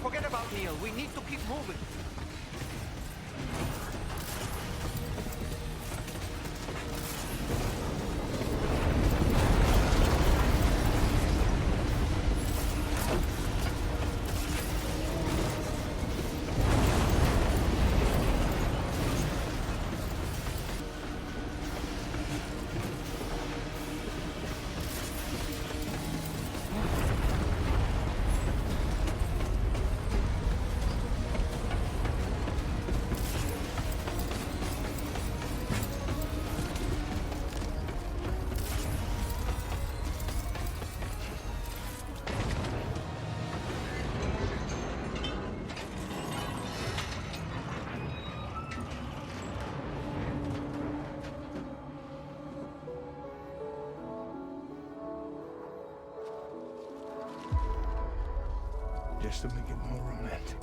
Forget about Neil. We need to keep moving. tries to make it more romantic.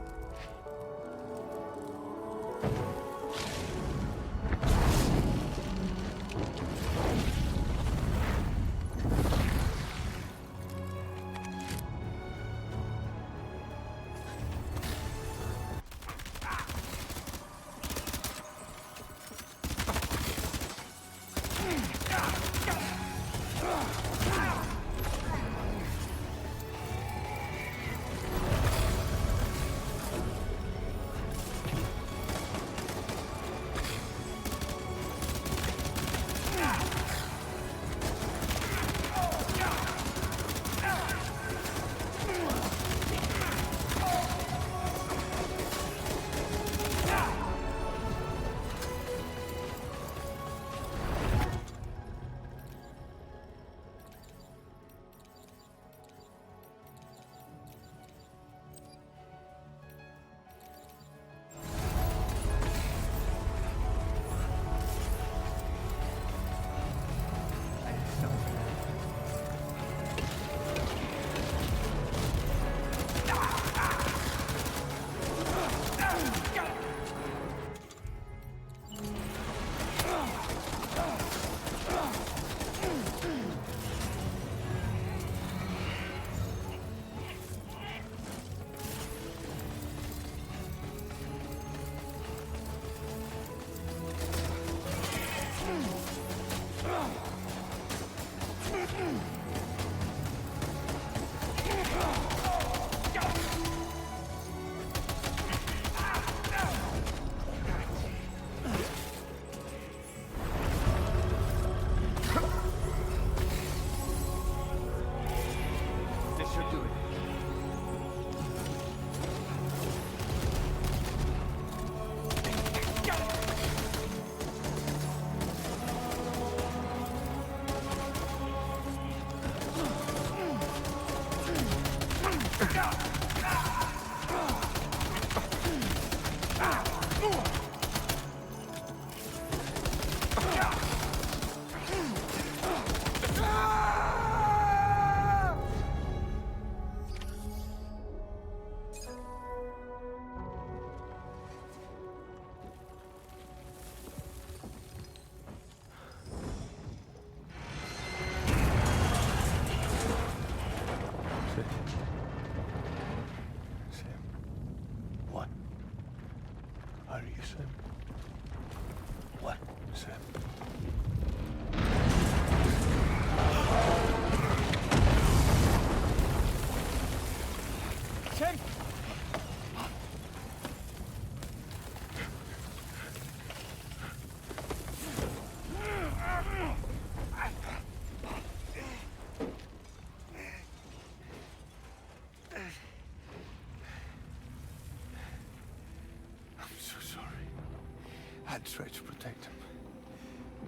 I'd try to protect him.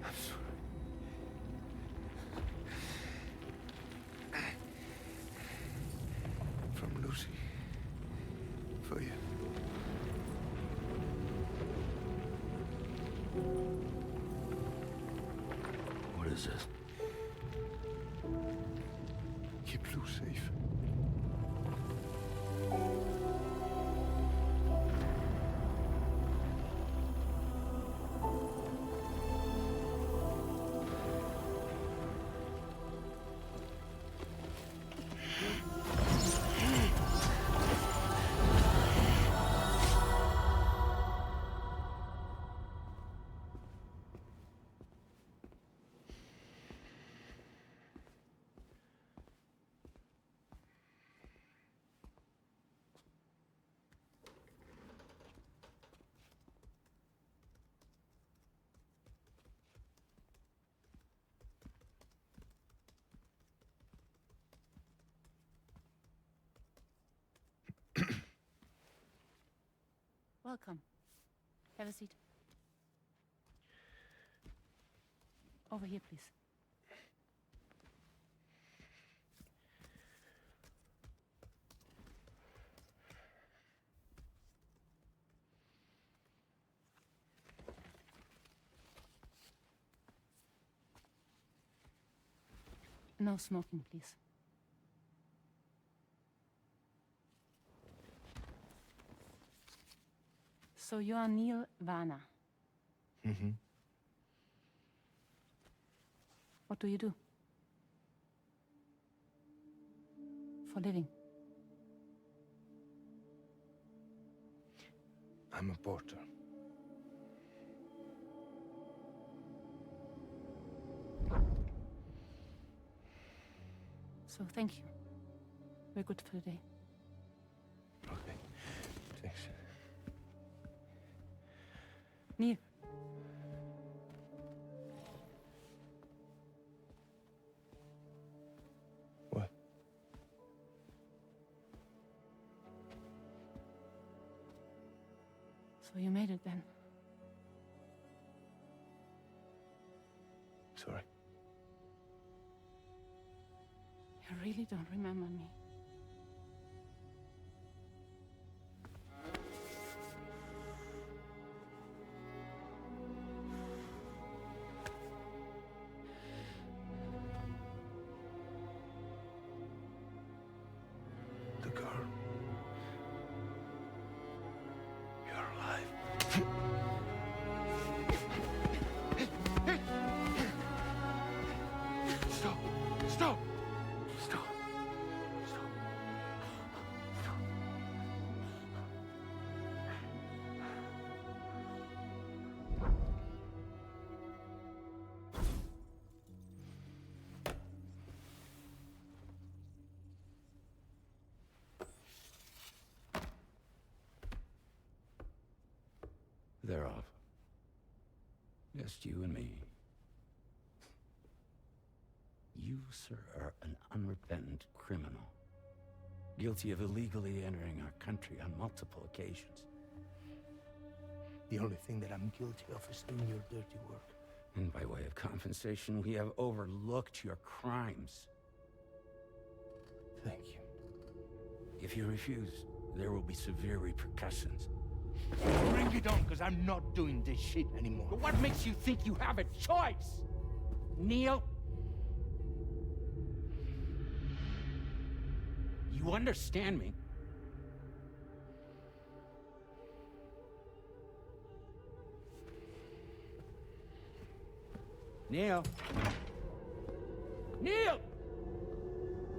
I'm sorry. From Lucy. For you. What is this? Keep Lou safe. Welcome. Have a seat. Over here, please. No smoking, please. So you are Neil Varner. Mm-hmm. What do you do? For a living? I'm a porter. So thank you. We're good for the day. Okay. Thanks. Neil. What? So you made it then? Sorry. You really don't remember me. The girl. You're alive. Stop! Stop! Stop! Stop! Stop! They're off. Just you and me. You, sir, are an unrepentant criminal. Guilty of illegally entering our country on multiple occasions. The only thing that I'm guilty of is doing your dirty work. And by way of compensation, we have overlooked your crimes. Thank you. If you refuse, there will be severe repercussions. Bring it on, because I'm not doing this shit anymore. But what makes you think you have a choice? Neil? You understand me? Neil? Neil!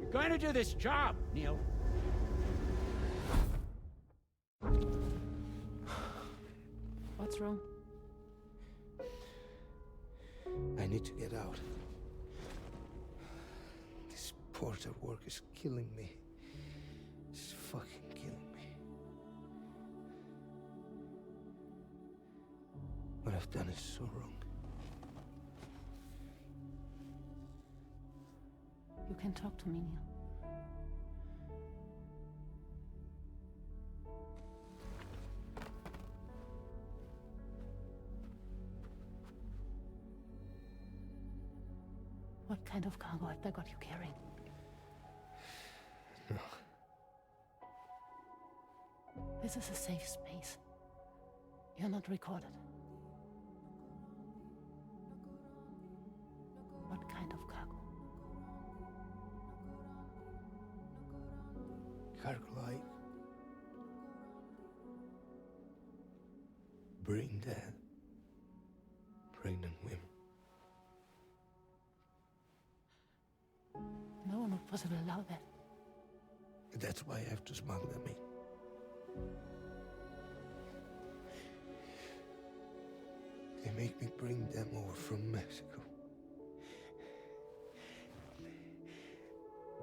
You're going to do this job, Neil. What's wrong? I need to get out. This porter work is killing me. It's fucking killing me. What I've done is so wrong. You can talk to me, Neil. What kind of cargo have they got you carrying? No. This is a safe space. You're not recorded. What kind of cargo? Cargo like brain dead, pregnant women. No one would possibly allow that. That's why I have to smuggle them in. They make me bring them over from Mexico.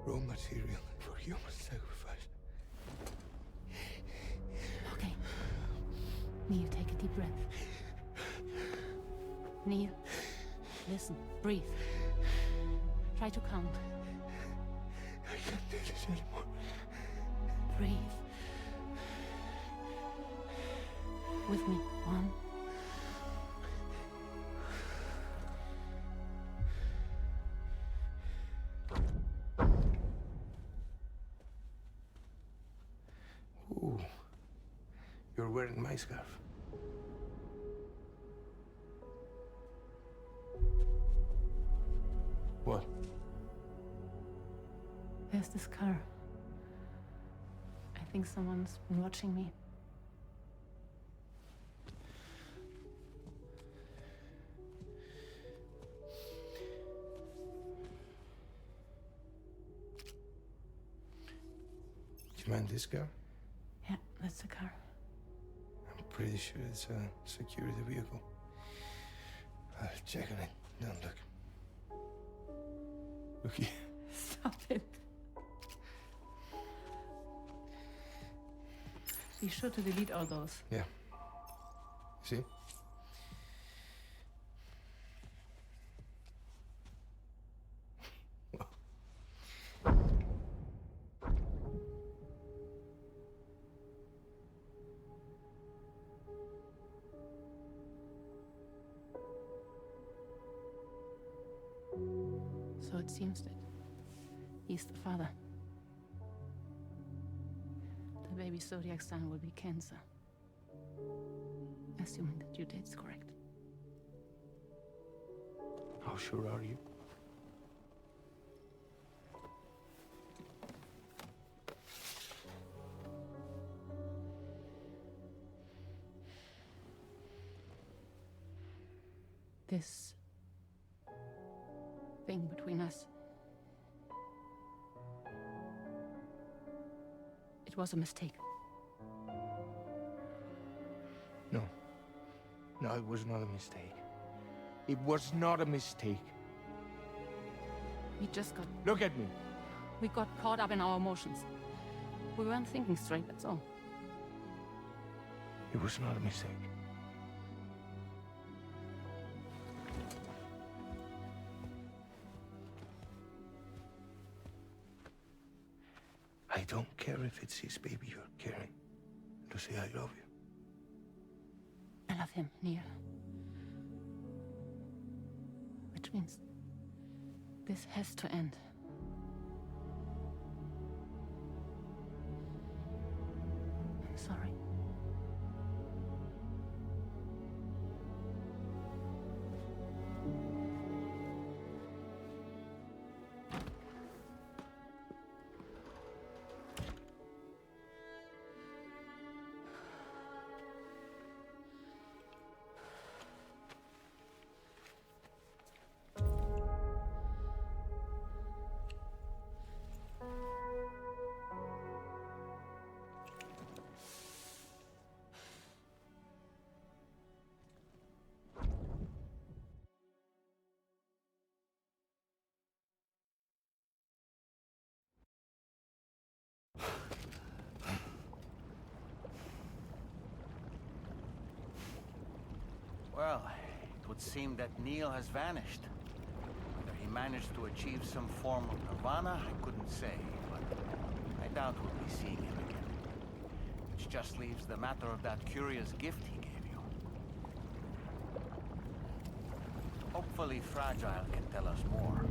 Raw material for human sacrifice. Okay. Neil, take a deep breath. Neil, listen, breathe. Try to count. I can't do this anymore. Breathe. With me. 1. Ooh, you're wearing my scarf. What? There's this car. I think someone's been watching me. this car? Yeah, that's the car. I'm pretty sure it's a security vehicle. I'll check on it. Now look. Look here. Stop it. Be sure to delete all those. Yeah. See? So it seems that he's the father. The baby's zodiac sign will be Cancer. Assuming that due date's correct. How sure are you? This thing between us. It was a mistake. No. No, it was not a mistake. It was not a mistake. We just got... Look at me. We got caught up in our emotions. We weren't thinking straight, that's all. It was not a mistake. I don't care if it's his baby you're carrying. Lucy, I love you. I love him, Neil. Which means this has to end. I'm sorry. Well, it would seem that Neil has vanished. Whether he managed to achieve some form of nirvana, I couldn't say, but I doubt we'll be seeing him again. Which just leaves the matter of that curious gift he gave you. Hopefully Fragile can tell us more.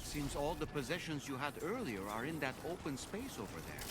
Seems all the possessions you had earlier are in that open space over there.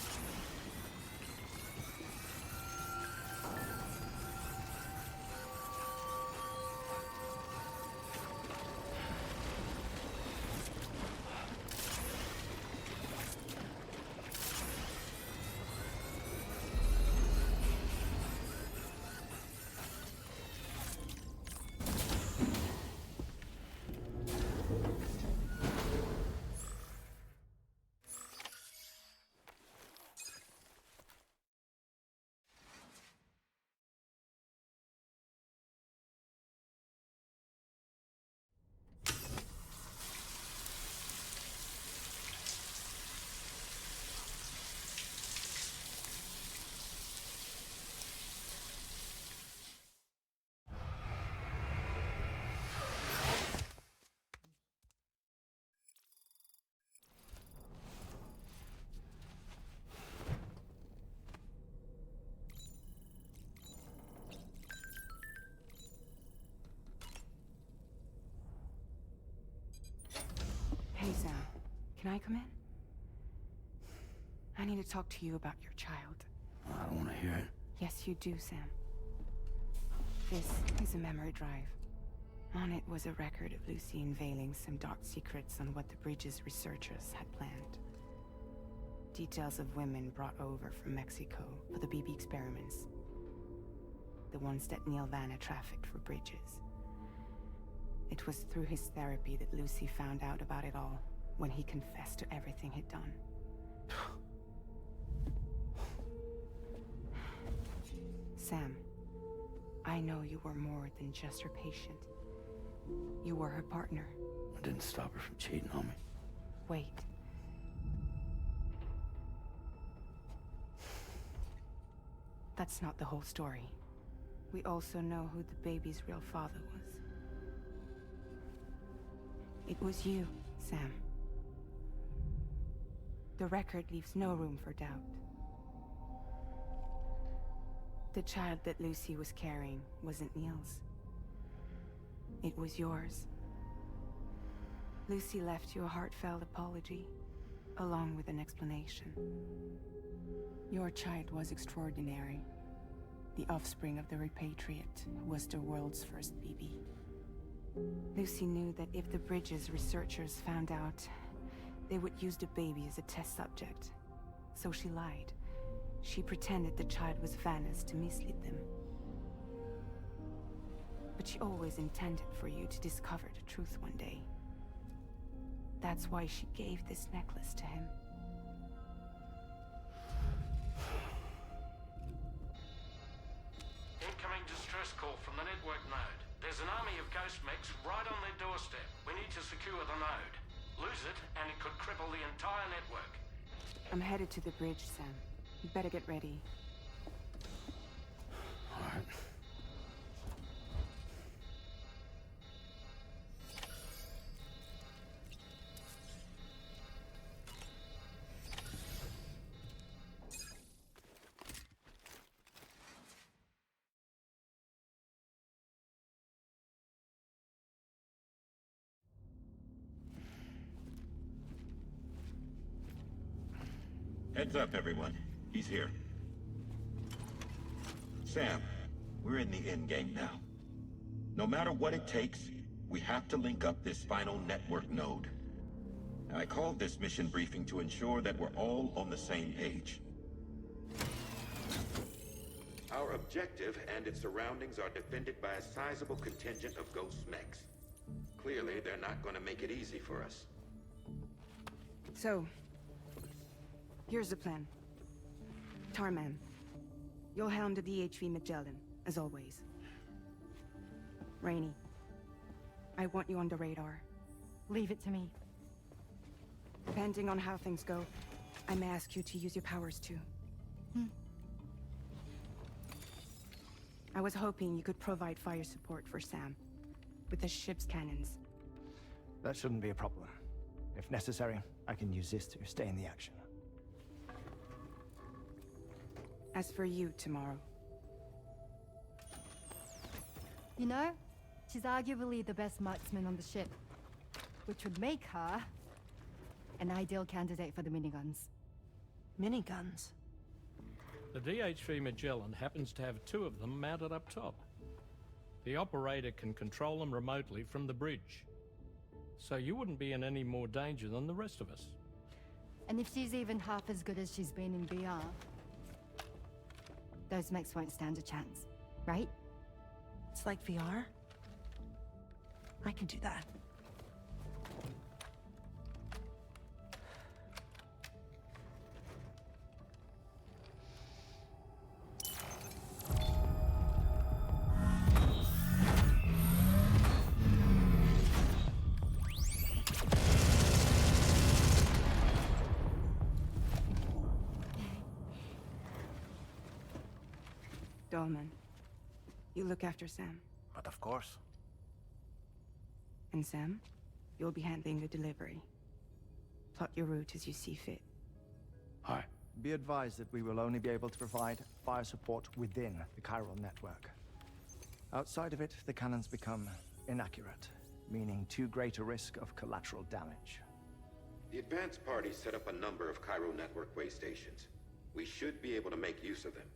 Hey, Sam. Can I come in? I need to talk to you about your child. I don't want to hear it. Yes, you do, Sam. This is a memory drive. On it was a record of Lucy unveiling some dark secrets on what the Bridges researchers had planned. Details of women brought over from Mexico for the BB experiments. The ones that Neil Vanna trafficked for Bridges. It was through his therapy that Lucy found out about it all when he confessed to everything he'd done. Sam, I know you were more than just her patient. You were her partner. I didn't stop her from cheating on me. Wait. That's not the whole story. We also know who the baby's real father was. It was you, Sam. The record leaves no room for doubt. The child that Lucy was carrying wasn't Neil's. It was yours. Lucy left you a heartfelt apology, along with an explanation. Your child was extraordinary. The offspring of the repatriate who was the world's first BB. Lucy knew that if the Bridges researchers found out, they would use the baby as a test subject. So she lied. She pretended the child was Vanna's to mislead them. But she always intended for you to discover the truth one day. That's why she gave this necklace to him. Incoming distress call from the network node. There's an army of ghost mechs right on their doorstep. We need to secure the node. Lose it, and it could cripple the entire network. I'm headed to the bridge, Sam. You better get ready. All right. Heads up, everyone. He's here. Sam, we're in the end game now. No matter what it takes, we have to link up this final network node. I called this mission briefing to ensure that we're all on the same page. Our objective and its surroundings are defended by a sizable contingent of ghost mechs. Clearly, they're not going to make it easy for us. So, here's the plan. Tarman, you'll helm the DHV Magellan, as always. Rainey, I want you on the radar. Leave it to me. Depending on how things go, I may ask you to use your powers too. I was hoping you could provide fire support for Sam, with the ship's cannons. That shouldn't be a problem. If necessary, I can use this to stay in the action. As for you, tomorrow. You know, she's arguably the best marksman on the ship, which would make her an ideal candidate for the miniguns. Miniguns? The DHV Magellan happens to have 2 of them mounted up top. The operator can control them remotely from the bridge. So you wouldn't be in any more danger than the rest of us. And if she's even half as good as she's been in VR, those mechs won't stand a chance, right? It's like VR? I can do that. Dolman, you look after Sam. But of course. And Sam, you'll be handling the delivery. Plot your route as you see fit. Hi. Be advised that we will only be able to provide fire support within the chiral network. Outside of it, the cannons become inaccurate, meaning too great a risk of collateral damage. The advanced party set up a number of chiral network way stations. We should be able to make use of them.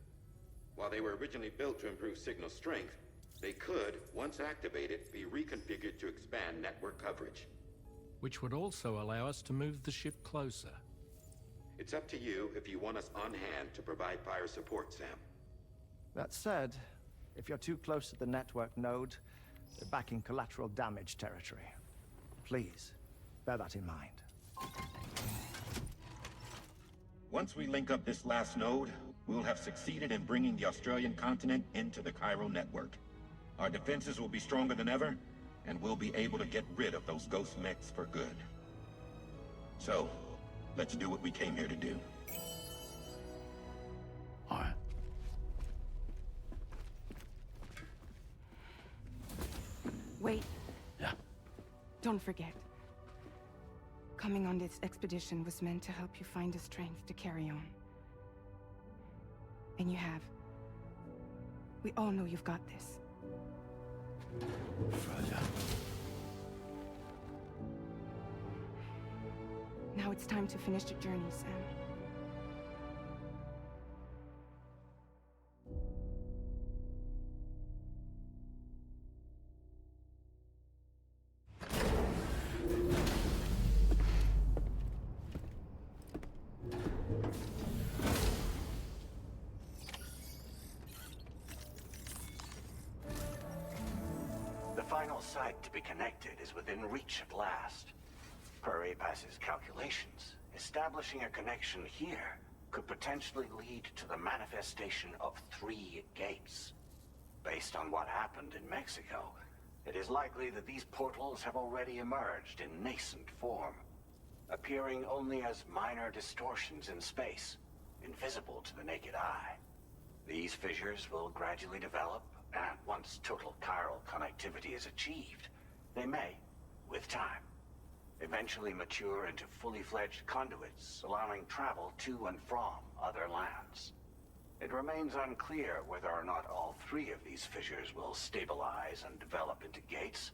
While they were originally built to improve signal strength, They could, once activated, be reconfigured to expand network coverage. Which would also allow us to move the ship closer. It's up to you if you want us on hand to provide fire support, Sam. That said, if you're too close to the network node, you're back in collateral damage territory. Please, bear that in mind. Once we link up this last node, we'll have succeeded in bringing the Australian continent into the Chiral network. Our defenses will be stronger than ever, and we'll be able to get rid of those ghost mechs for good. So, let's do what we came here to do. All right. Wait. Yeah. Don't forget. Coming on this expedition was meant to help you find the strength to carry on. And you have. We all know you've got this. Fragile. Now it's time to finish the journey, Sam. The final site to be connected is within reach at last. Per APAS's calculations, establishing a connection here could potentially lead to the manifestation of 3 gates. Based on what happened in Mexico, it is likely that these portals have already emerged in nascent form, appearing only as minor distortions in space, invisible to the naked eye. These fissures will gradually develop, and once total chiral connectivity is achieved, they may, with time, eventually mature into fully fledged conduits, allowing travel to and from other lands. It remains unclear whether or not all 3 of these fissures will stabilize and develop into gates,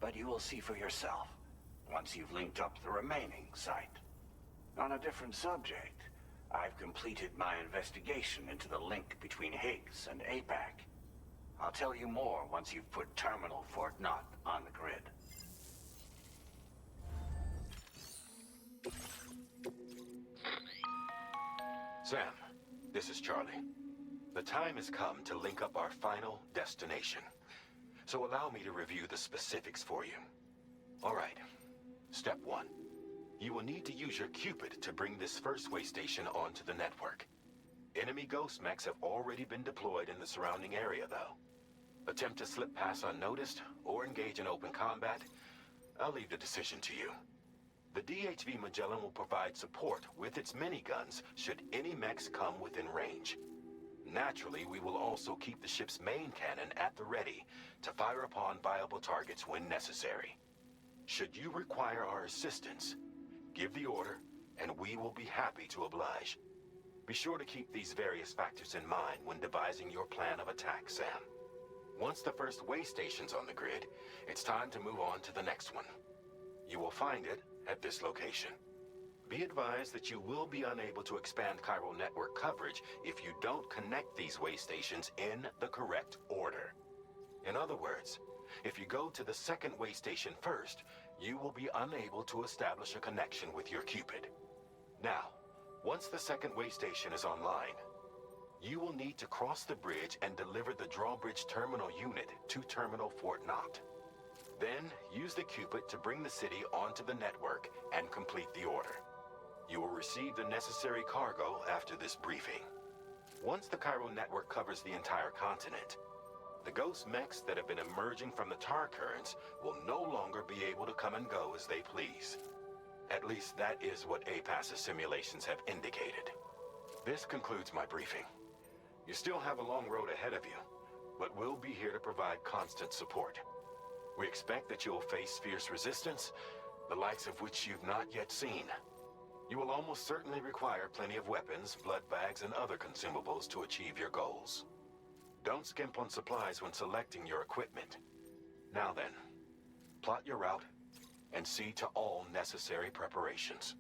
but you will see for yourself once you've linked up the remaining site. On a different subject, I've completed my investigation into the link between Higgs and APAC. I'll tell you more once you've put Terminal Fort Knott on the grid. Sam, this is Charlie. The time has come to link up our final destination. So allow me to review the specifics for you. All right. Step 1. You will need to use your Cupid to bring this first way station onto the network. Enemy ghost mechs have already been deployed in the surrounding area, though. Attempt to slip past unnoticed or engage in open combat, I'll leave the decision to you. The DHV Magellan will provide support with its miniguns should any mechs come within range. Naturally, we will also keep the ship's main cannon at the ready to fire upon viable targets when necessary. Should you require our assistance, give the order, and we will be happy to oblige. Be sure to keep these various factors in mind when devising your plan of attack, Sam. Once the first way station's on the grid, it's time to move on to the next one. You will find it at this location. Be advised that you will be unable to expand chiral network coverage if you don't connect these way stations in the correct order. In other words, if you go to the second way station first, you will be unable to establish a connection with your Cupid. Now, once the second way station is online, you will need to cross the bridge and deliver the drawbridge terminal unit to Terminal Fort Knott. Then, use the Cupid to bring the city onto the network and complete the order. You will receive the necessary cargo after this briefing. Once the chiral network covers the entire continent, the ghost mechs that have been emerging from the tar currents will no longer be able to come and go as they please. At least that is what APAS's simulations have indicated. This concludes my briefing. You still have a long road ahead of you, but we'll be here to provide constant support. We expect that you'll face fierce resistance, the likes of which you've not yet seen. You will almost certainly require plenty of weapons, blood bags, and other consumables to achieve your goals. Don't skimp on supplies when selecting your equipment. Now then, plot your route and see to all necessary preparations.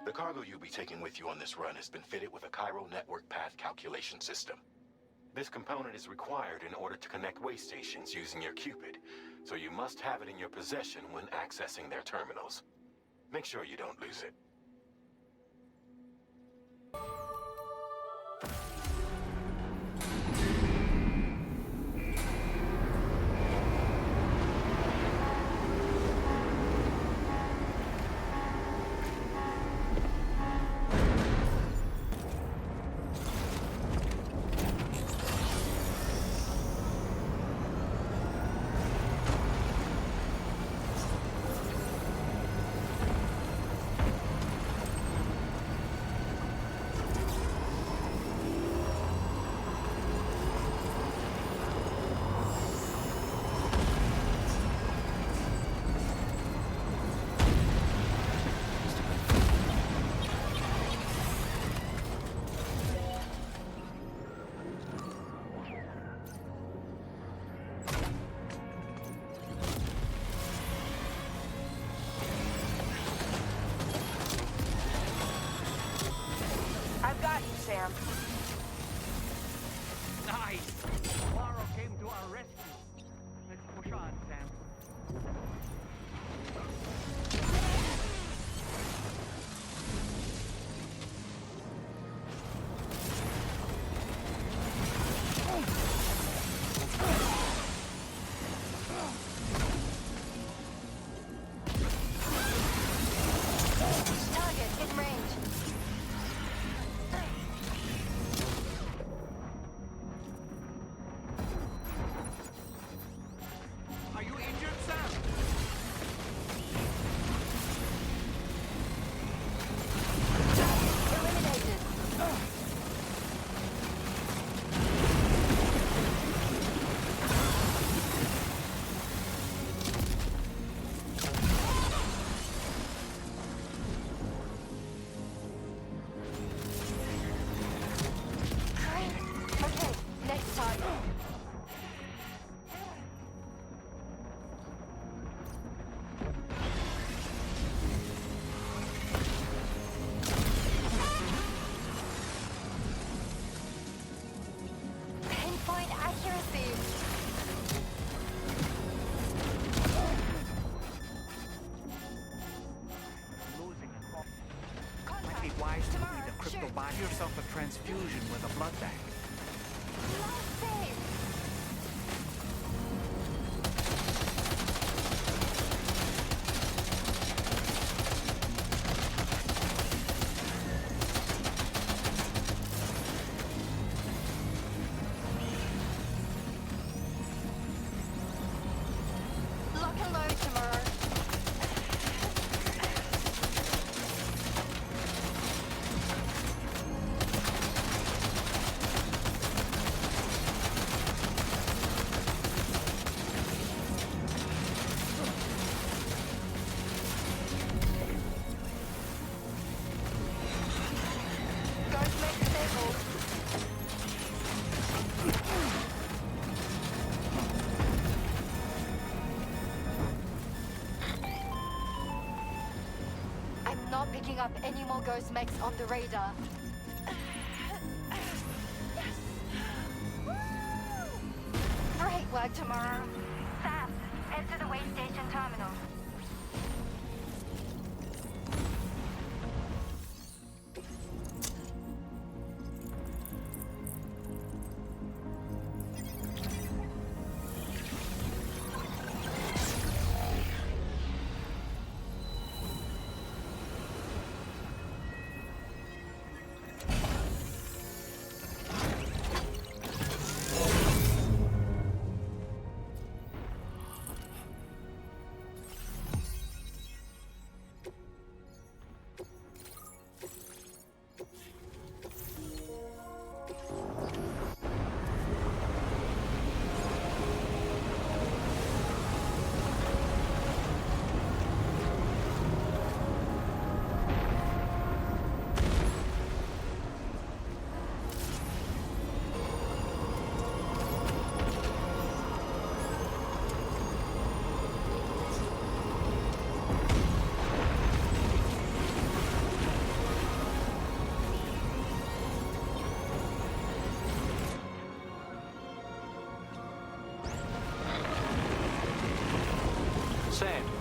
The cargo you'll be taking with you on this run has been fitted with a chiral network path calculation system. This component is required in order to connect way stations using your Cupid, so you must have it in your possession when accessing their terminals. Make sure you don't lose it. I've got you, Sam. Nice! Lauro came to our rescue. Let's push on, Sam. Target in range. Are you injured, Sam? Eliminated. Okay, next target. Pinpoint accuracy. Losing it. Might be wise to lead a crypto buy yourself a transfusion with a blood bank. Last save. Lock and load tomorrow. Ghost mech disabled. I'm not picking up any more ghost mechs on the radar. Great work tomorrow. Sam, head to the way station terminal.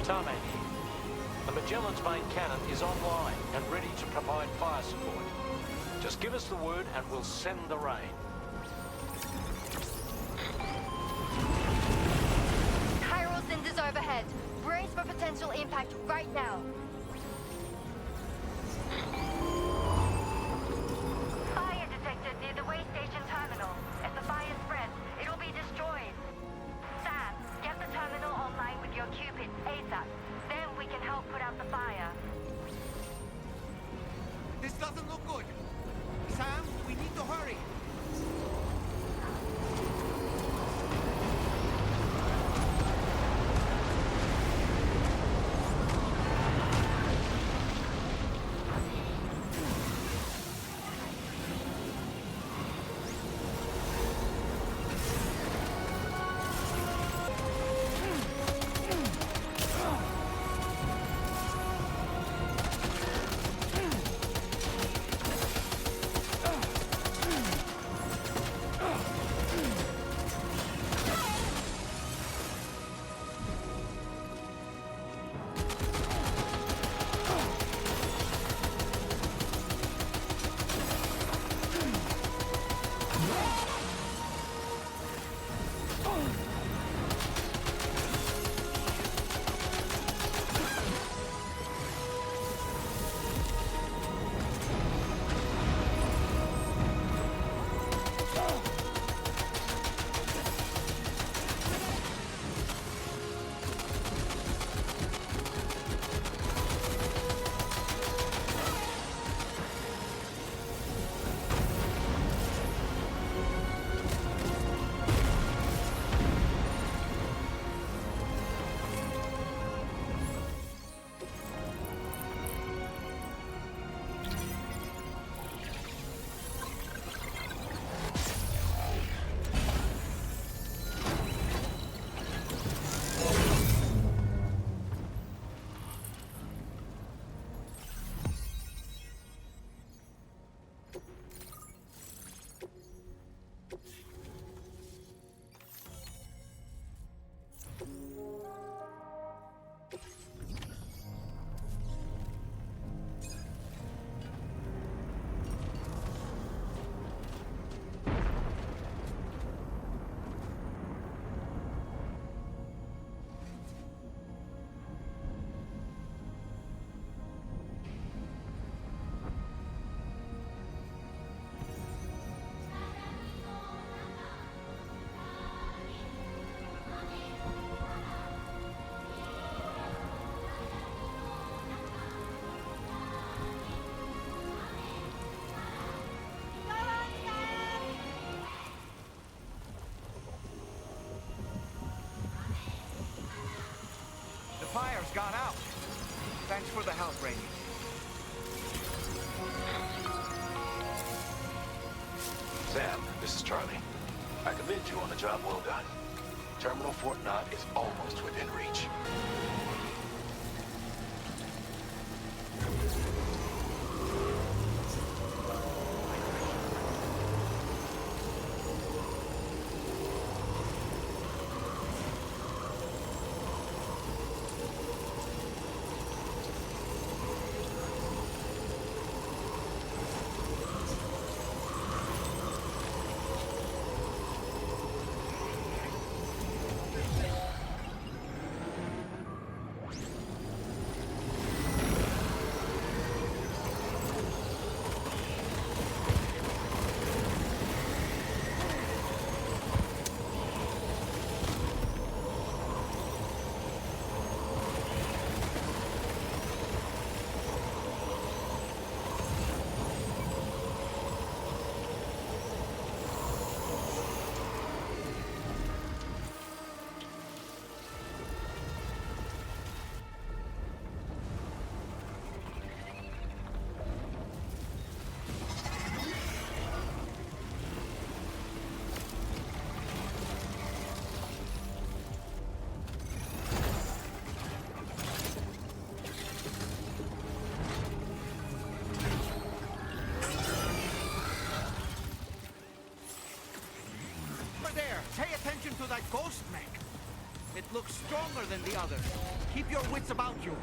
Tarman here. The Magellan's main cannon is online and ready to provide fire support. Just give us the word and we'll send the rain. Chiral cinders overhead. Brace for potential impact right now. Fire detected near the way station terminal. If the fire spreads, it'll be destroyed. Sam, get the terminal online with your Cupid ASAP. Then we can help put out the fire. This doesn't look good. Sam, we need to hurry. The fire's gone out. Thanks for the help, Rainey. Sam, this is Charlie. I commend you on a job well done. Terminal Fort Knott is almost within reach. Pay attention to that ghost mech. It looks stronger than the others. Keep your wits about you.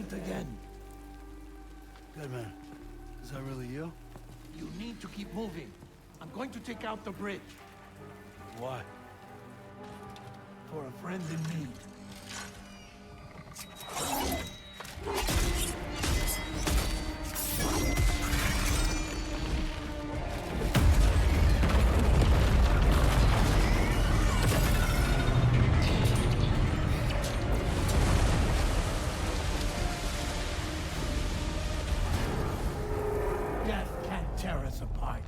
Again. Good man. Is that really you? You need to keep moving. I'm going to take out the bridge. Why? For a friend in need. Death can't tear us apart.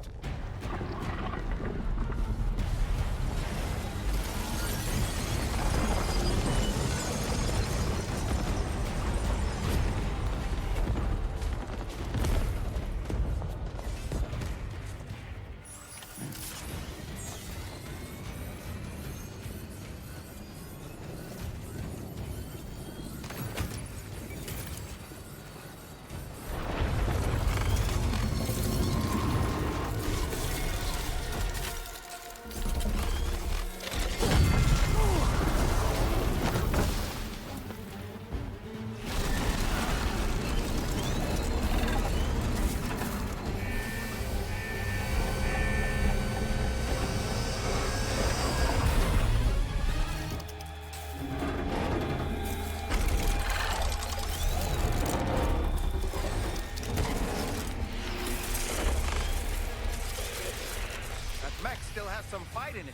Still has some fight in it.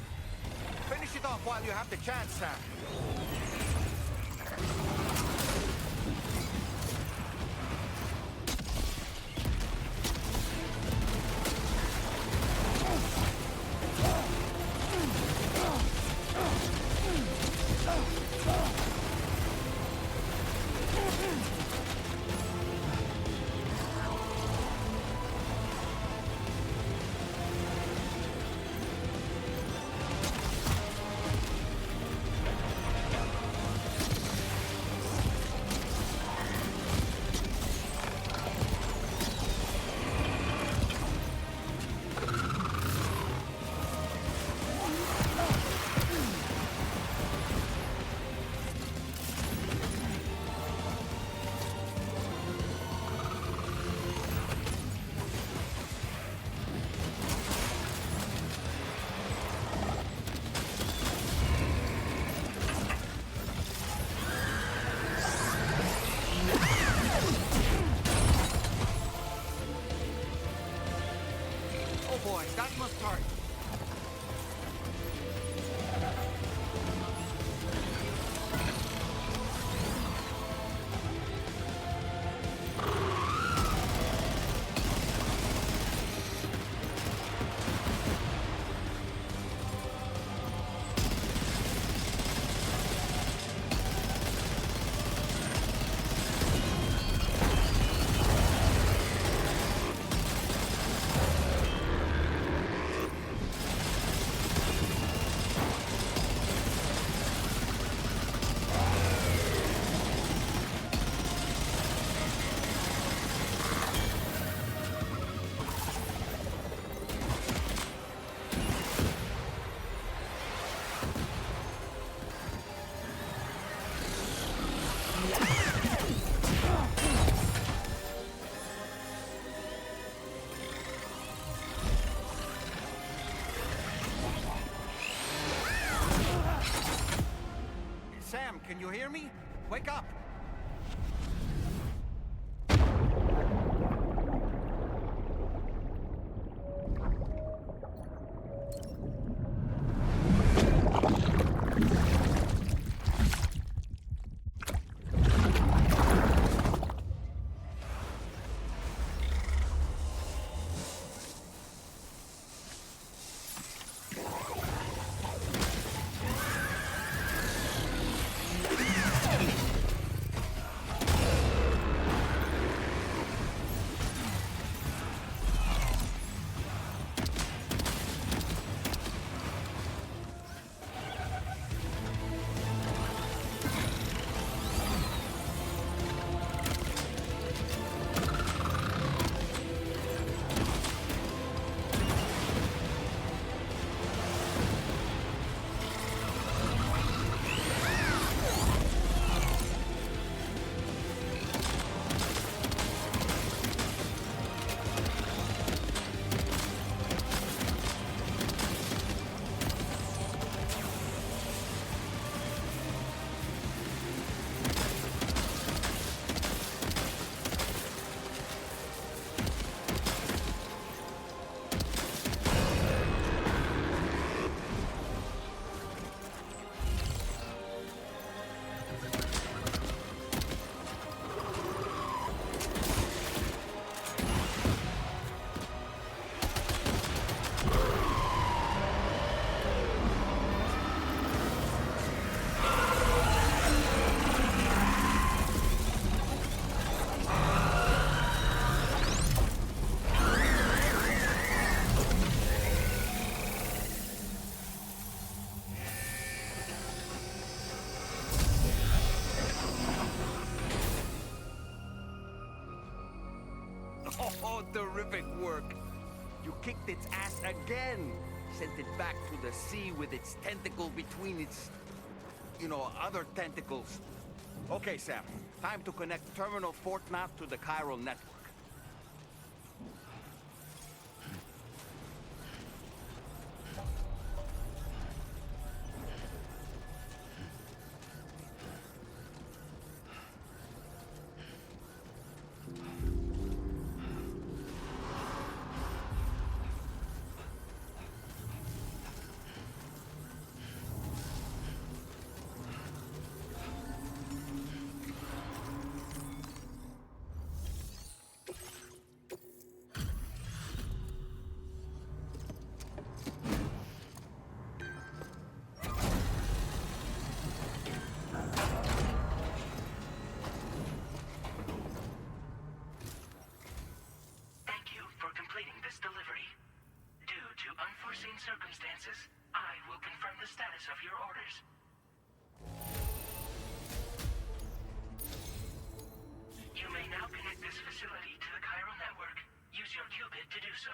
Finish it off while you have the chance, Sam. boys. That must hurt. Sam, can you hear me? Wake up! Oh, terrific work. You kicked its ass again. Sent it back to the sea with its tentacle between its, other tentacles. Okay, Sam. Time to connect Terminal Fort Knot to the chiral network. Circumstances, I will confirm the status of your orders. You may now connect this facility to the chiral network. Use your qubit to do so.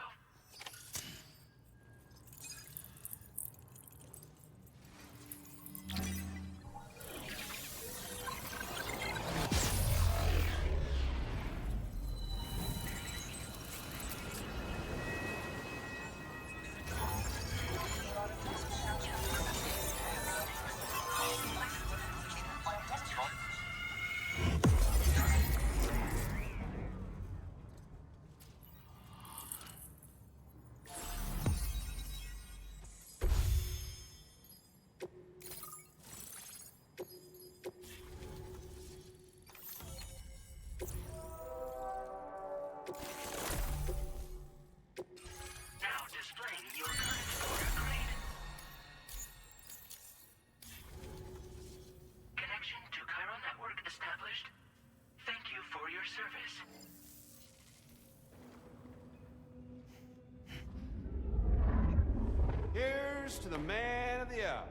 Cheers to the man of the hour.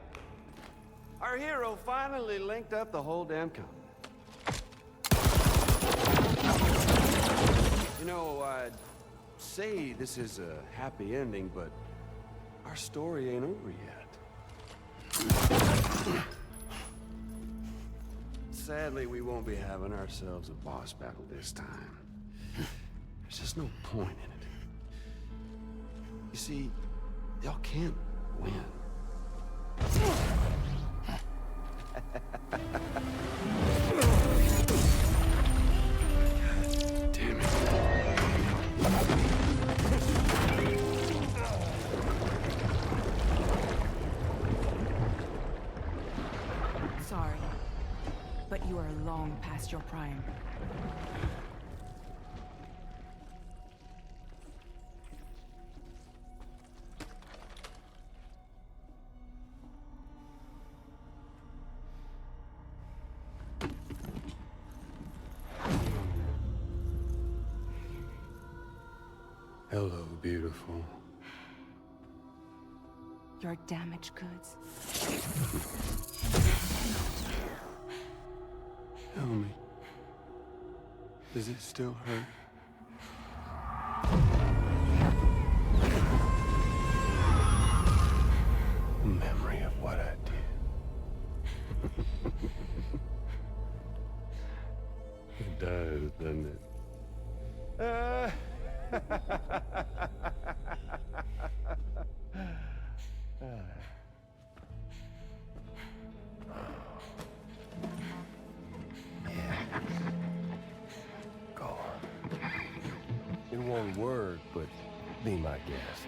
Our hero finally linked up the whole damn company. You know, I'd say this is a happy ending, but our story ain't over yet. Sadly, we won't be having ourselves a boss battle this time. There's just no point in it. You see, y'all can't win. Damn it. Sorry, but you are long past your prime. Hello, beautiful. Your damaged goods. Tell me, does it still hurt? Memory of what I did. It does, doesn't it? Go on. In one word, but be my guest.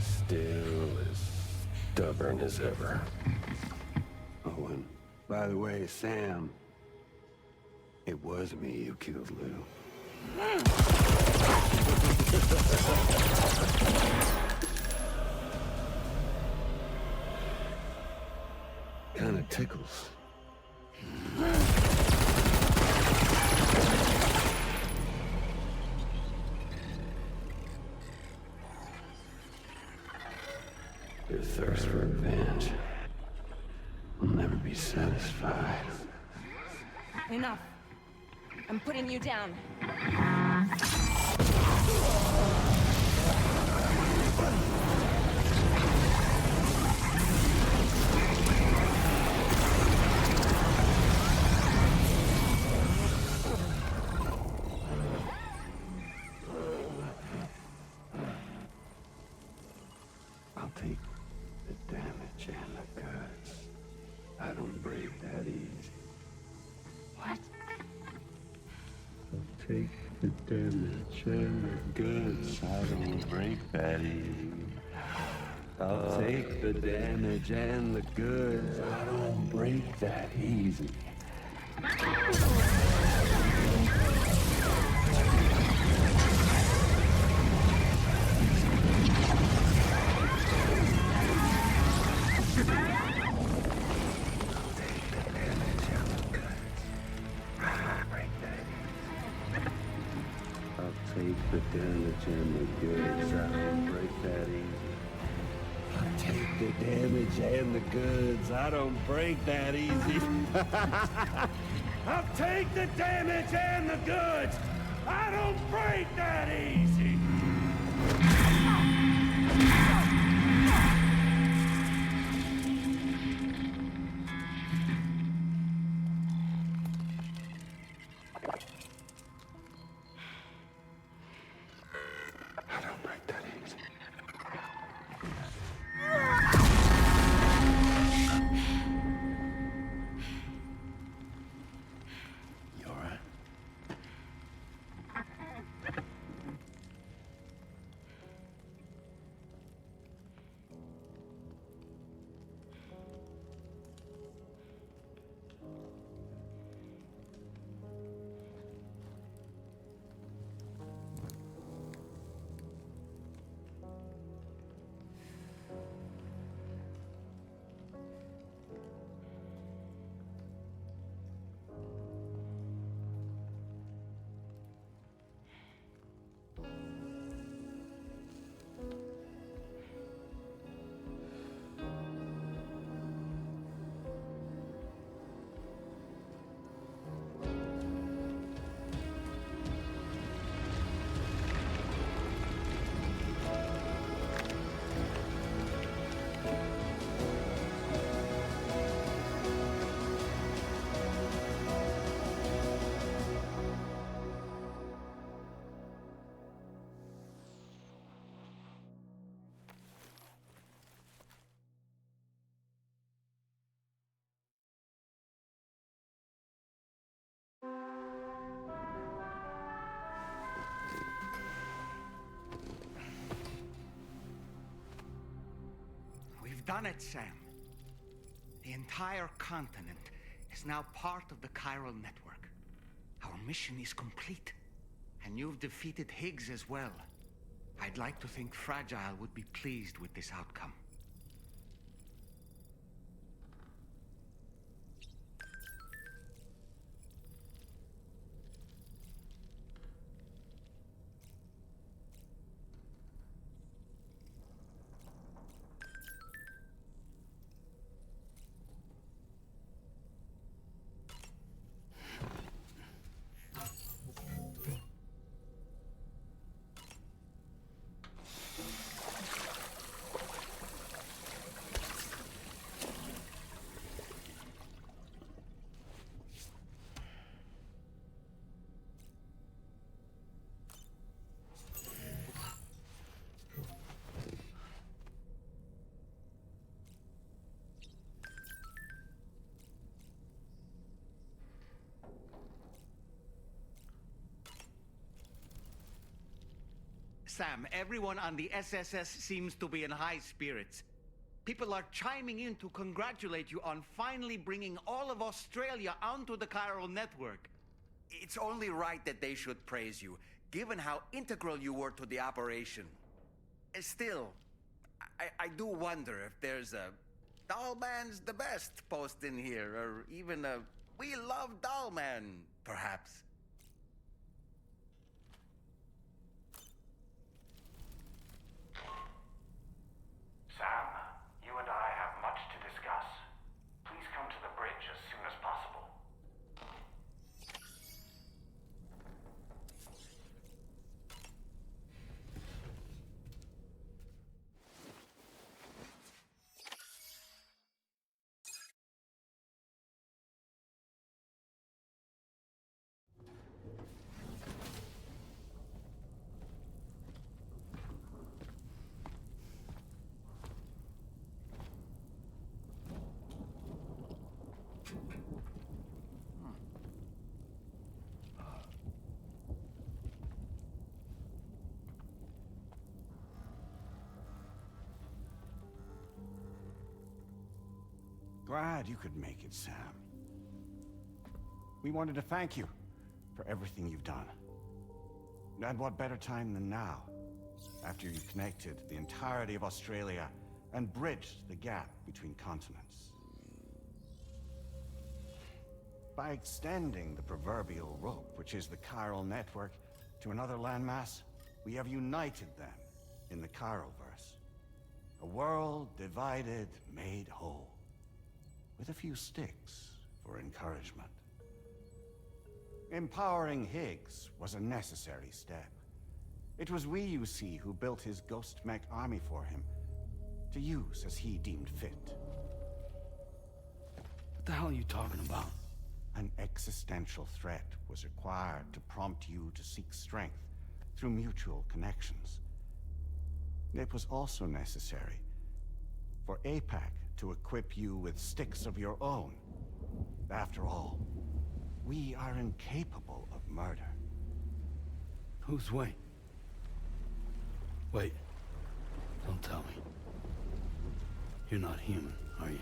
Still as stubborn as ever. Oh, and by the way, Sam, it was me who killed Lou. Kinda tickles. Your thirst for revenge will never be satisfied. Enough. I'm putting you down. I'll take the damage and the goods. I don't break that easy. What? I'll take the damage and the goods. I don't break that easy. I'll take the damage and the goods. I don't break that easy. Take the damage and the goods. I don't break that easy. I'll take the damage and the goods. I don't break that easy. I'll take the damage and the goods. I don't break that easy. We've done it, Sam. The entire continent is now part of the chiral network. Our mission is complete. And you've defeated Higgs as well. I'd like to think Fragile would be pleased with this outcome. Sam, everyone on the SSS seems to be in high spirits. People are chiming in to congratulate you on finally bringing all of Australia onto the chiral network. It's only right that they should praise you, given how integral you were to the operation. Still, I do wonder if there's a Dollman's the best post in here, or even a We Love Dollman, perhaps. Sam, you and I have much to discuss. Please come to the bridge as soon as possible. Glad you could make it, Sam. We wanted to thank you for everything you've done. And what better time than now, after you've connected the entirety of Australia and bridged the gap between continents. By extending the proverbial rope, which is the chiral network, to another landmass, we have united them in the Chiralverse. A world divided, made whole. With a few sticks for encouragement. Empowering Higgs was a necessary step. It was we, you see, who built his ghost mech army for him, to use as he deemed fit. What the hell are you talking about? An existential threat was required to prompt you to seek strength through mutual connections. It was also necessary for APAC to equip you with sticks of your own. After all, we are incapable of murder. Who's we? Wait. Don't tell me. You're not human, are you?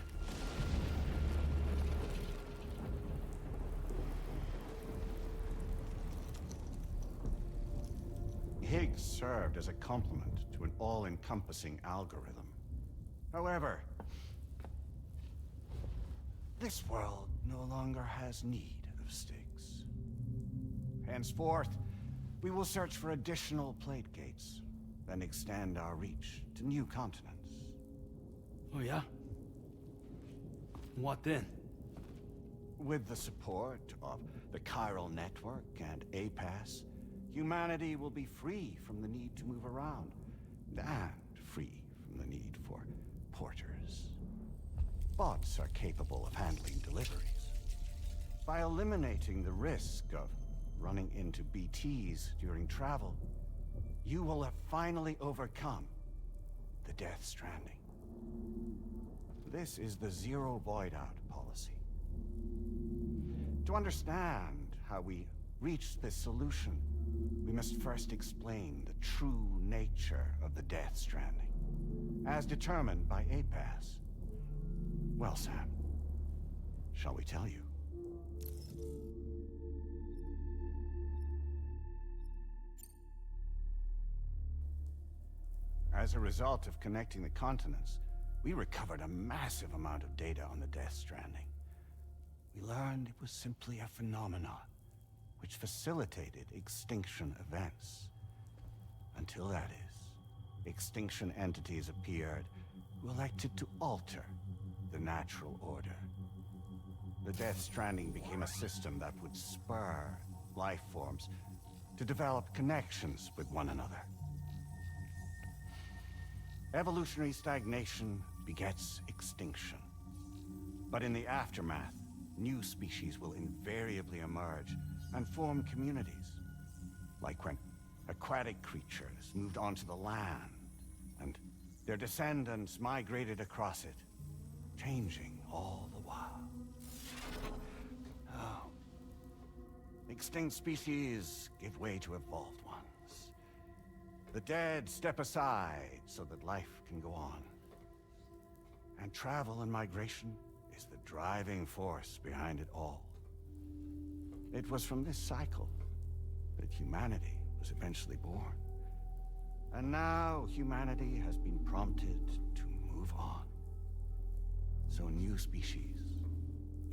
Higgs served as a complement to an all-encompassing algorithm. However, this world no longer has need of sticks. Henceforth, we will search for additional plate gates, then extend our reach to new continents. Oh yeah? What then? With the support of the chiral network and APAS, humanity will be free from the need to move around, and free from the need for porters. Bots are capable of handling deliveries. By eliminating the risk of running into BTs during travel, you will have finally overcome the Death Stranding. This is the Zero Void Out policy. To understand how we reached this solution, we must first explain the true nature of the Death Stranding. as determined by APAS. Well, Sam, shall we tell you? As a result of connecting the continents, we recovered a massive amount of data on the Death Stranding. We learned it was simply a phenomenon which facilitated extinction events. Until that is, extinction entities appeared who elected to alter the natural order. The Death Stranding became a system that would spur life forms to develop connections with one another. Evolutionary stagnation begets extinction. But in the aftermath, new species will invariably emerge and form communities. Like when aquatic creatures moved onto the land, and their descendants migrated across it, changing all the while. Oh. Extinct species give way to evolved ones. The dead step aside so that life can go on. And travel and migration is the driving force behind it all. It was from this cycle that humanity was eventually born. And now humanity has been prompted to move on. So new species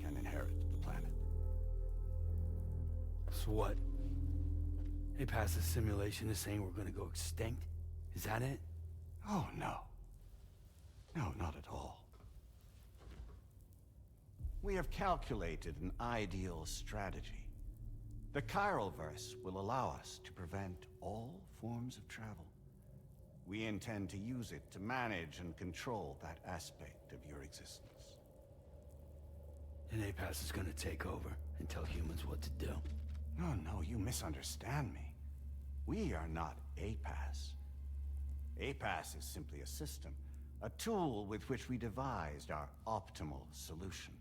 can inherit the planet. So what? APAS's simulation is saying we're gonna go extinct? Is that it? Oh, no. No, not at all. We have calculated an ideal strategy. The Chiralverse will allow us to prevent all forms of travel. We intend to use it to manage and control that aspect of your existence. And APAS is gonna take over and tell humans what to do. No, you misunderstand me. We are not APAS. APAS is simply a system, a tool with which we devised our optimal solution.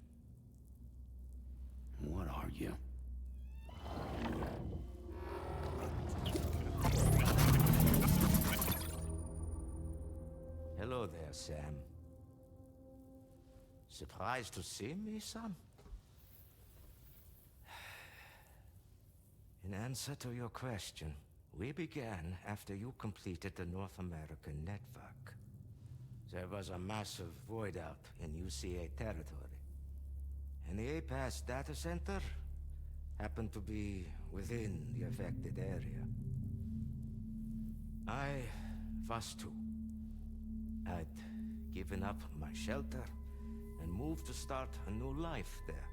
What are you? Hello there, Sam. Surprised to see me, son? In answer to your question, we began after you completed the North American network. There was a massive void out in UCA territory, and the APAS data center happened to be within the affected area. I was too. I'd given up my shelter and moved to start a new life there.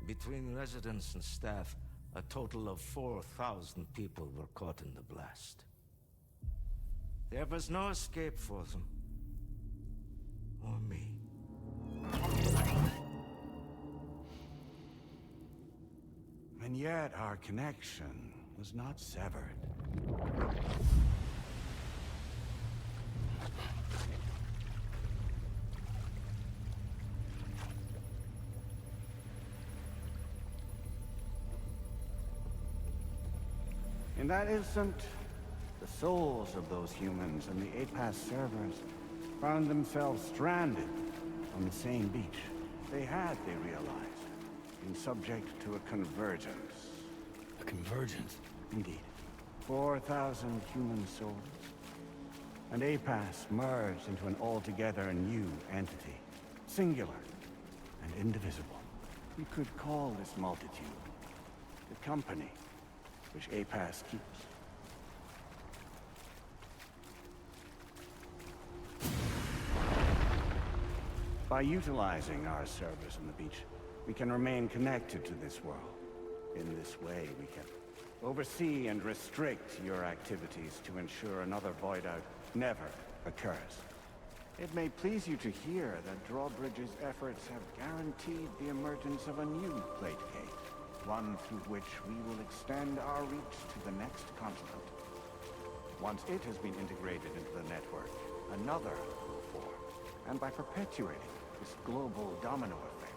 Between residents and staff, a total of 4,000 people were caught in the blast. There was no escape for them. Or me. And yet our connection was not severed. In that instant, the souls of those humans and the APAS servers found themselves stranded on the same beach. They realized, been subject to a convergence. A convergence? Indeed. 4,000 human souls. And APAS merged into an altogether new entity. Singular and indivisible. You could call this multitude the company which APAS keeps. By utilizing our servers on the beach, we can remain connected to this world. In this way, we can oversee and restrict your activities to ensure another void out never occurs. It may please you to hear that Drawbridge's efforts have guaranteed the emergence of a new plate gate, one through which we will extend our reach to the next continent. Once it has been integrated into the network, another will form, and by perpetuating this global domino effect,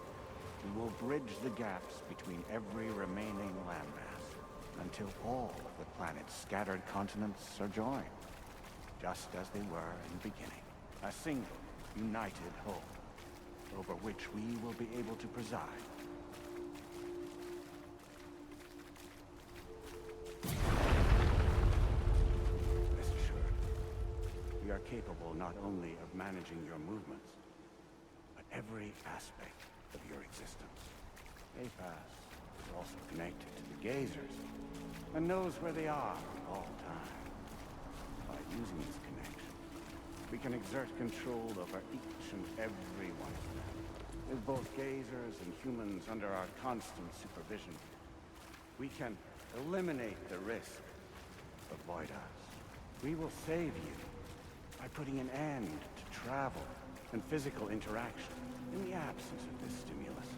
we will bridge the gaps between every remaining landmass until all of the planet's scattered continents are joined, just as they were in the beginning. A single, united whole, over which we will be able to preside. Rest assured, we are capable not only of managing your movements, but every aspect of your existence. APAS is also connected to the gazers, and knows where they are at all times. By using this connection, we can exert control over each and every one of them. With both gazers and humans under our constant supervision, we can eliminate the risk of void us. We will save you by putting an end to travel and physical interaction in the absence of this stimulus.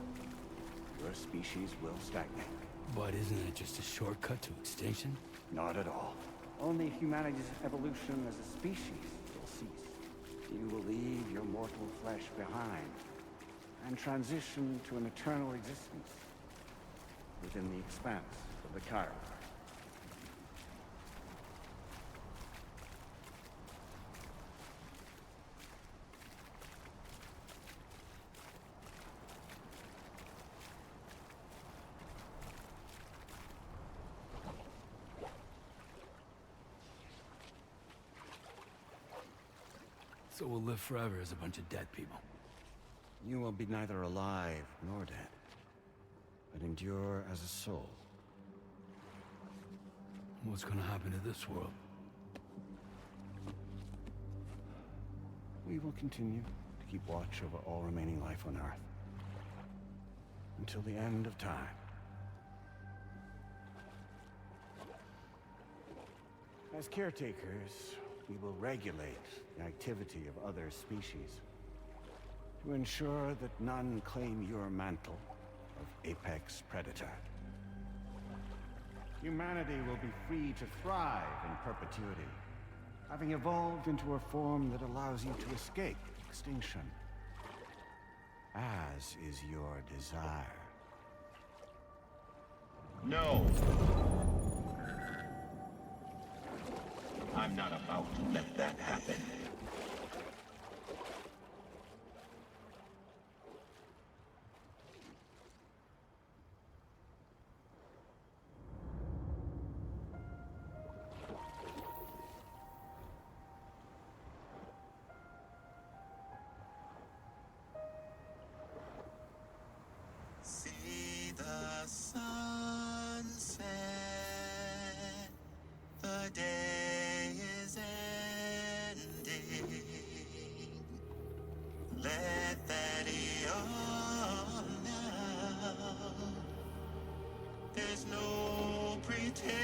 Your species will stagnate. But isn't it just a shortcut to extinction? Not at all. Only humanity's evolution as a species will cease. You will leave your mortal flesh behind and transition to an eternal existence within the expanse of the Chiron. So we'll live forever as a bunch of dead people. You will be neither alive nor dead, but endure as a soul. What's gonna happen to this world? We will continue to keep watch over all remaining life on Earth until the end of time. As caretakers, we will regulate the activity of other species to ensure that none claim your mantle of apex predator. Humanity will be free to thrive in perpetuity, having evolved into a form that allows you to escape extinction, as is your desire. No! I'm not about to let that happen. See the sunset, the day is ending. Let that yawn now. There's no pretending.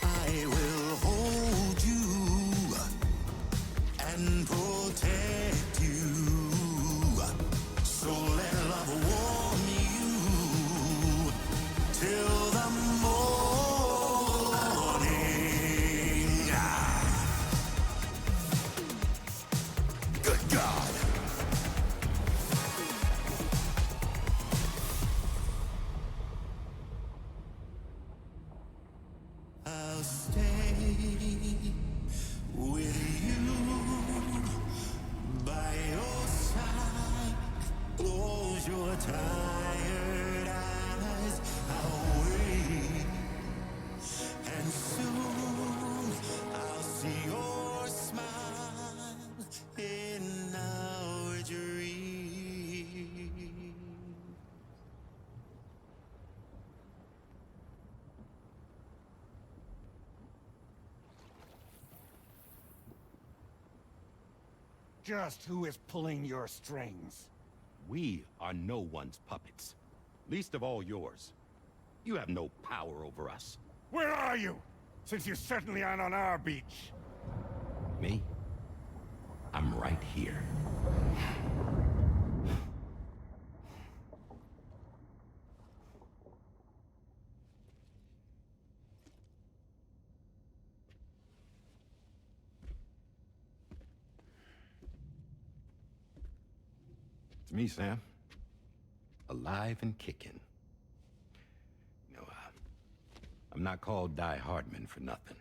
I will hold you and protect you. So let love warm you till the morning. Good God. I'll stay with you by your side. Close your tired eyes. I'll wait, and soon I'll see your smile in our dream. Just who is pulling your strings? We are no one's puppets. Least of all yours. You have no power over us. Where are you? Since you certainly aren't on our beach. Me? I'm right here. me, Sam. Alive and kicking. You know, I'm not called Die Hardman for nothing.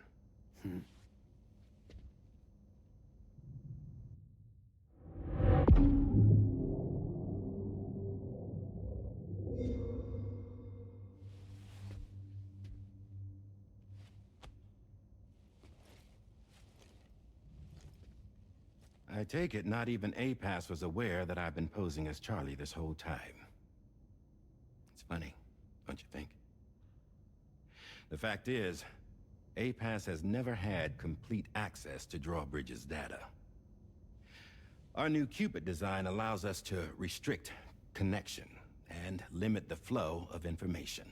I take it not even APAS was aware that I've been posing as Charlie this whole time. It's funny, don't you think? The fact is, APAS has never had complete access to Drawbridge's data. Our new Cupid design allows us to restrict connection and limit the flow of information.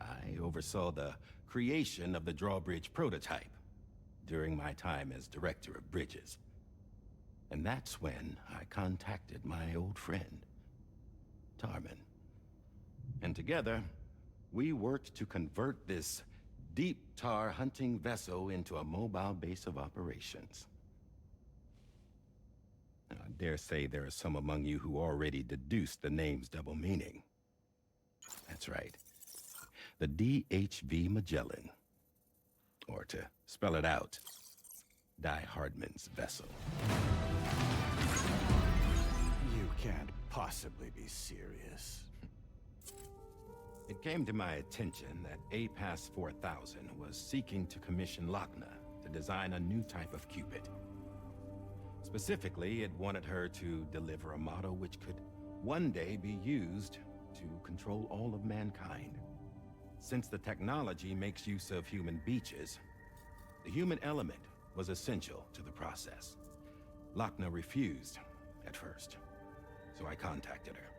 I oversaw the creation of the Drawbridge prototype during my time as Director of Bridges. And that's when I contacted my old friend, Tarman. And together, we worked to convert this deep tar hunting vessel into a mobile base of operations. Now, I dare say there are some among you who already deduced the name's double meaning. That's right. The DHV Magellan. Or to spell it out, Die Hardman's vessel. You can't possibly be serious. It came to my attention that APAS 4000 was seeking to commission Lochna to design a new type of Cupid. Specifically, it wanted her to deliver a model which could one day be used to control all of mankind. Since the technology makes use of human beaches, the human element was essential to the process. Lochna refused at first, so I contacted her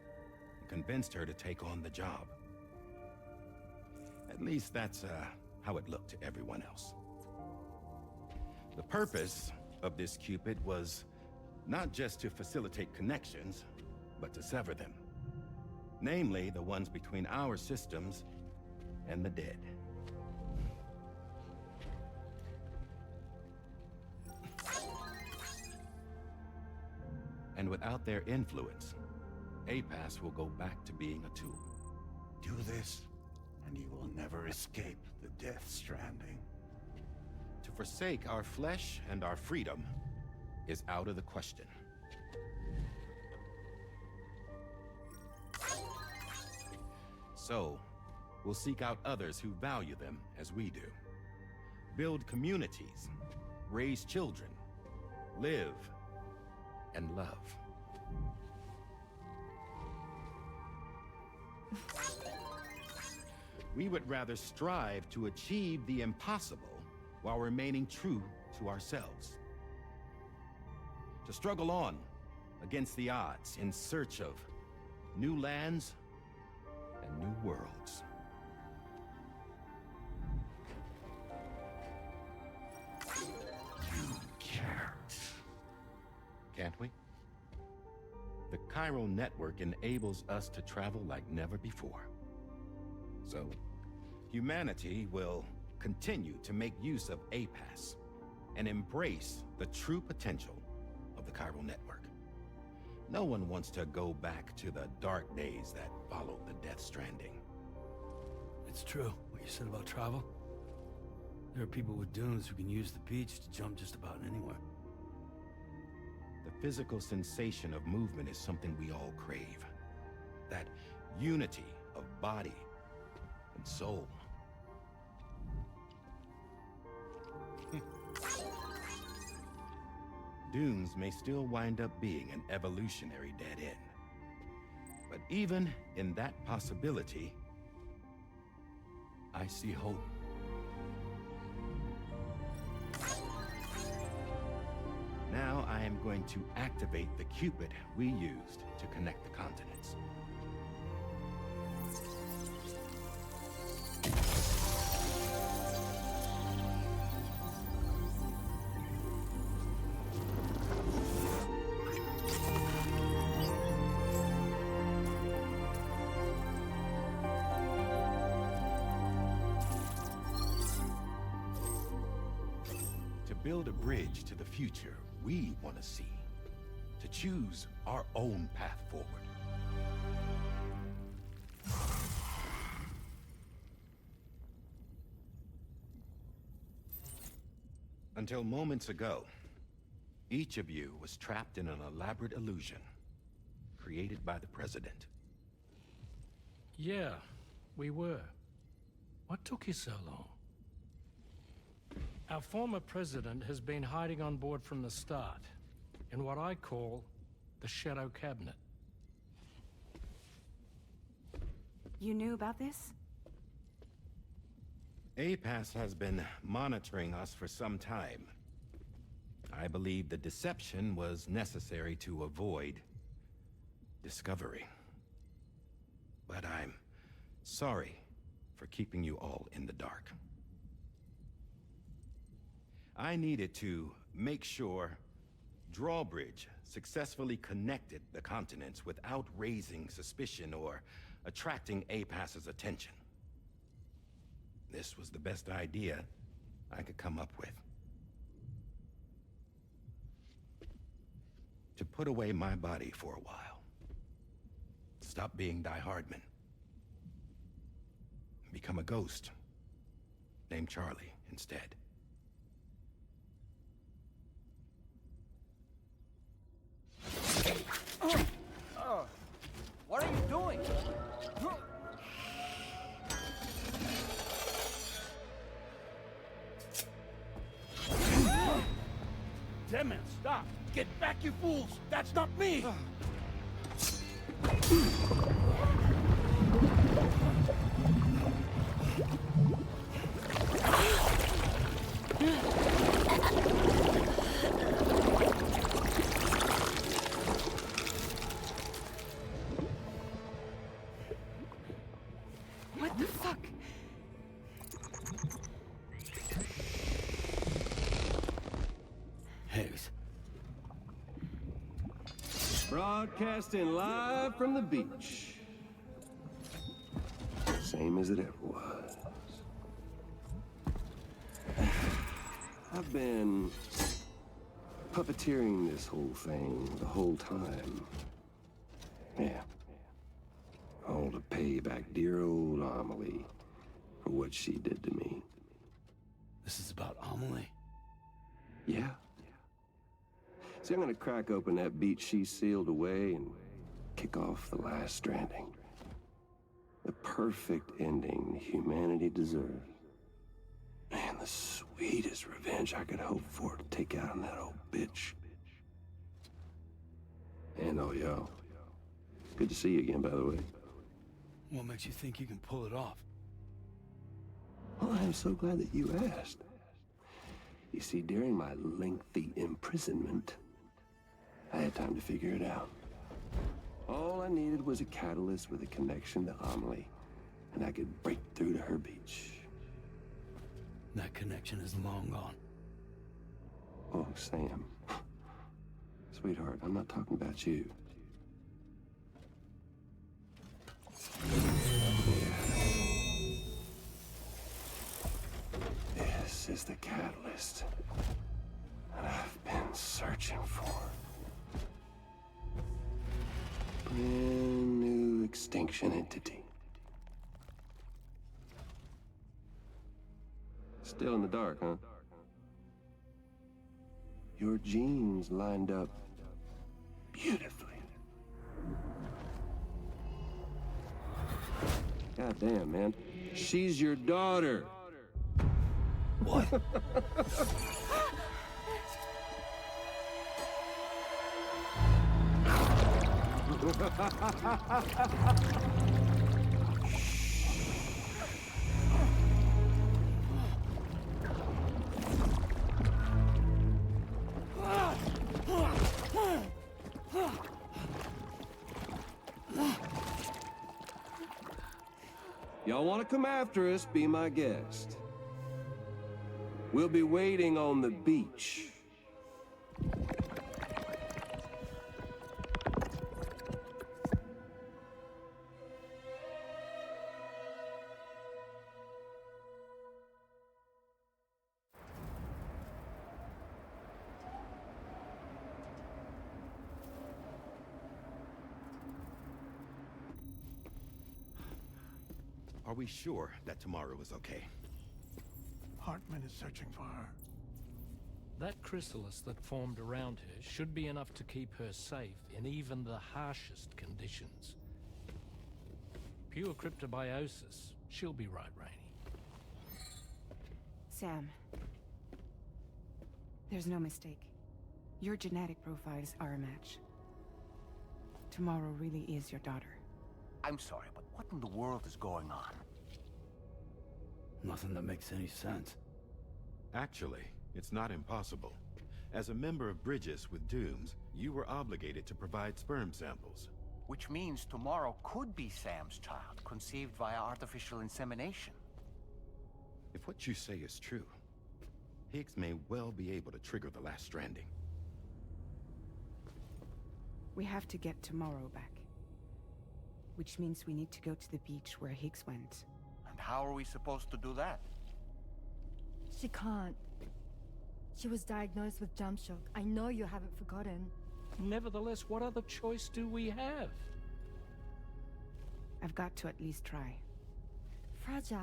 and convinced her to take on the job. At least that's how it looked to everyone else. The purpose of this Cupid was not just to facilitate connections, but to sever them. Namely, the ones between our systems and the dead. And without their influence, APAS will go back to being a tool. Do this, and you will never escape the Death Stranding. To forsake our flesh and our freedom is out of the question. So, we'll seek out others who value them as we do. Build communities, raise children, live, and love. We would rather strive to achieve the impossible while remaining true to ourselves. To struggle on against the odds in search of new lands and new worlds. You can't. Can't we? The chiral network enables us to travel like never before. So, humanity will continue to make use of APAS and embrace the true potential of the chiral network. No one wants to go back to the dark days that followed the Death Stranding. It's true, what you said about travel. There are people with dunes who can use the beach to jump just about anywhere. The physical sensation of movement is something we all crave. That unity of body and soul. Dunes may still wind up being an evolutionary dead end. But even in that possibility, I see hope. Now I am going to activate the Cupid we used to connect the continents. To build a bridge to the future we want to see. to choose our own path forward. Until moments ago, each of you was trapped in an elaborate illusion created by the President. Yeah, we were. What took you so long? Our former president has been hiding on board from the start, in what I call the Shadow Cabinet. You knew about this? APAS has been monitoring us for some time. I believe the deception was necessary to avoid discovery. But I'm sorry for keeping you all in the dark. I needed to make sure Drawbridge successfully connected the continents without raising suspicion or attracting APAS's attention. This was the best idea I could come up with. To put away my body for a while. Stop being Die Hardman. Become a ghost. Named Charlie instead. What are you doing? Damn man, stop! Get back, you fools! That's not me! What the fuck? Higgs. Broadcasting live from the beach. Same as it ever was. I've been puppeteering this whole thing the whole time. Yeah. All to pay back dear old Amelie for what she did to me. This is about Amelie? Yeah. See, I'm gonna crack open that beach she sealed away and kick off the last stranding. The perfect ending humanity deserves. Man, the sweetest revenge I could hope for to take out on that old bitch. And all y'all. Good to see you again, by the way. What makes you think you can pull it off? Well, I'm so glad that you asked. You see, during my lengthy imprisonment, I had time to figure it out. All I needed was a catalyst with a connection to Amelie, and I could break through to her beach. That connection is long gone. Oh, Sam. Sweetheart, I'm not talking about you. This is the catalyst that I've been searching for. Brand new extinction entity. Still in the dark, huh? Your genes lined up beautifully. God damn, man. She's your daughter. What? Y'all want to come after us, be my guest. We'll be waiting on the beach. Are we sure that tomorrow is okay? Hartman is searching for her. That chrysalis that formed around her should be enough to keep her safe in even the harshest conditions. Pure cryptobiosis. She'll be right, Rainey. Sam. There's no mistake. Your genetic profiles are a match. Tomorrow really is your daughter. I'm sorry, but what in the world is going on? Nothing that makes any sense. Actually, it's not impossible. As a member of Bridges with Dooms, you were obligated to provide sperm samples. Which means tomorrow could be Sam's child, conceived via artificial insemination. If what you say is true, Higgs may well be able to trigger the last stranding. We have to get tomorrow back. Which means we need to go to the beach where Higgs went. And how are we supposed to do that? She can't. She was diagnosed with jump shock. I know you haven't forgotten. Nevertheless, what other choice do we have? I've got to at least try. Fragile.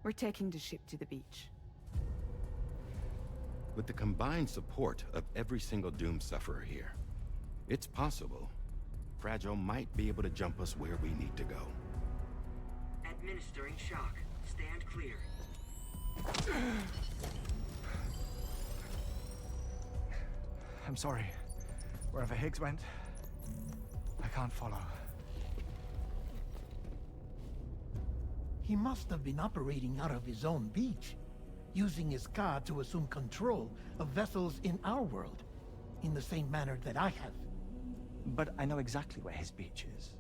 We're taking the ship to the beach. With the combined support of every single Doom sufferer here, it's possible Fragile might be able to jump us where we need to go. Administering shock. Stand clear. I'm sorry. Wherever Higgs went, I can't follow. He must have been operating out of his own beach, using his car to assume control of vessels in our world, in the same manner that I have. But I know exactly where his beach is.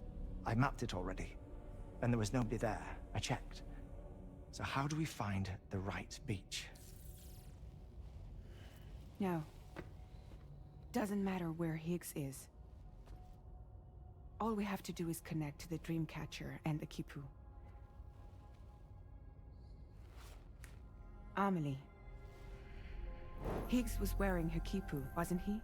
I mapped it already, and there was nobody there. I checked. So how do we find the right beach? No. Doesn't matter where Higgs is. All we have to do is connect to the Dreamcatcher and the Kipu. Amelie. Higgs was wearing her Kipu, wasn't he?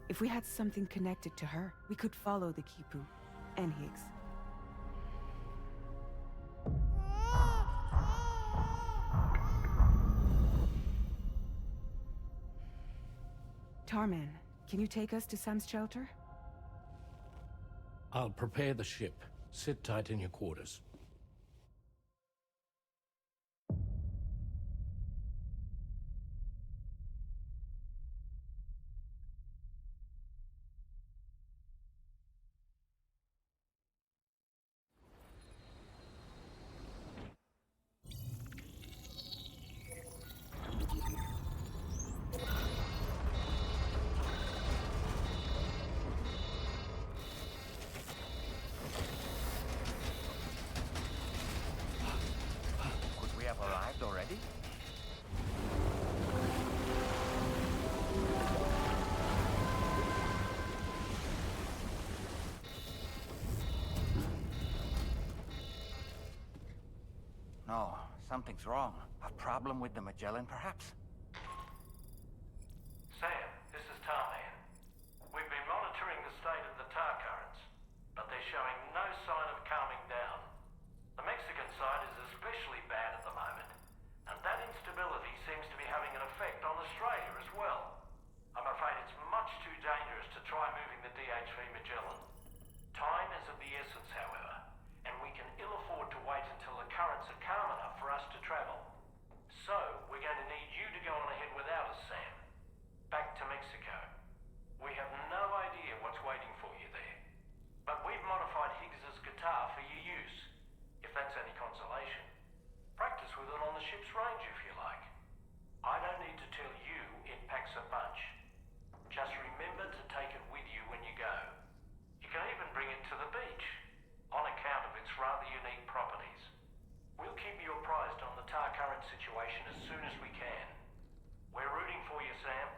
If we had something connected to her, we could follow the Kipu and Higgs. Tarman, can you take us to Sam's shelter? I'll prepare the ship. Sit tight in your quarters. Could we have arrived already? No, something's wrong. A problem with the Magellan, perhaps? Sam, this is Tarman. We've been monitoring the state of the tar currents, but they're showing no sign of calming down. The Mexican side is especially bad at the moment, and that instability seems to be having an effect on Australia as well. I'm afraid it's much too dangerous to try moving the DHV Magellan. Time is of the essence, however, and we can ill afford to wait until the currents are calm enough for us to travel. So, we're going to need you to go on ahead without us, Sam. Back to Mexico. We have no idea what's waiting for you there. But we've modified Higgs's guitar for your use, if that's any consolation. Practice with it on the ship's range if you like. I don't need to tell you it packs a punch. Just remember to take it with you when you go. You can even bring it to the beach, on account of its rather unique properties. We'll keep you apprised on the tar current situation as soon as we can. We're rooting for you, Sam.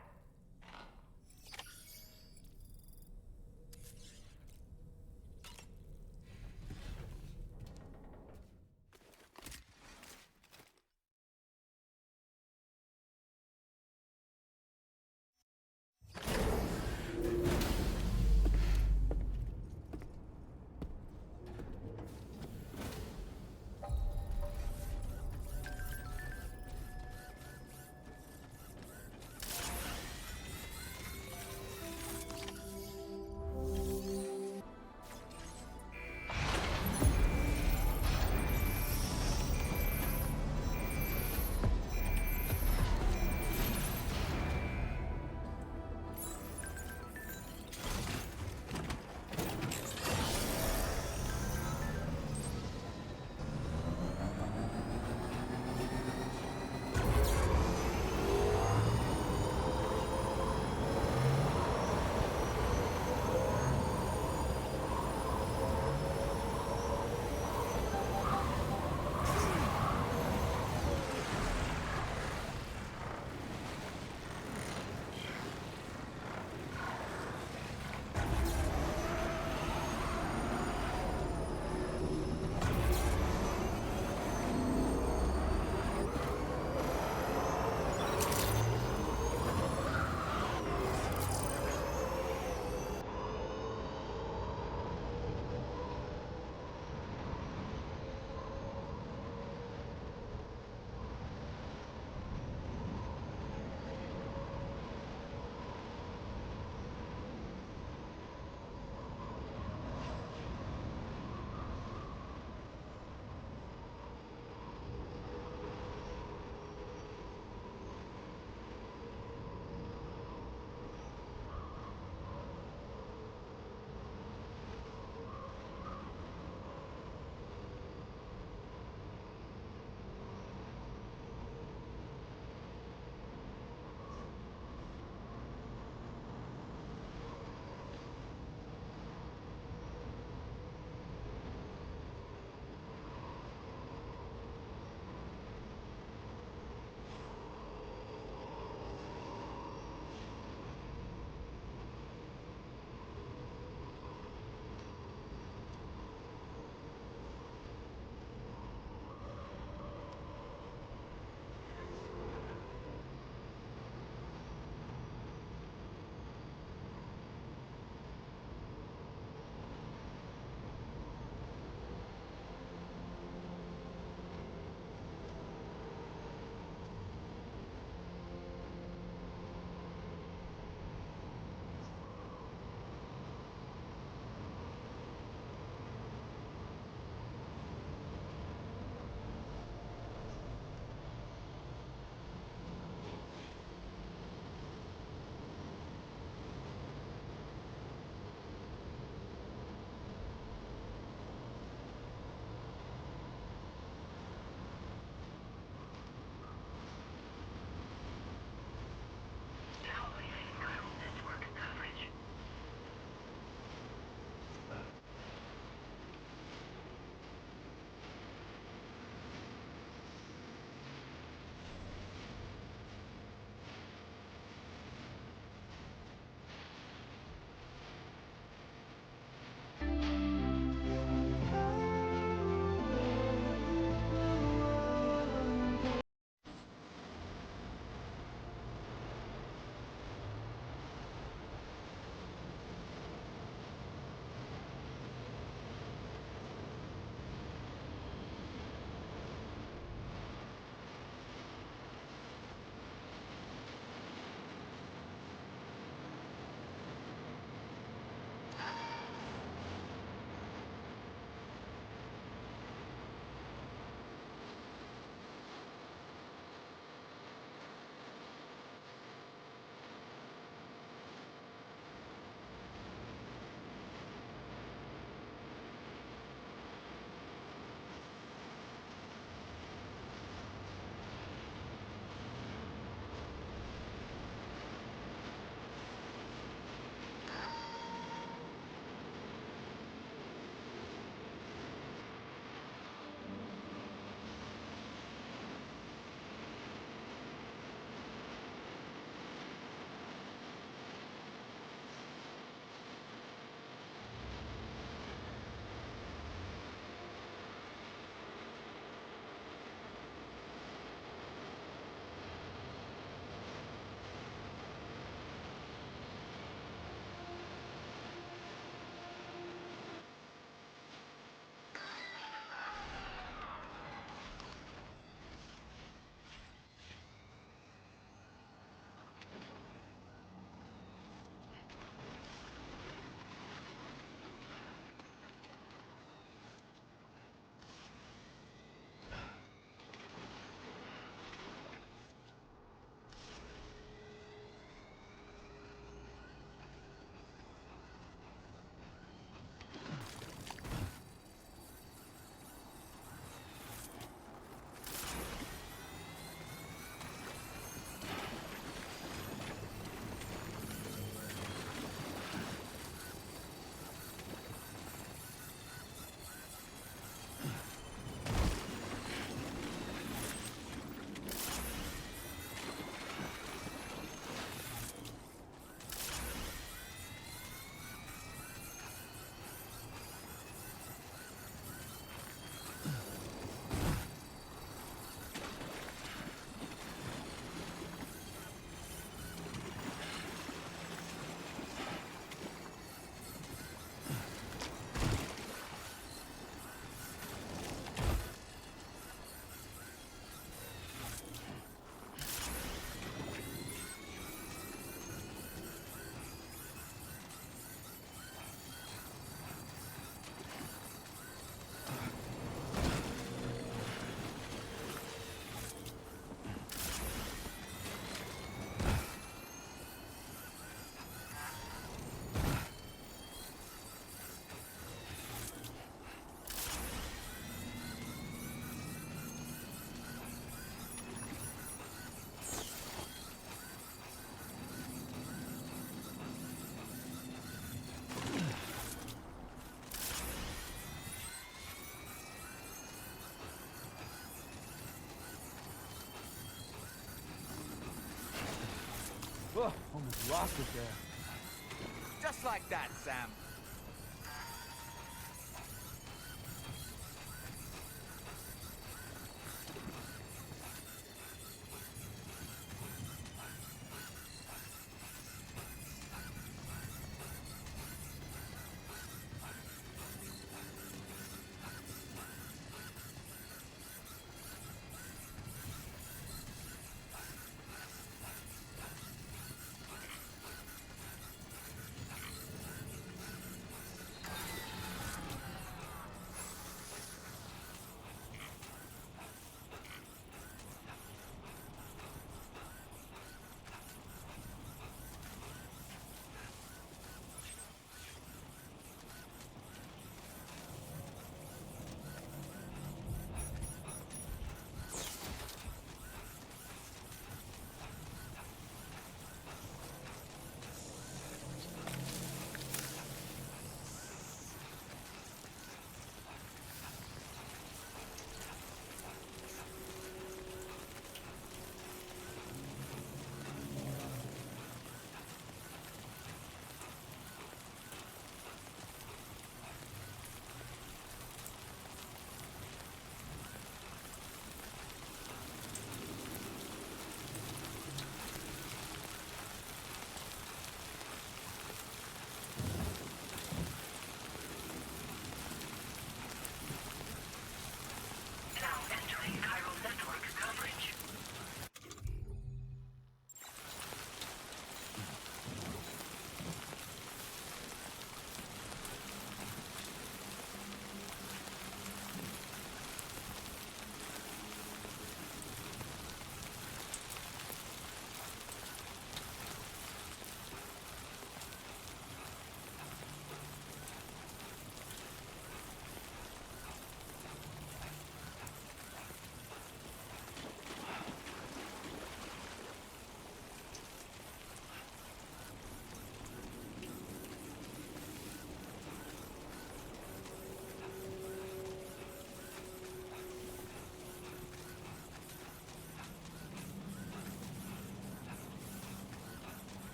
Oh, almost lost it there. Just like that, Sam.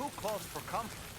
Too close for comfort.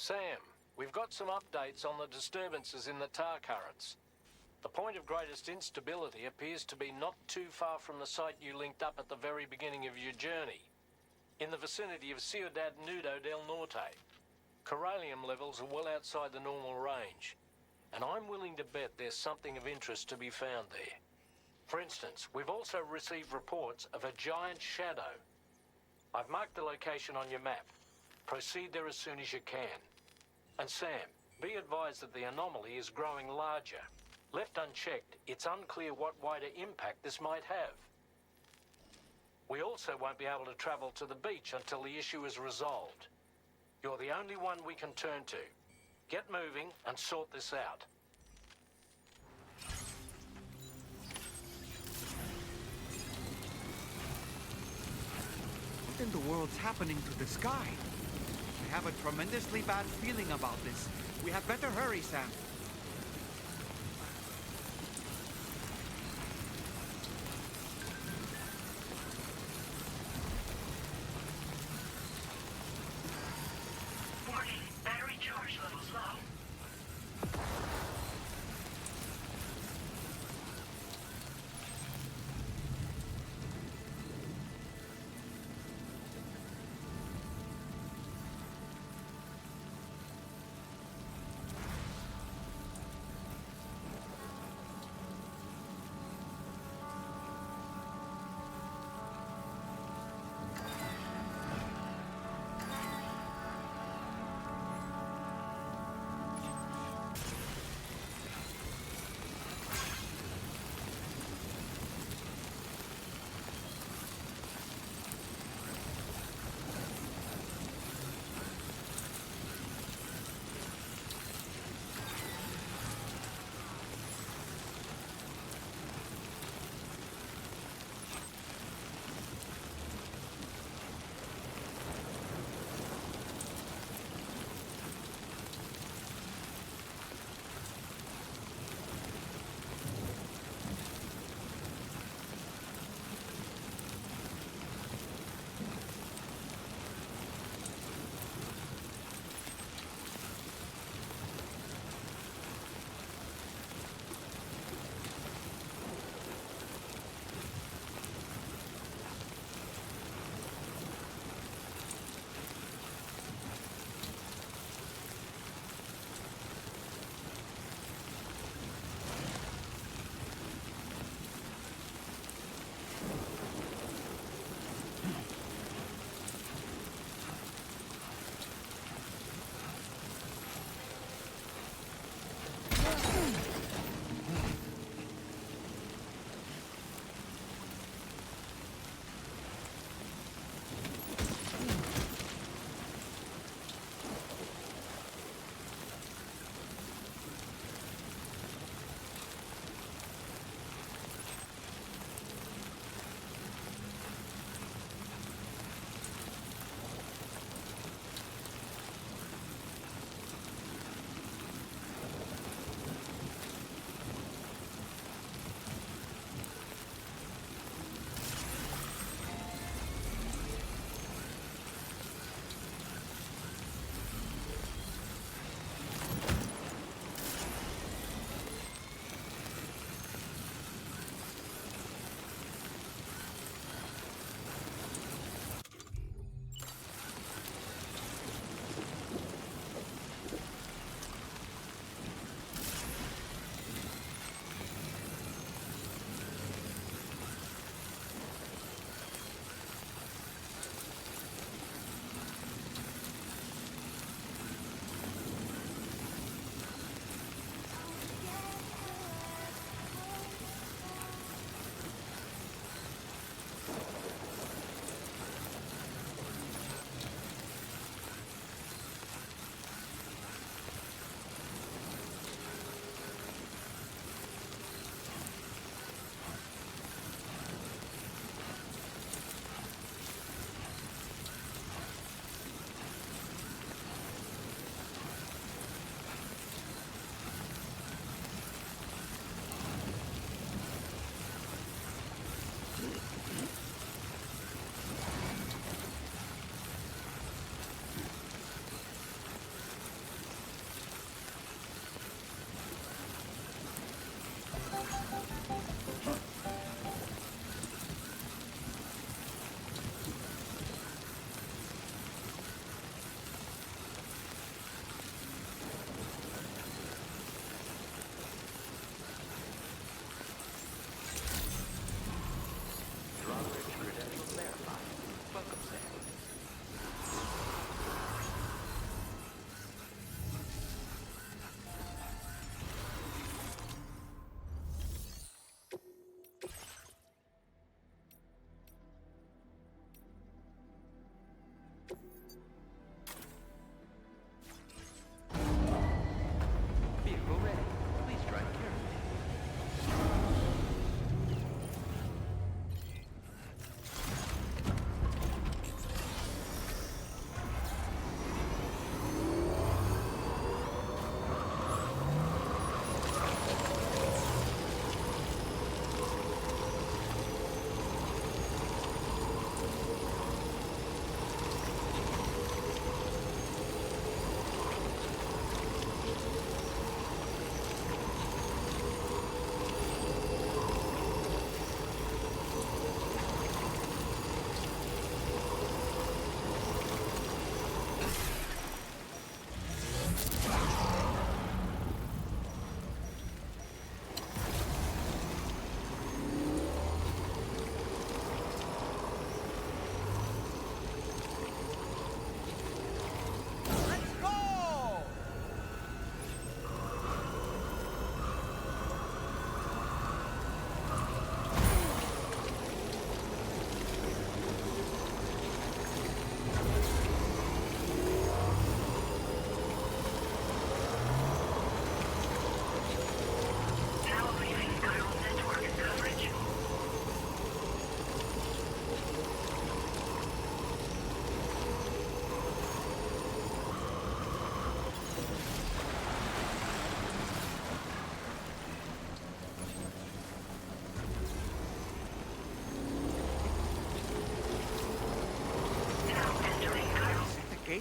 Sam, we've got some updates on the disturbances in the tar currents. The point of greatest instability appears to be not too far from the site you linked up at the very beginning of your journey, in the vicinity of Ciudad Nudo del Norte. Corallium levels are well outside the normal range, and I'm willing to bet there's something of interest to be found there. For instance, we've also received reports of a giant shadow. I've marked the location on your map. Proceed there as soon as you can. And Sam, be advised that the anomaly is growing larger. Left unchecked, it's unclear what wider impact this might have. We also won't be able to travel to the beach until the issue is resolved. You're the only one we can turn to. Get moving and sort this out. What in the world's happening to the sky? I have a tremendously bad feeling about this. We had better hurry, Sam. Warning, battery charge levels low.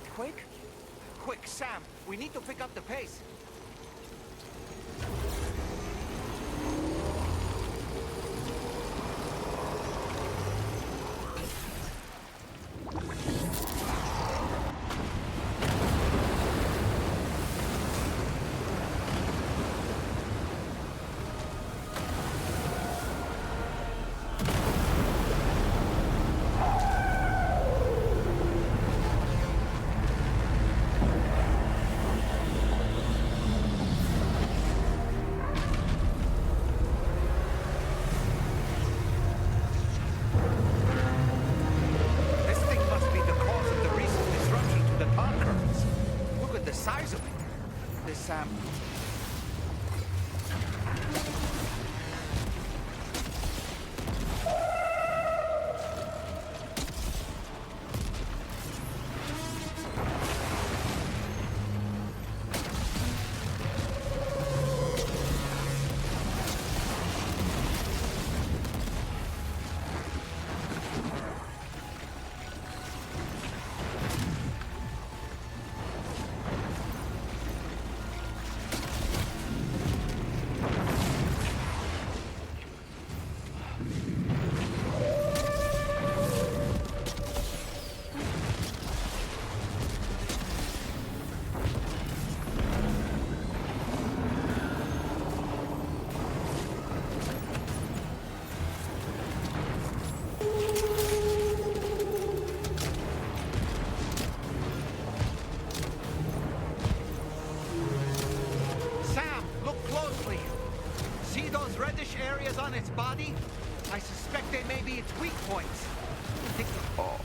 it quick? Quick, Sam! We need to pick up the pace! Sam. On its body, I suspect they may be its weak points. Oh.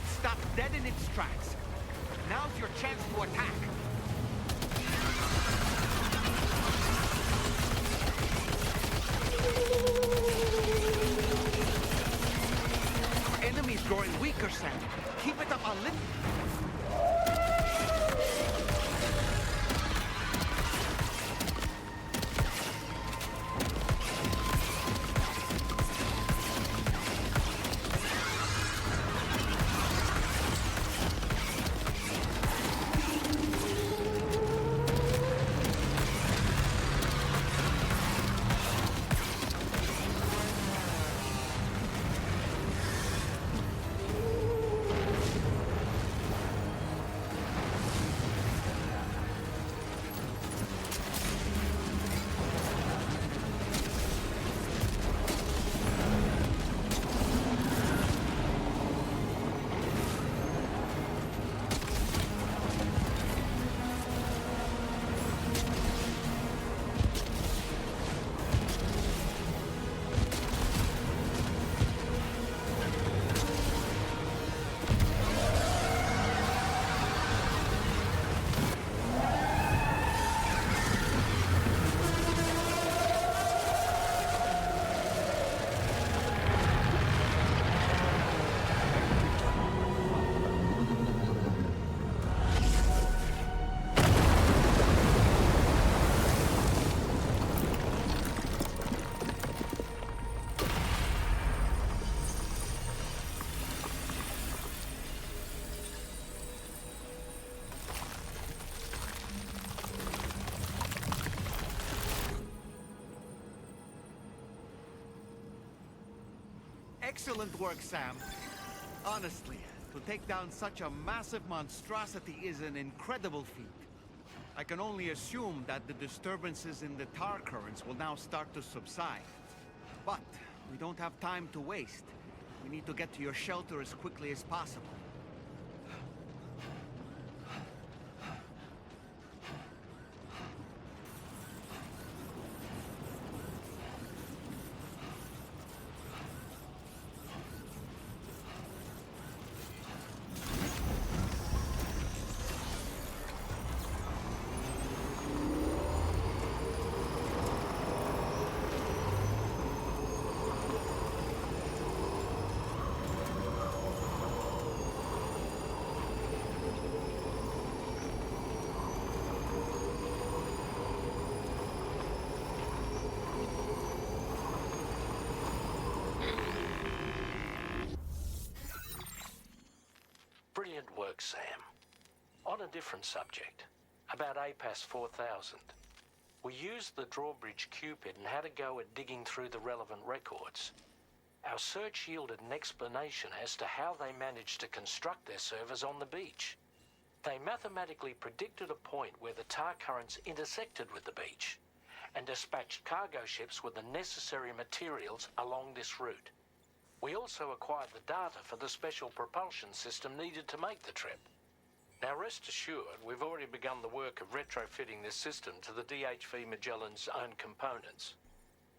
stopped dead in its tracks. Now's your chance to attack. Our enemy's growing weaker, Sam. Keep it up a little. Excellent work, Sam. Honestly, to take down such a massive monstrosity is an incredible feat. I can only assume that the disturbances in the tar currents will now start to subside. But we don't have time to waste. We need to get to your shelter as quickly as possible. Brilliant work, Sam. On a different subject, about APAS 4000. We used the drawbridge Cupid and had a go at digging through the relevant records. Our search yielded an explanation as to how they managed to construct their servers on the beach. They mathematically predicted a point where the tar currents intersected with the beach and dispatched cargo ships with the necessary materials along this route. We also acquired the data for the special propulsion system needed to make the trip. Now rest assured, we've already begun the work of retrofitting this system to the DHV Magellan's own components.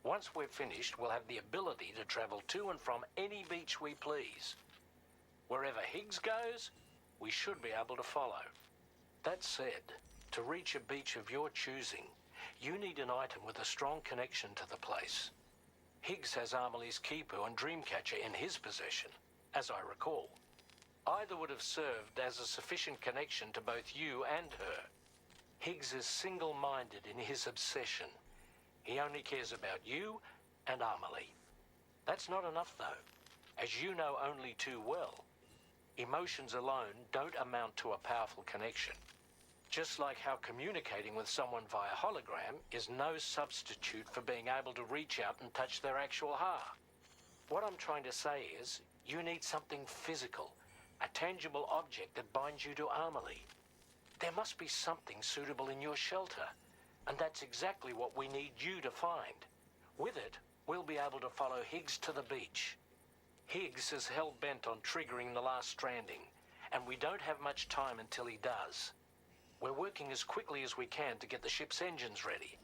Once we're finished, we'll have the ability to travel to and from any beach we please. Wherever Higgs goes, we should be able to follow. That said, to reach a beach of your choosing, you need an item with a strong connection to the place. Higgs has Amelie's Kipu and Dreamcatcher in his possession, as I recall. Either would have served as a sufficient connection to both you and her. Higgs is single-minded in his obsession. He only cares about you and Amelie. That's not enough, though. As you know only too well, emotions alone don't amount to a powerful connection. Just like how communicating with someone via hologram is no substitute for being able to reach out and touch their actual heart. What I'm trying to say is, you need something physical, a tangible object that binds you to Amelie. There must be something suitable in your shelter, and that's exactly what we need you to find. With it, we'll be able to follow Higgs to the beach. Higgs is hell-bent on triggering the last stranding, and we don't have much time until he does. We're working as quickly as we can to get the ship's engines ready.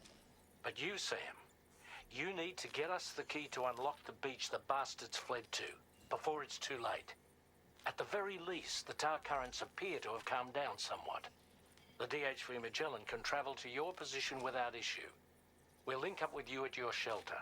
But you, Sam, you need to get us the key to unlock the beach the bastards fled to, before it's too late. At the very least, the tower currents appear to have calmed down somewhat. The DHV Magellan can travel to your position without issue. We'll link up with you at your shelter.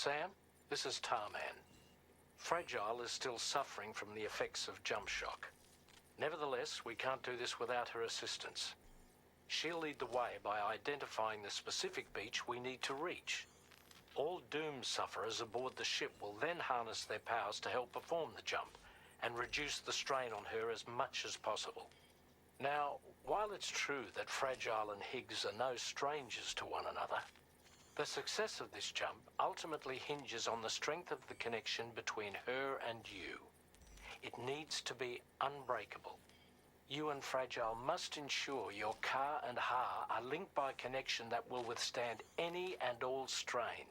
Sam, this is Tarman. Fragile is still suffering from the effects of jump shock. Nevertheless, we can't do this without her assistance. She'll lead the way by identifying the specific beach we need to reach. All doom sufferers aboard the ship will then harness their powers to help perform the jump and reduce the strain on her as much as possible. Now, while it's true that Fragile and Higgs are no strangers to one another, the success of this jump ultimately hinges on the strength of the connection between her and you. It needs to be unbreakable. You and Fragile must ensure your car and Ha are linked by a connection that will withstand any and all strain.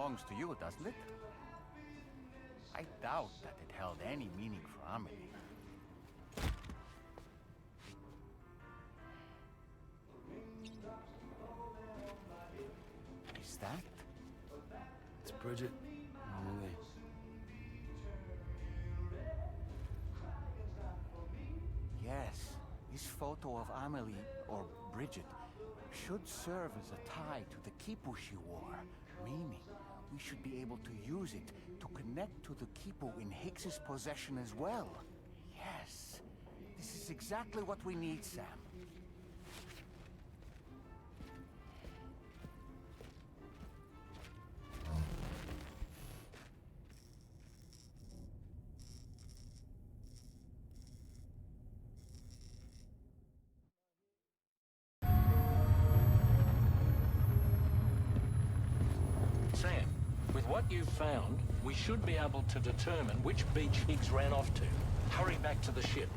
belongs to you, doesn't it? I doubt that it held any meaning for Amelie. Is that? It's Bridget. Amelie. Yes, this photo of Amelie, or Bridget, should serve as a tie to the quipu she wore, meaning we should be able to use it to connect to the quipu in Hicks's possession as well. Yes, this is exactly what we need, Sam. Sam, with what you've found, we should be able to determine which beach Higgs ran off to. Hurry back to the ship.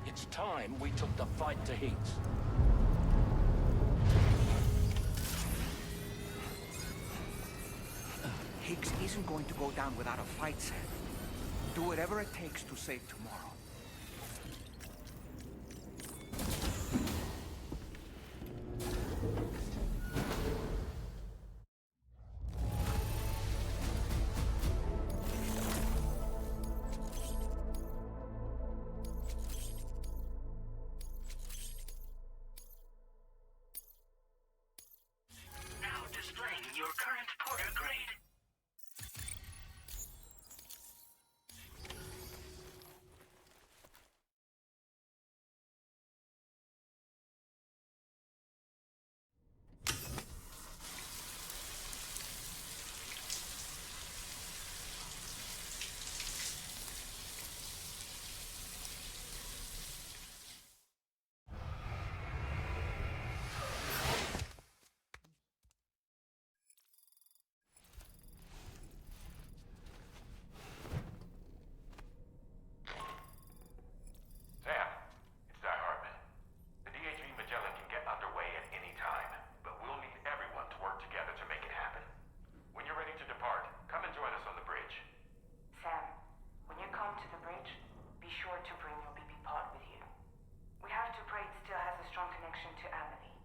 It's time we took the fight to Higgs. Higgs isn't going to go down without a fight, Sam. Do whatever it takes to save tomorrow. Now displaying your current porter grade. Sam, it's Doc Hartman. The DHV Magellan can get underway at any time, but we'll need everyone to work together to make it happen. When you're ready to depart, come and join us on the bridge. Sam, when you come to the bridge, be sure to bring your BB pod with you. We have to pray it still has a strong connection to Amelie.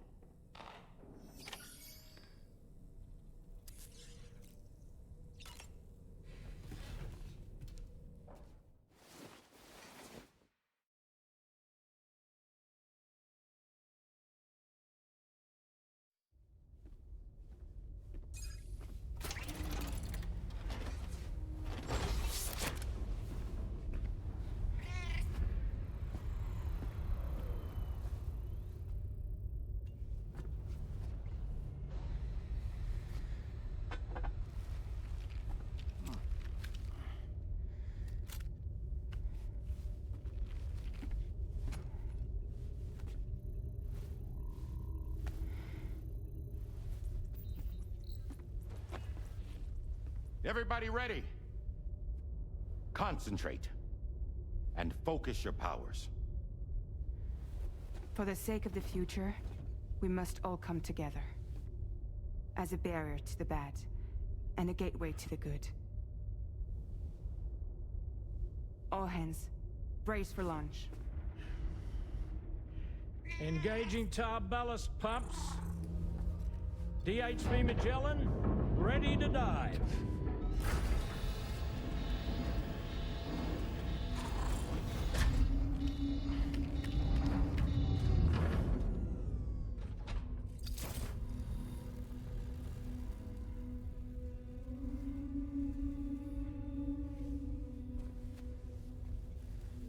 Everybody ready? Concentrate. And focus your powers. For the sake of the future, we must all come together. As a barrier to the bad, and a gateway to the good. All hands, brace for launch. Engaging tar ballast pumps. DHV Magellan, ready to dive.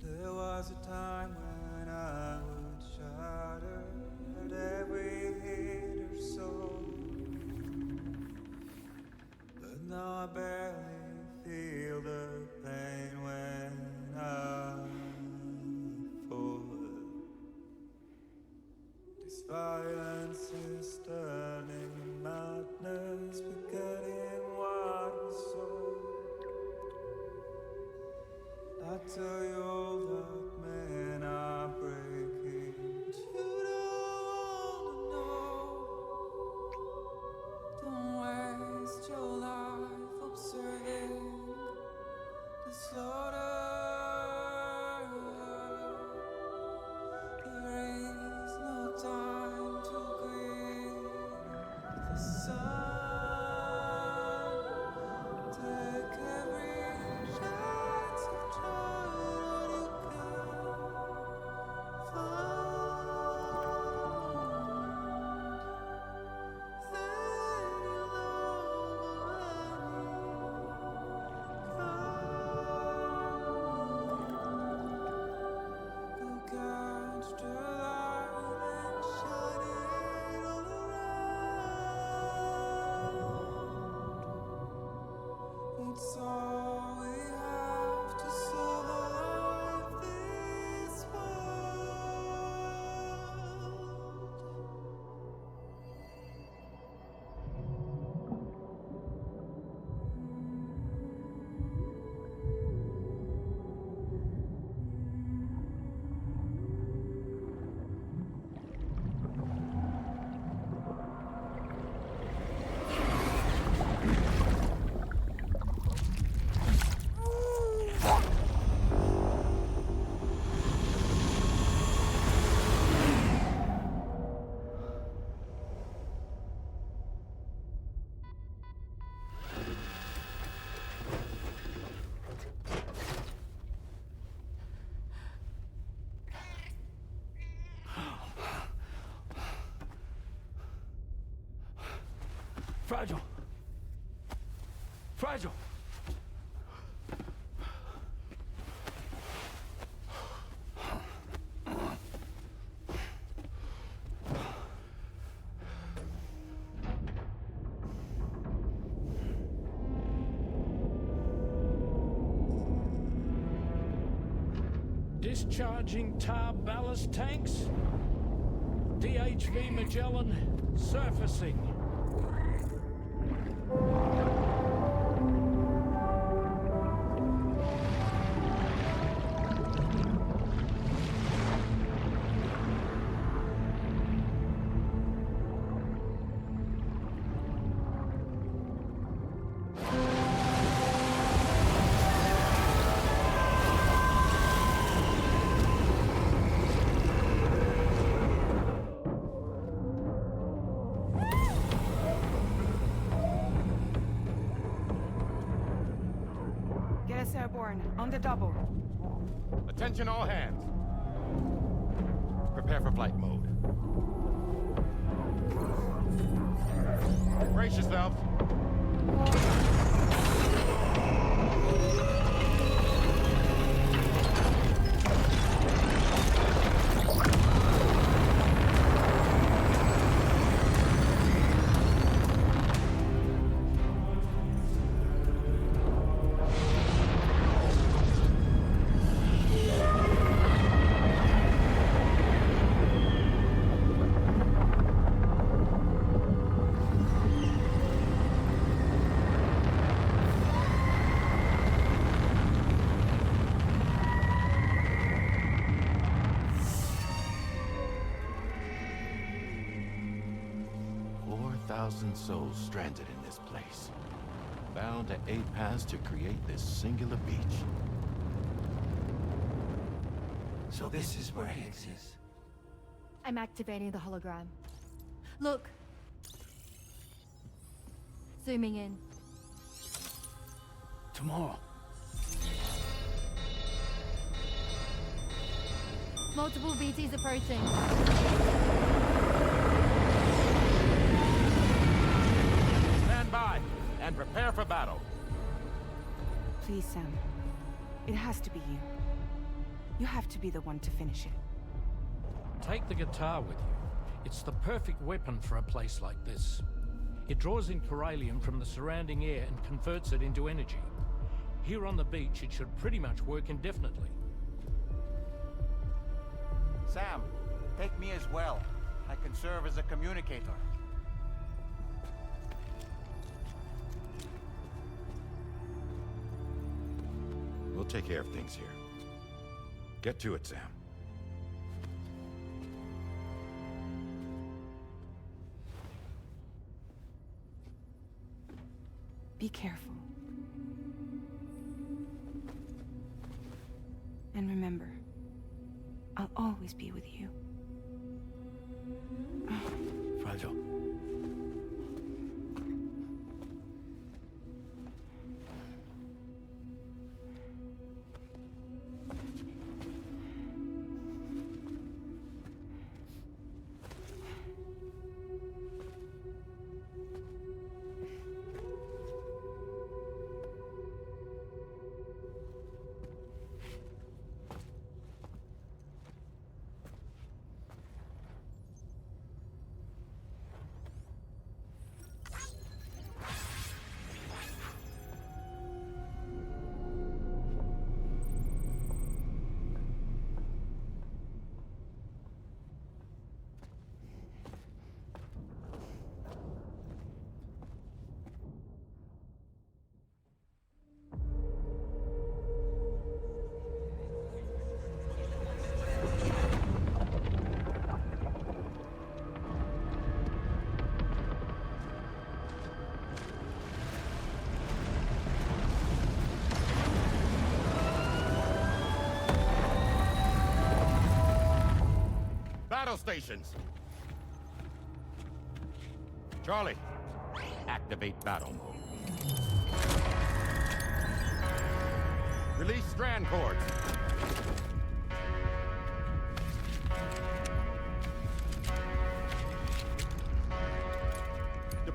There was a time when I would shatter at every hit or so, but now I barely feel the pain when I fall. This violence is turning to madness, forgetting what was so. I tell you all that men are breaking, but you don't wanna know. Don't waste your life. Fragile. Fragile. Discharging tar ballast tanks. DHV Magellan surfacing. Get us airborne, on the double. Attention all hands. Prepare for flight mode. Brace yourselves. Souls stranded in this place, bound to 8 paths to create this singular beach. So this is where Higgs is. I'm activating the hologram. Look. Zooming in. Tomorrow. Multiple BTs approaching. Stand by and prepare for battle. Please, Sam. It has to be you. You have to be the one to finish it. Take the guitar with you. It's the perfect weapon for a place like this. It draws in corallium from the surrounding air and converts it into energy. Here on the beach, it should pretty much work indefinitely. Sam, take me as well. I can serve as a communicator. We'll take care of things here. Get to it, Sam. Be careful. And remember, I'll always be with you. Fragile. Battle stations. Charlie, activate battle mode. Release strand cords.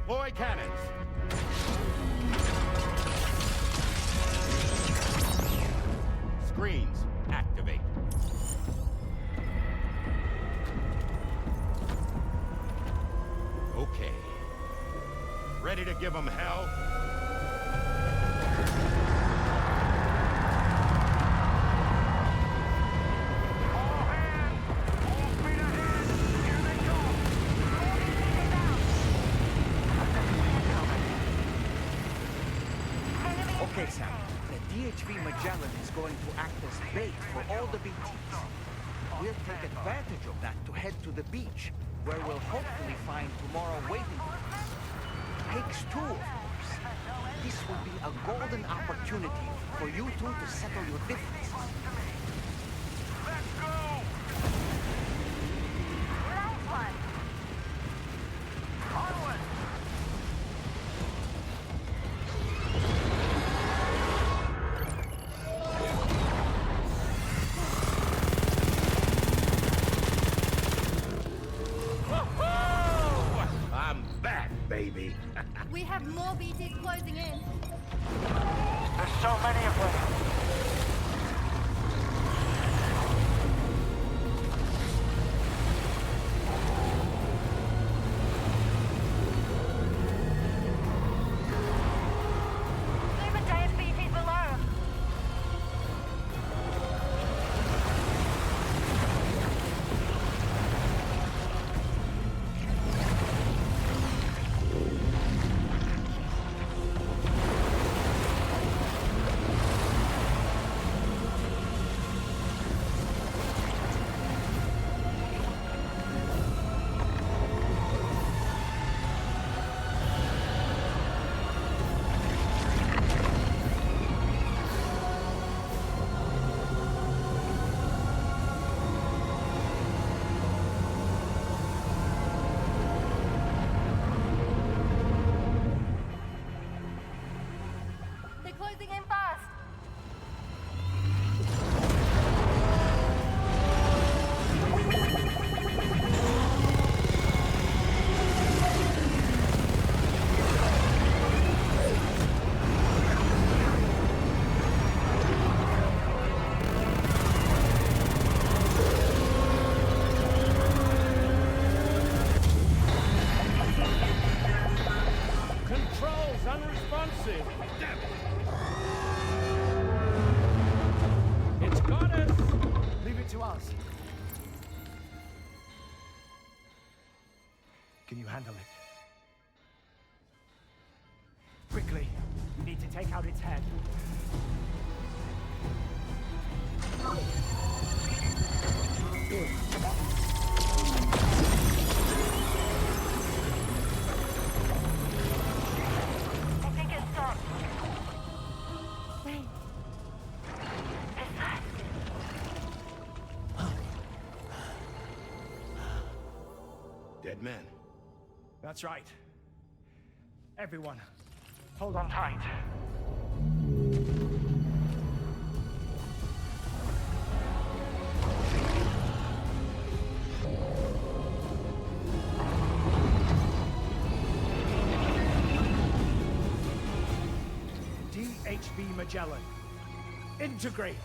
Deploy cannons. Screens, activate. Okay. Ready to give them hell? Okay, Sam. The DHV Magellan is going to act as bait for all the BTs. We'll take advantage of that to head to the beach, where we'll hopefully find tomorrow waiting for us. Takes two, of course. This will be a golden opportunity for you two to settle your differences. Let's go! Nice one! Onward! I'm back, baby. We have more BTs closing in. There's so many of them. Even giant BTs below. They're closing in fast. Controls unresponsive. Damn it. It's got us. Leave it to us. Can you handle it? Quickly, we need to take out its head. I think it stopped. Wait. This side. Dead man. That's right. Everyone, hold on tight. DHV Magellan. Integrate.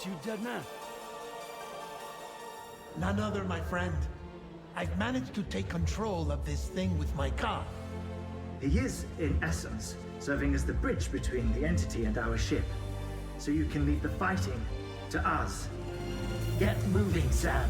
You dead man? None other, my friend. I've managed to take control of this thing with my car. He is, in essence, serving as the bridge between the entity and our ship. So you can leave the fighting to us. Get moving, Sam.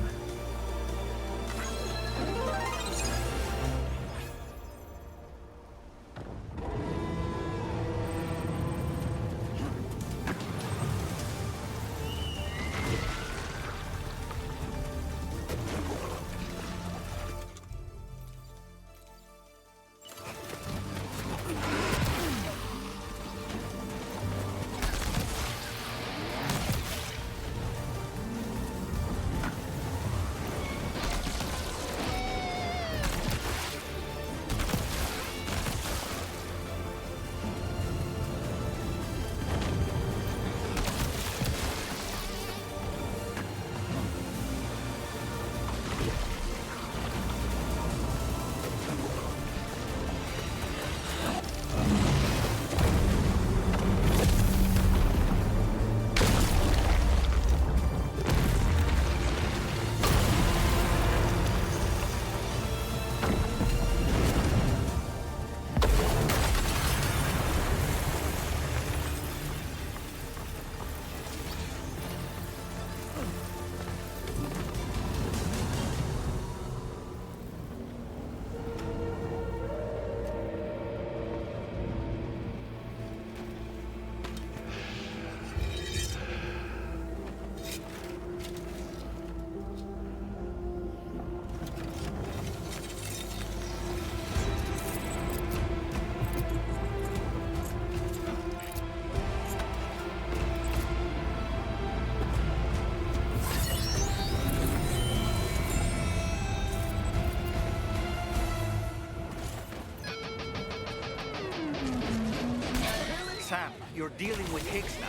Sam, you're dealing with Higgs now.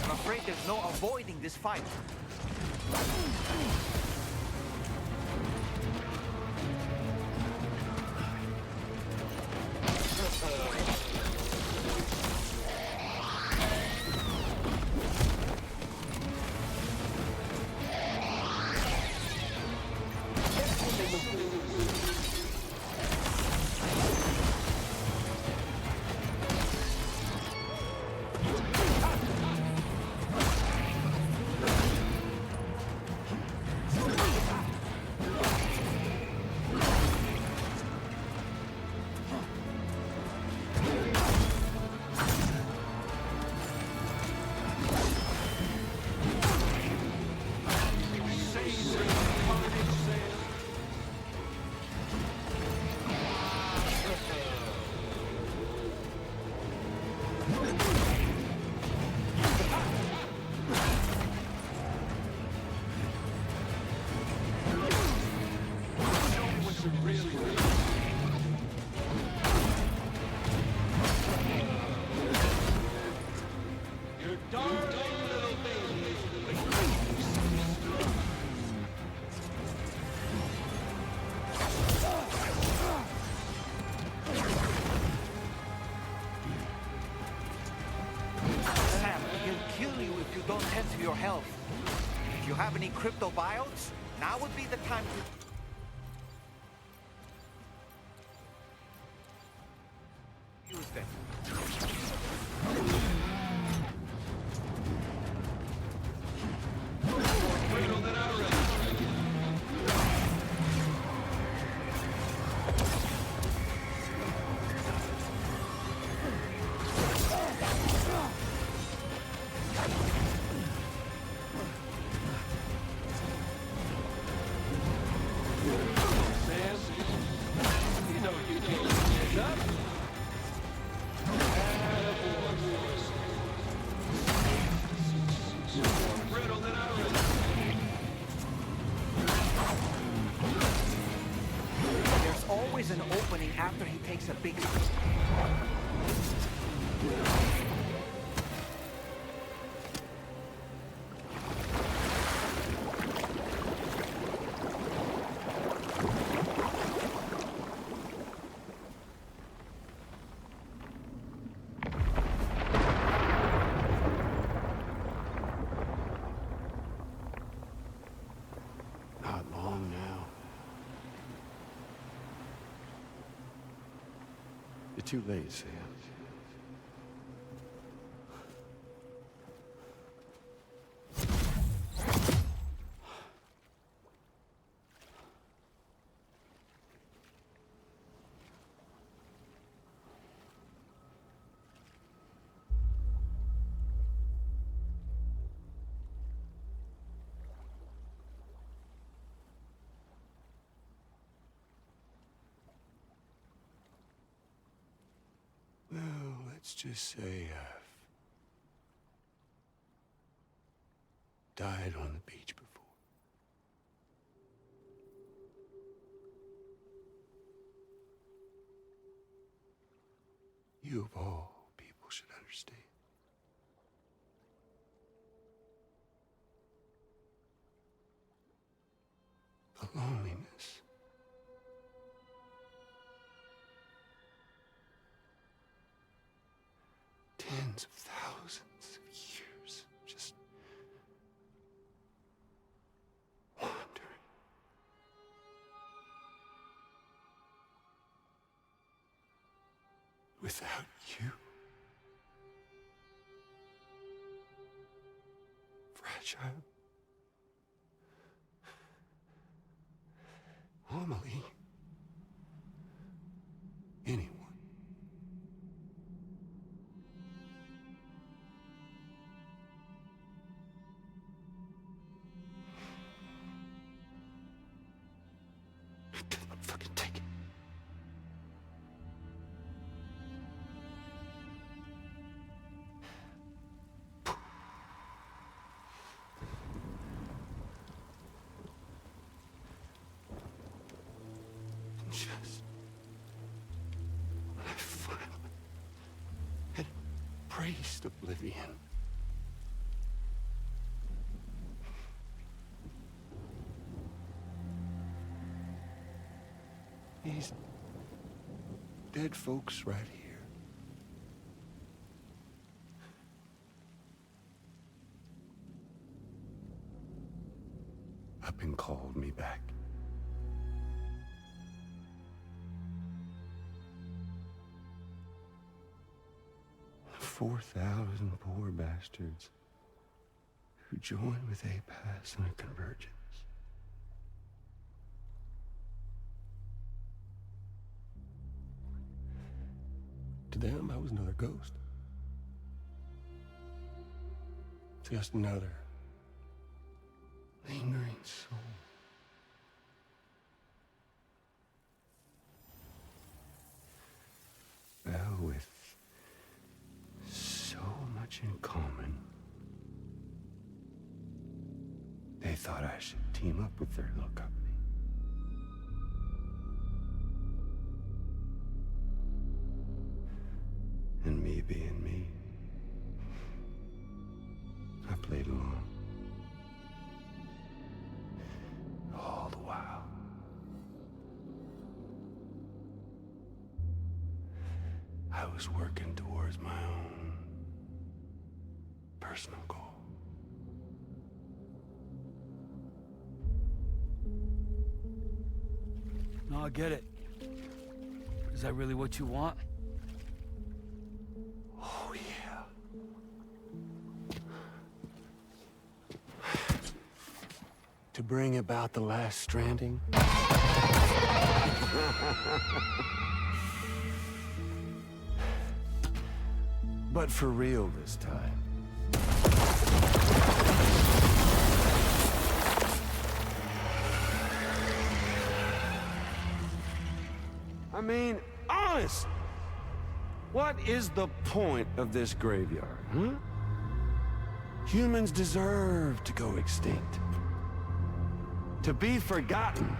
I'm afraid there's no avoiding this fight. Your health. If you have any crypto buyouts, now would be the time to use them. An opening after he takes a big Not long now. You're too late, Sam. Well, let's just say I've died on the beach before. You of all people should understand. The loneliness. Tens of thousands of years just wandering. Without you. Fragile. Amelie. Anyone. Fucking take it. Just when I finally had embraced oblivion. These dead folks right here. Up and called me back. The 4,000 poor bastards who joined with APAS in a convergence. To them, I was another ghost. Just another lingering soul. Well, with so much in common, they thought I should team up with their little company. And me being me, I played along. All the while. I was working towards my own personal goal. No, I get it. Is that really what you want? Oh, yeah. To bring about the last stranding. But for real this time. I mean, honest. What is the point of this graveyard, huh? Humans deserve to go extinct. To be forgotten.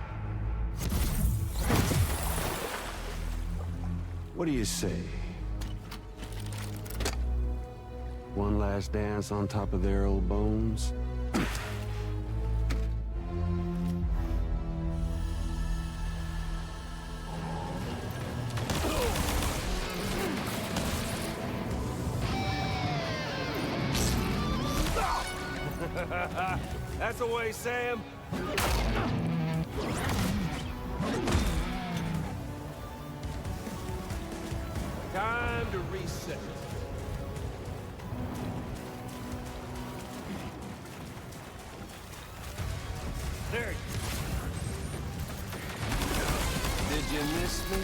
What do you say? One last dance on top of their old bones? That's the way, Sam. to reset. There. Did you miss me?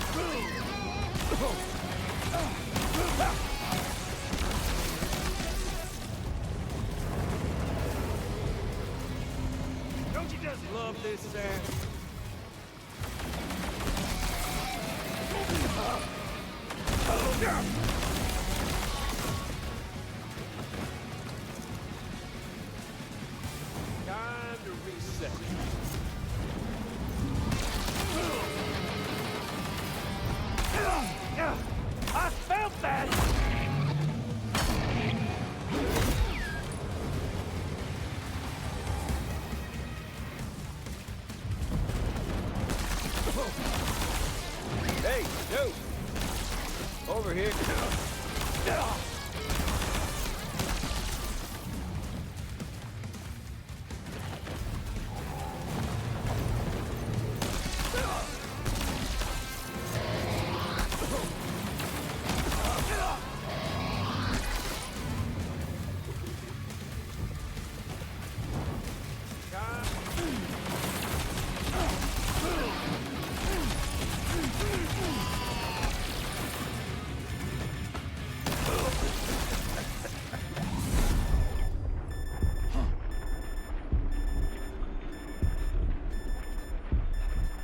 Don't you just Love this, Sam? Time to reset. I felt that! Hey, yo! Over here.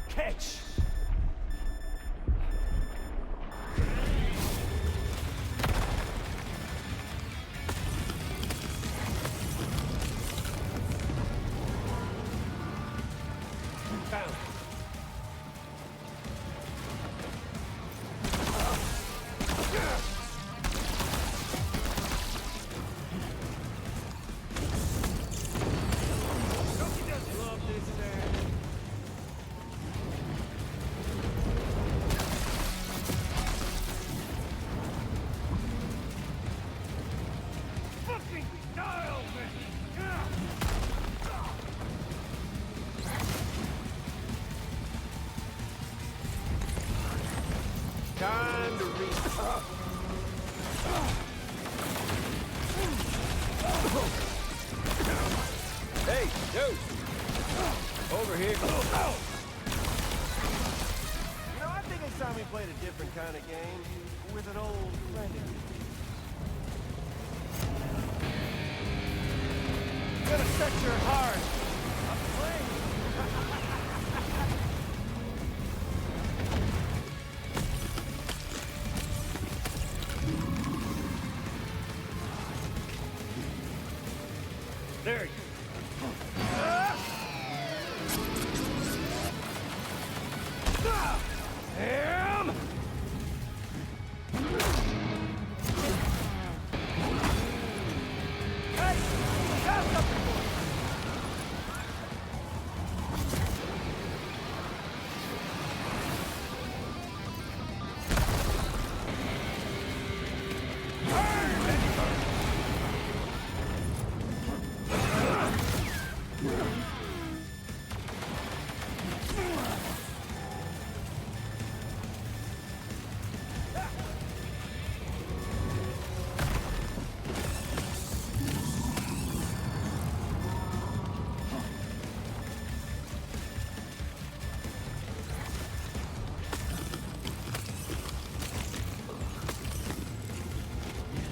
Catch! Found it. Don't you just love this, Sam? Fucking style, man! Time to reset. Hey, yo! Over here. You know, I think it's time we played a different kind of game with an old friend. Gonna set your heart aflame. There you Damn! Hey! I got something for you!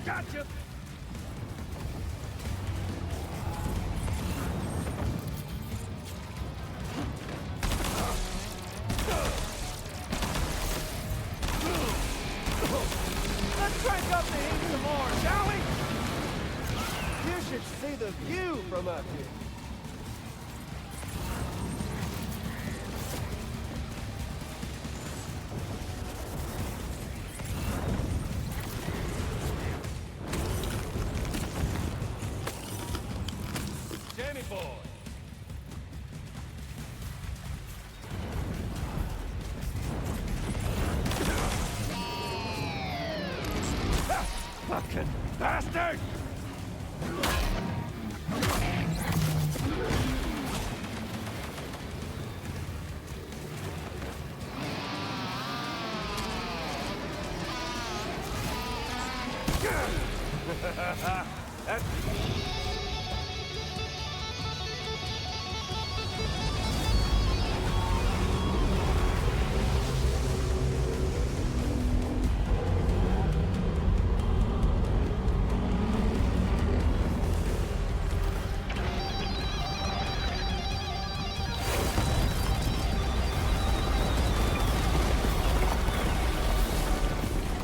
Gotcha! Let's crank up the heat some more, shall we? You should see the view from up here. Jamie boy. Fucking bastard!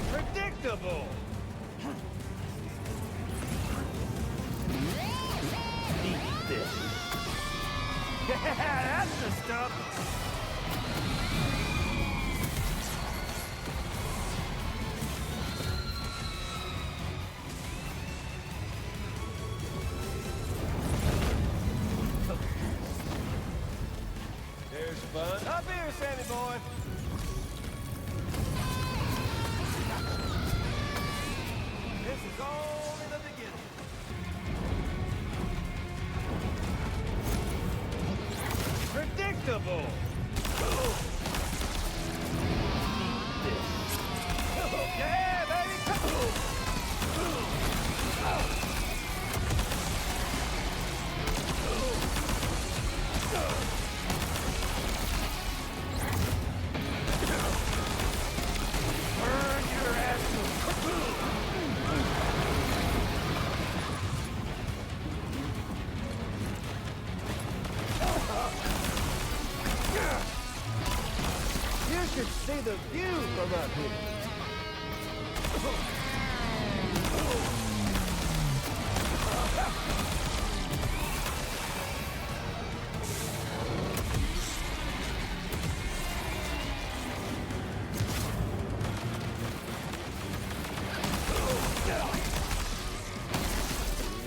Predictable! Eat this. Yeah, that's the stuff! There's fun. Up here, Sammy boy. This is only the beginning. Predictable! Yeah, baby! Burn your ass to You should see the view from up here.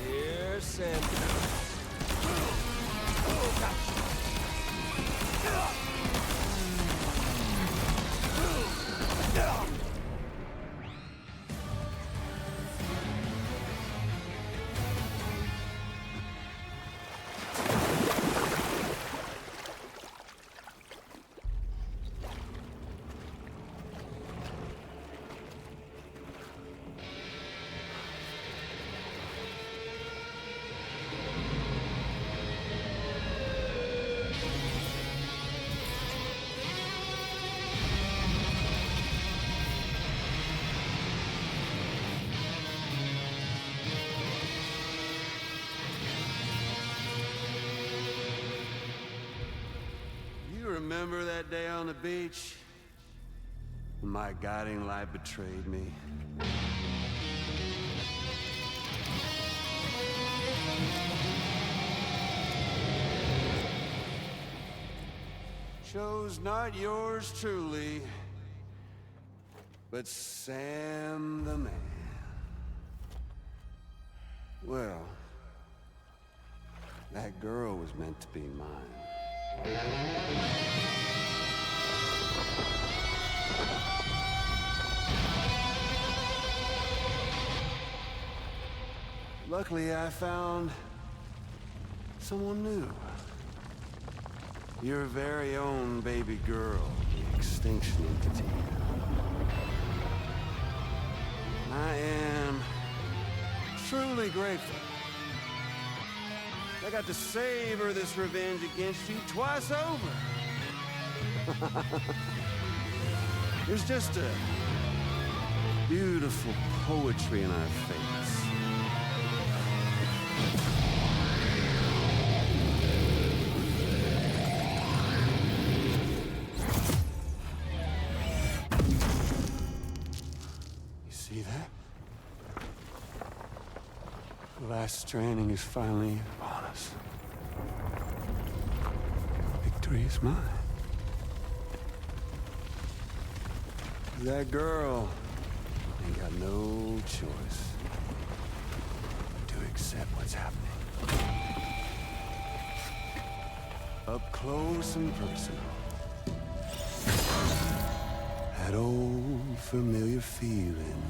Here's Sam. You remember that day on the beach? When my guiding light betrayed me? Chose not yours truly, but Sam the man. Well, that girl was meant to be mine. Luckily, I found someone new. Your very own baby girl, the Extinction Entity. I am truly grateful. I got to savor this revenge against you twice over. There's just a beautiful poetry in our fates. You see that? The last stranding is finally upon us. Victory is mine. That girl ain't got no choice but to accept what's happening. Up close and personal. That old familiar feeling.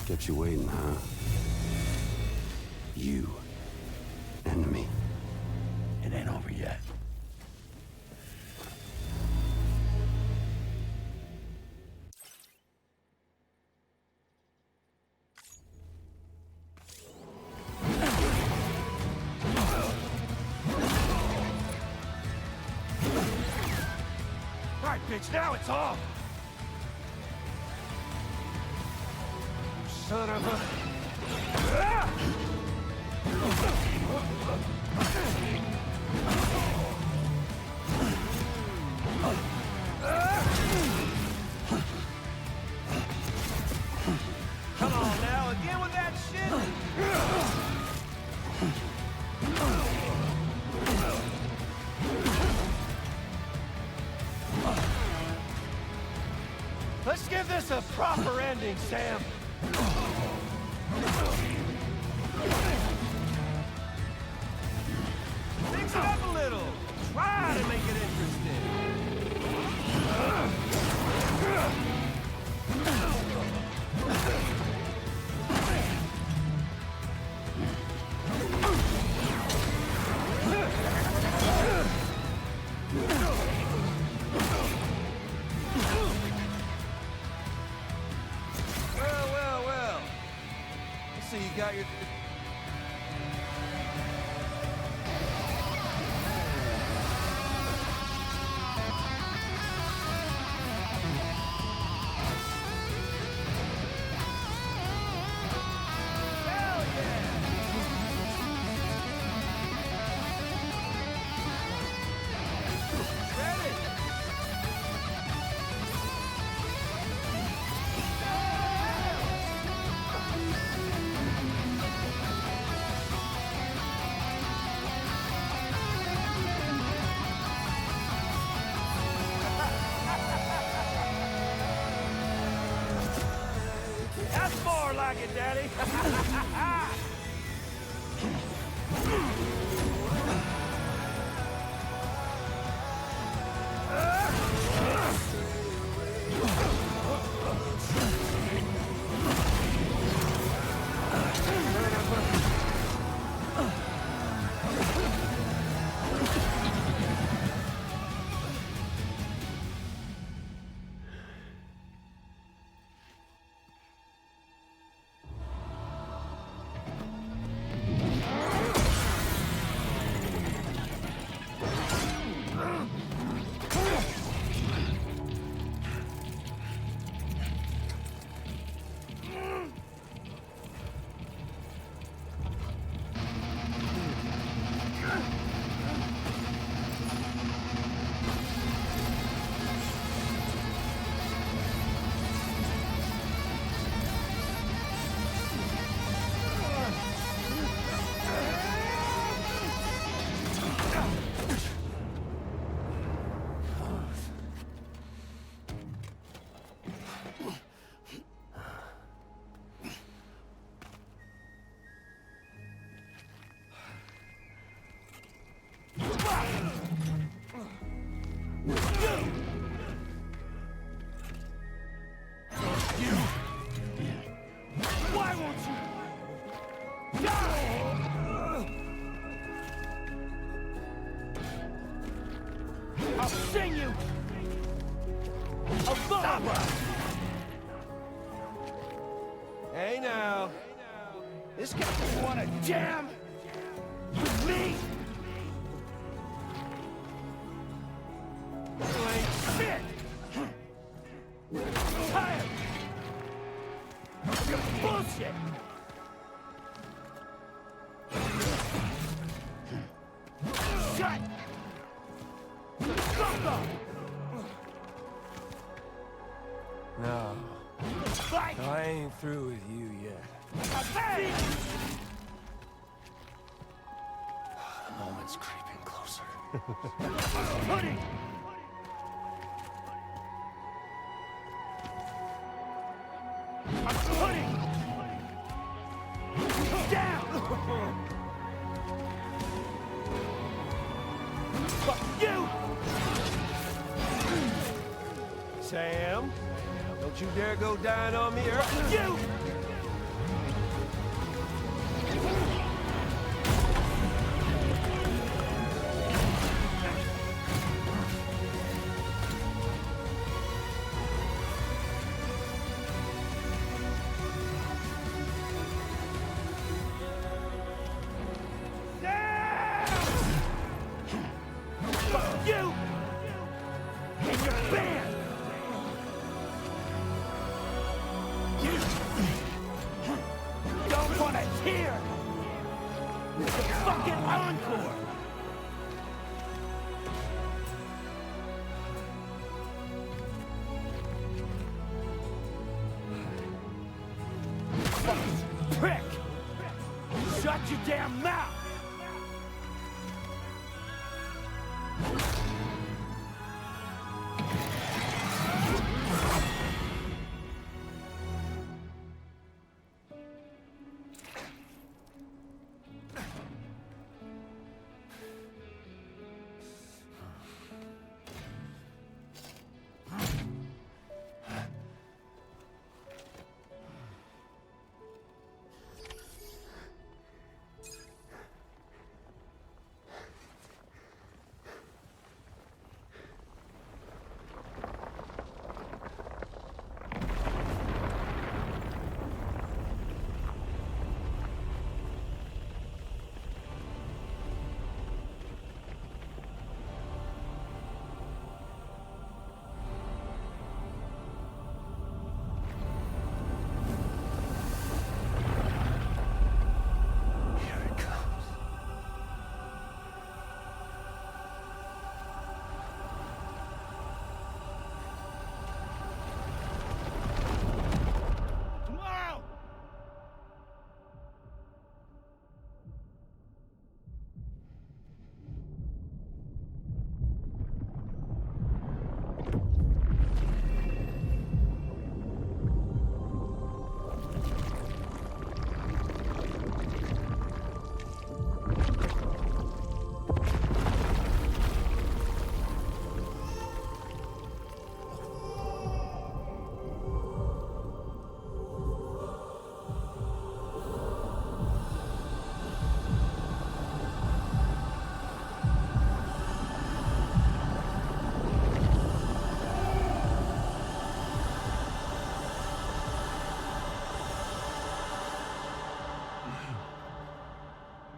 Kept you waiting, huh? You and me. It ain't over yet. bitch, now it's off! Son of a... Come on now, again with that shit! Let's give this a proper ending, Sam! Mix it up a little! Try to make it interesting! Well. Let's see, you got your... That's more like it, Daddy! Why won't you? I'll sing you a lullaby. Hey now, this guy doesn't want to jam with me. You ain't shit. I'm tired. You're bullshit. Shut. No. I ain't through with you yet. The moment's creeping closer. Pudding! I'm pudding! Down! Fuck you! Sam, don't you dare go dying on me or you! You! And your band! Shut your damn mouth!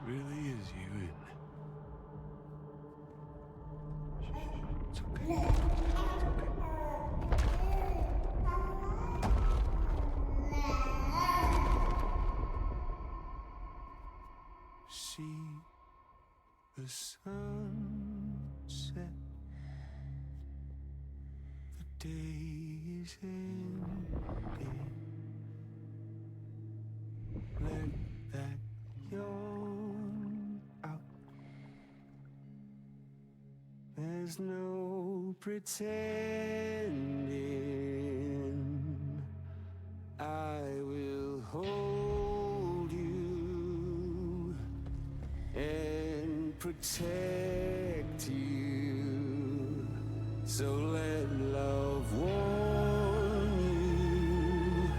Really is you, isn't it? It's okay. It's okay. See the sun set. The day is ending. Let that yawn out. There's no pretending. I will hold you and protect you. So let love warm you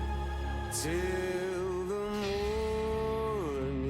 till the morning.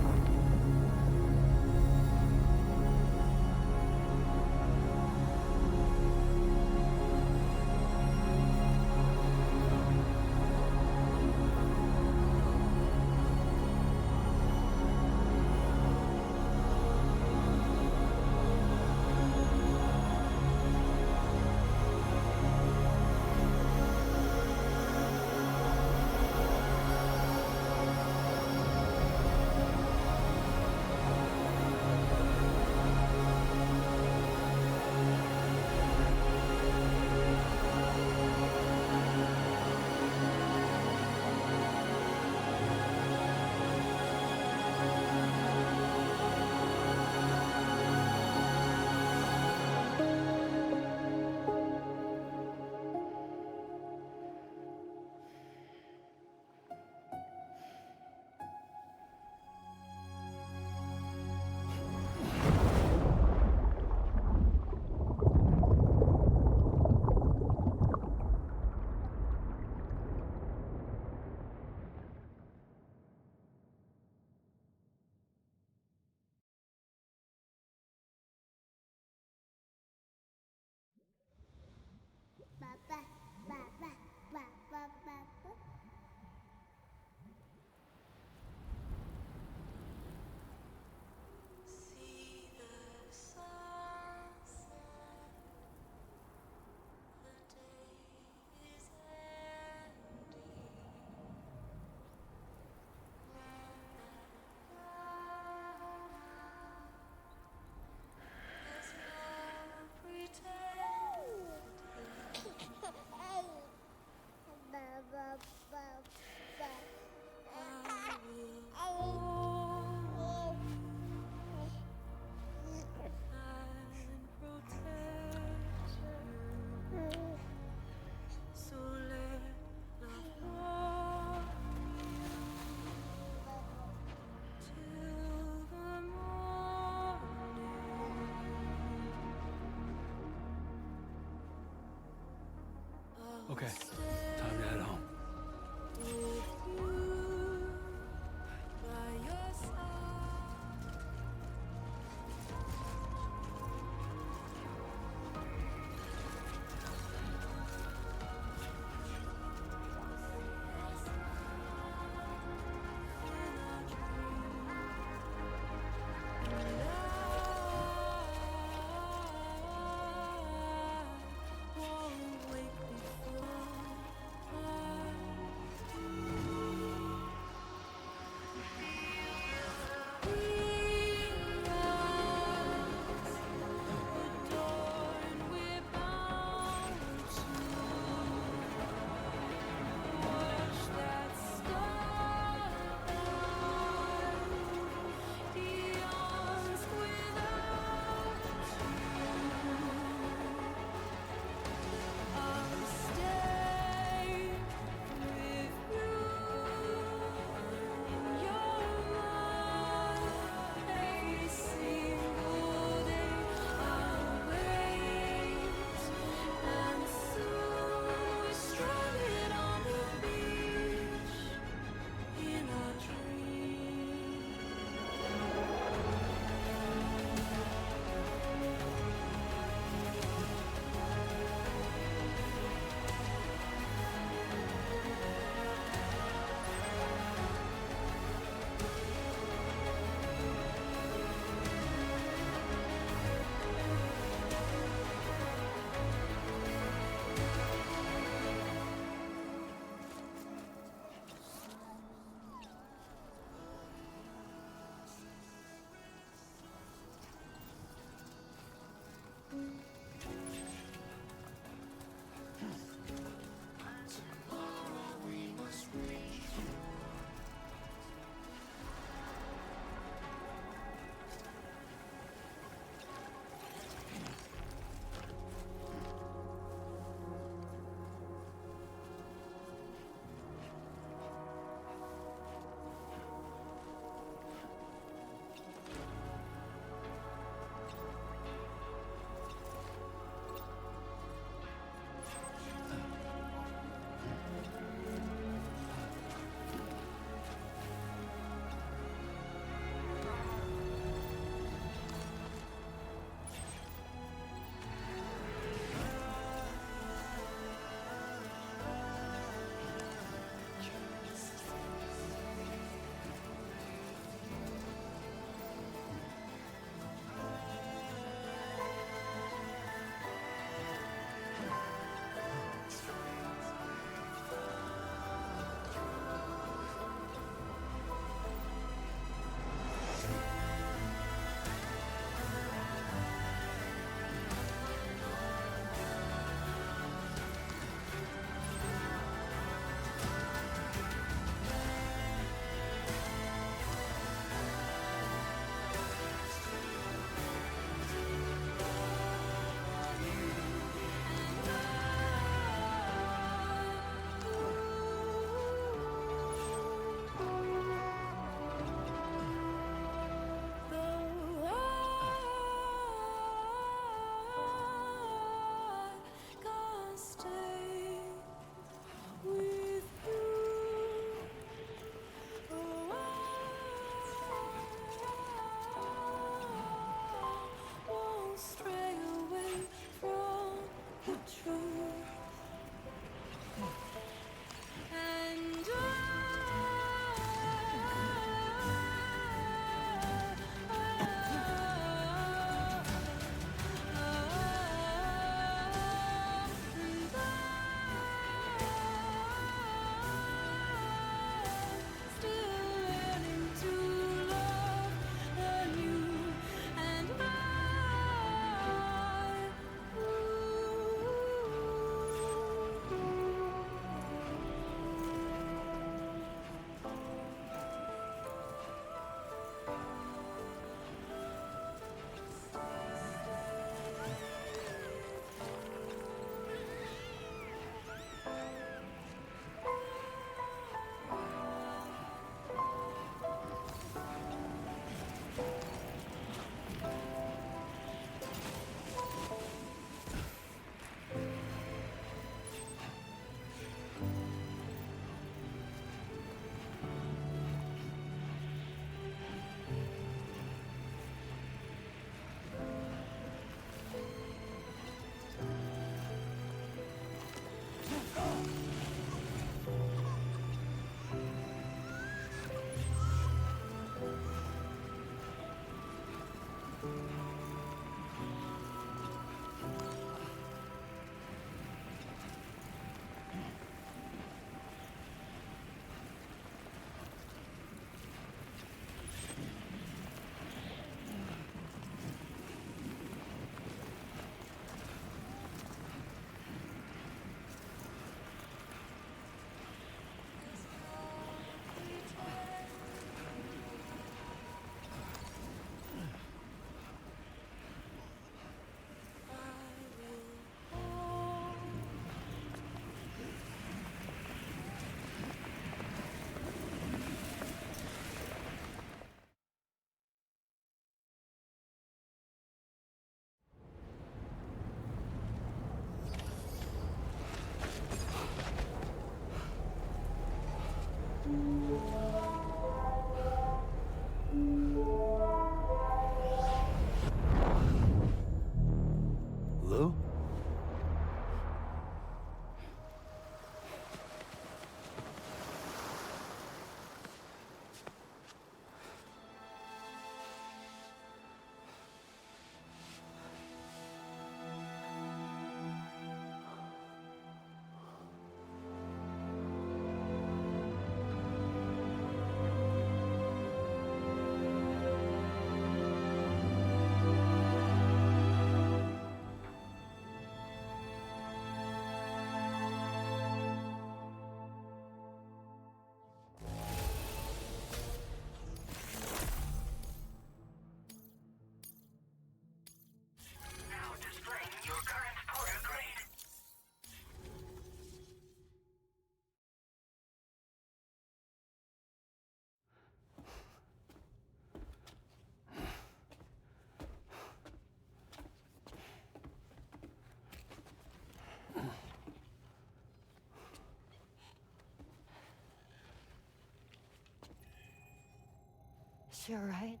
She alright?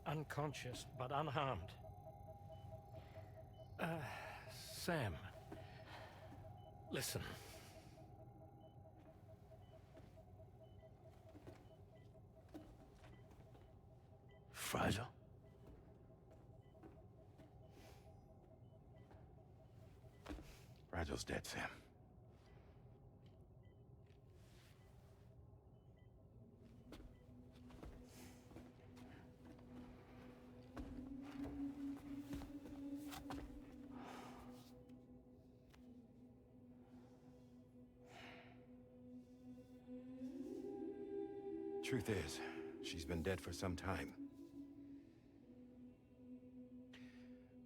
Unconscious, but unharmed. Sam. Listen. Fragile? Fragile's dead, Sam. Truth is, she's been dead for some time.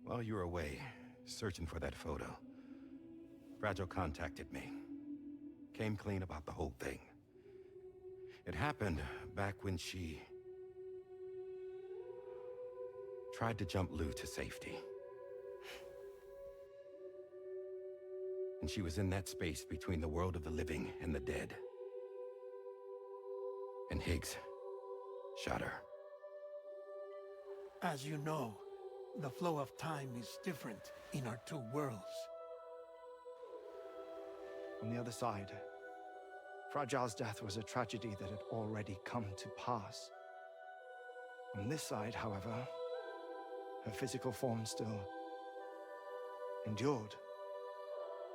While you were away, searching for that photo, Fragile contacted me. Came clean about the whole thing. It happened back when she tried to jump Lou to safety. And she was in that space between the world of the living and the dead. And Higgs shot her. As you know, the flow of time is different in our two worlds. On the other side, Fragile's death was a tragedy that had already come to pass. On this side, however, her physical form still endured,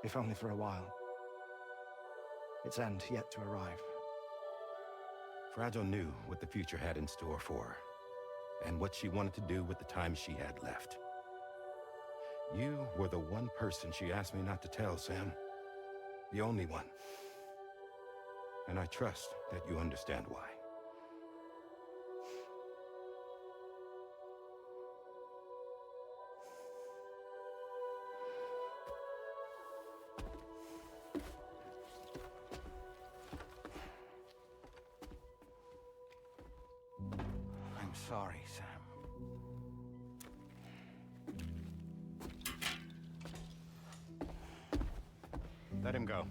if only for a while. Its end yet to arrive. Fragile knew what the future had in store for her, and what she wanted to do with the time she had left. You were the one person she asked me not to tell, Sam. The only one. And I trust that you understand why. I'm sorry, Sam. Let him go.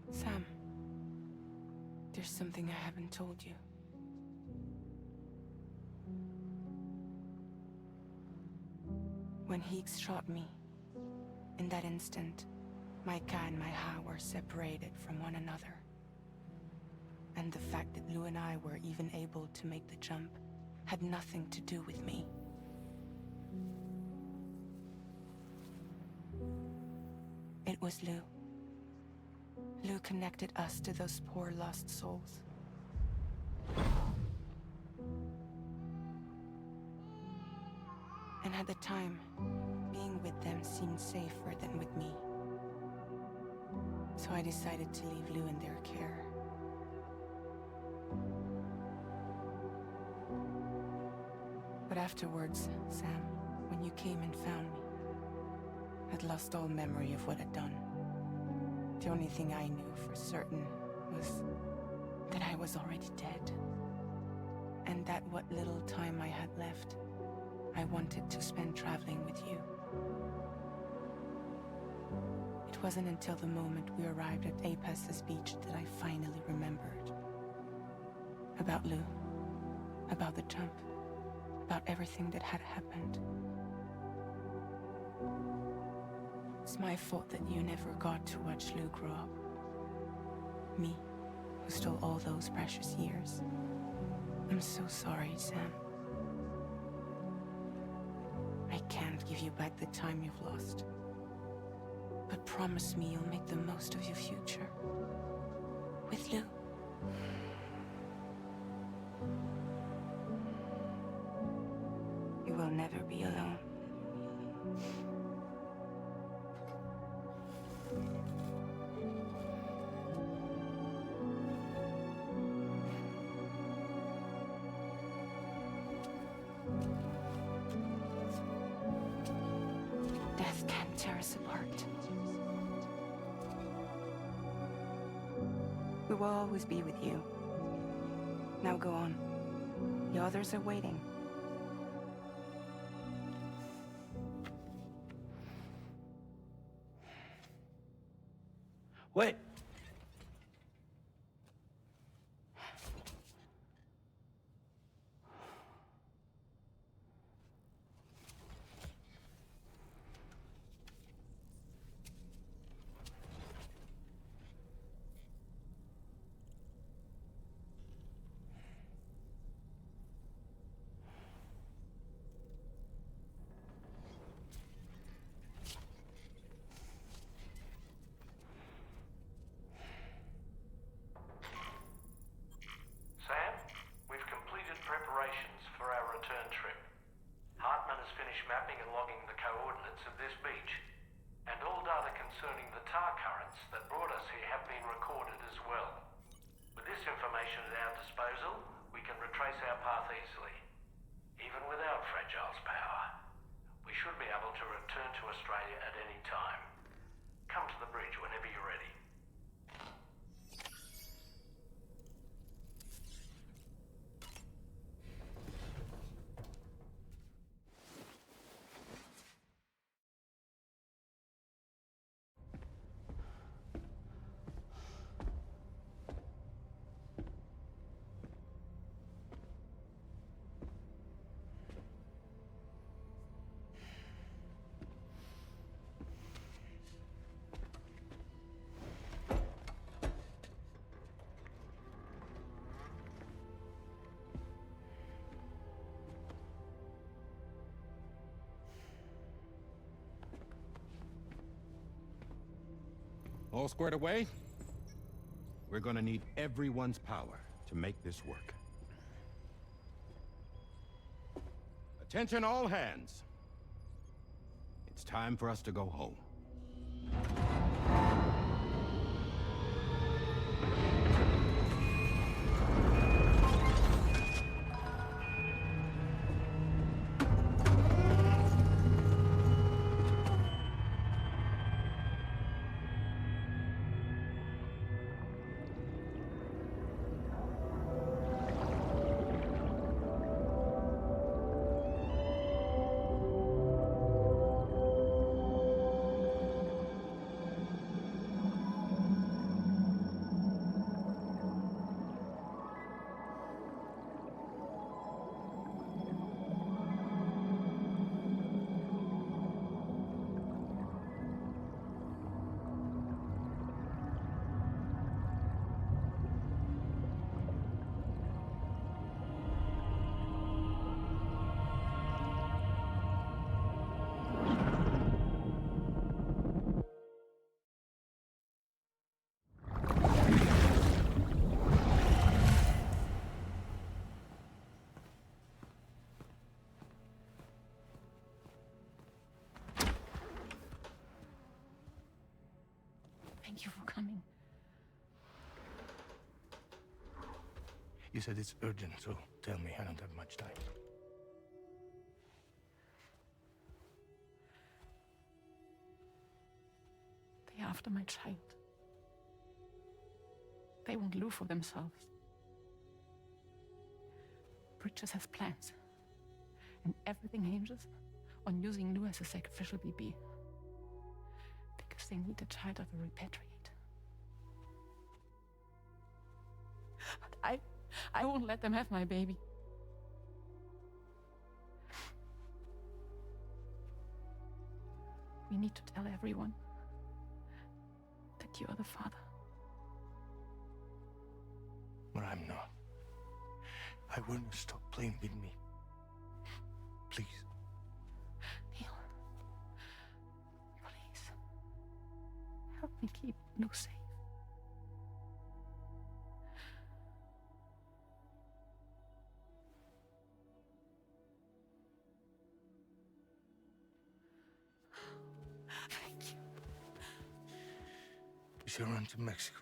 Sam, there's something I haven't told you. When Higgs shot me, in that instant, my Ka and my Ha were separated from one another. And the fact that Lou and I were even able to make the jump had nothing to do with me. It was Lou. Lou connected us to those poor lost souls. And at the time, being with them seemed safer than with me. So I decided to leave Lou in their care. But afterwards, Sam, when you came and found me, I'd lost all memory of what I'd done. The only thing I knew for certain was that I was already dead. And that what little time I had left, I wanted to spend traveling with you. It wasn't until the moment we arrived at Apas's beach that I finally remembered. About Lou, about the jump, about everything that had happened. It's my fault that you never got to watch Lou grow up. Me, who stole all those precious years. I'm so sorry, Sam. I can't give you back the time you've lost. But promise me you'll make the most of your future. With Lou. be alone. Death can't tear us apart. We will always be with you. Now go on. The others are waiting. Wait! Sam, we've completed preparations for our return trip. Hartman has finished mapping and logging the coordinates of this beach, and all data concerning the tar currents that brought us here have been recorded as well. With this information at our disposal, we can retrace our path easily. Even without Fragile's power, we should be able to return to Australia at any time. Come to the bridge whenever you're ready. All squared away? We're gonna need everyone's power to make this work. Attention all hands. It's time for us to go home. Thank you for coming. You said it's urgent, so tell me, I don't have much time. They're after my child. They want Lou for themselves. Bridges has plans. And everything hinges on using Lou as a sacrificial BB. Because they need a child of a repatriate. But I won't let them have my baby. We need to tell everyone that you are the father. But I'm not. I want you to stop playing with me. Please. Neil. Please. Help me keep Lou safe. should run to Mexico.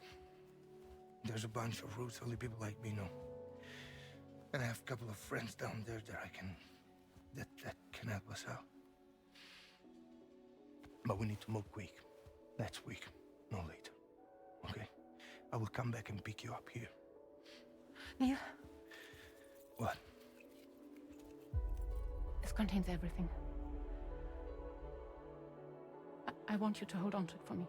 There's a bunch of routes only people like me know. And I have a couple of friends down there that can help us out. But we need to move quick. Next week, no later. Okay? I will come back and pick you up here. Neil? What? This contains everything. I want you to hold on to it for me.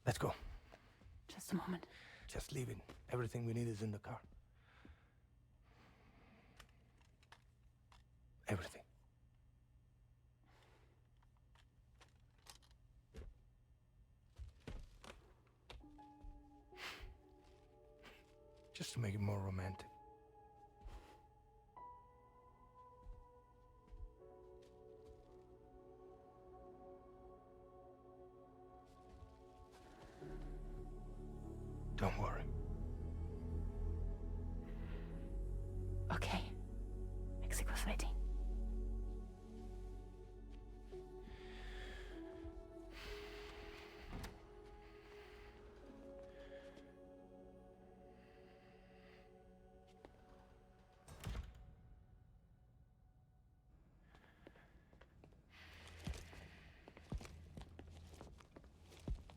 Let's go. Just a moment. Just leave it. Everything we need is in the car. Everything. Just to make it more romantic. Don't worry. Okay. Mexico's ready.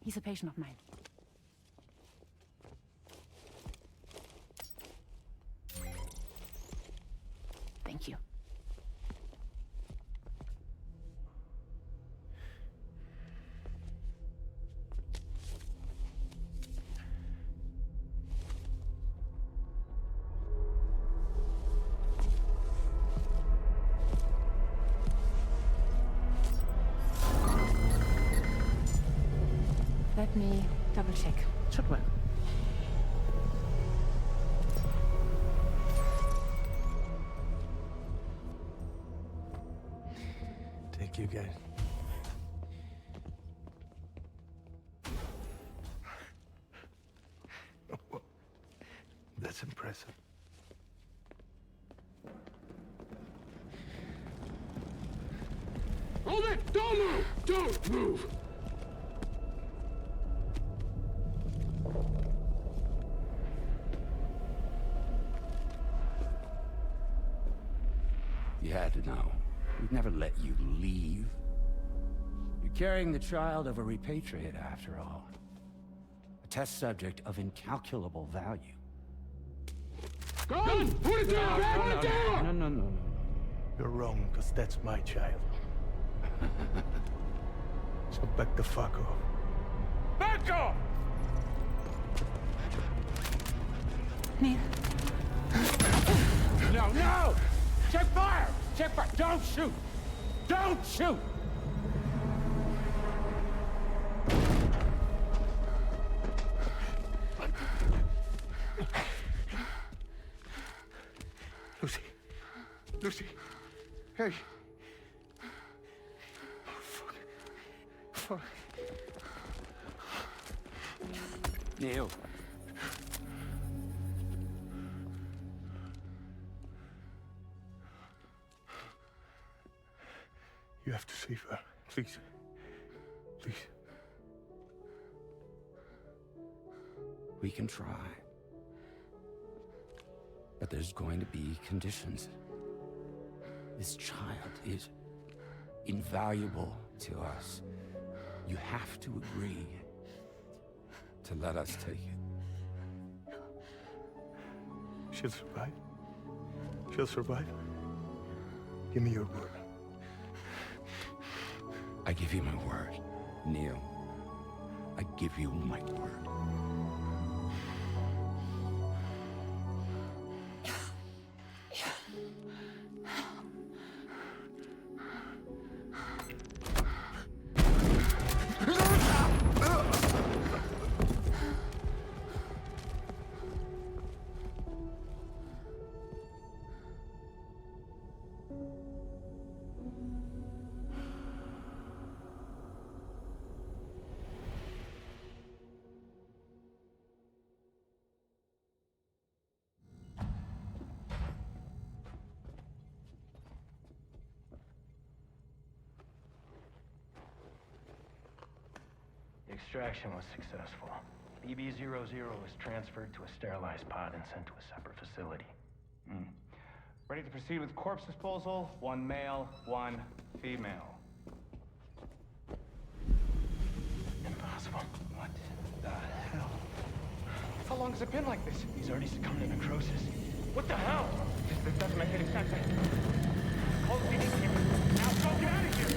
He's a patient of mine. Thank you. Let me double check. Should work. Thank you, guys. That's impressive. Hold it! Don't move! Don't move! You had to know. We'd never let you leave. You're carrying the child of a repatriate, after all. A test subject of incalculable value. Gun! Put it down! Put it down! No. You're wrong, because that's my child. So back the fuck off. Back off! Neil. No! Check fire! Check fire! Don't shoot! Don't shoot! Lucy. Hey. Oh, fuck. Neil. You have to save her. Please. Please. We can try. But there's going to be conditions. This child is invaluable to us. You have to agree to let us take it. She'll survive. She'll survive. Give me your word. I give you my word, Neil. I give you my word. The extraction was successful. BB-00 was transferred to a sterilized pod and sent to a separate facility. Ready to proceed with corpse disposal. 1 male, 1 female. Impossible. What the hell? How long has it been like this? He's already succumbed to necrosis. What the hell? This doesn't make any sense. Close the ink here. Now go, get out of here!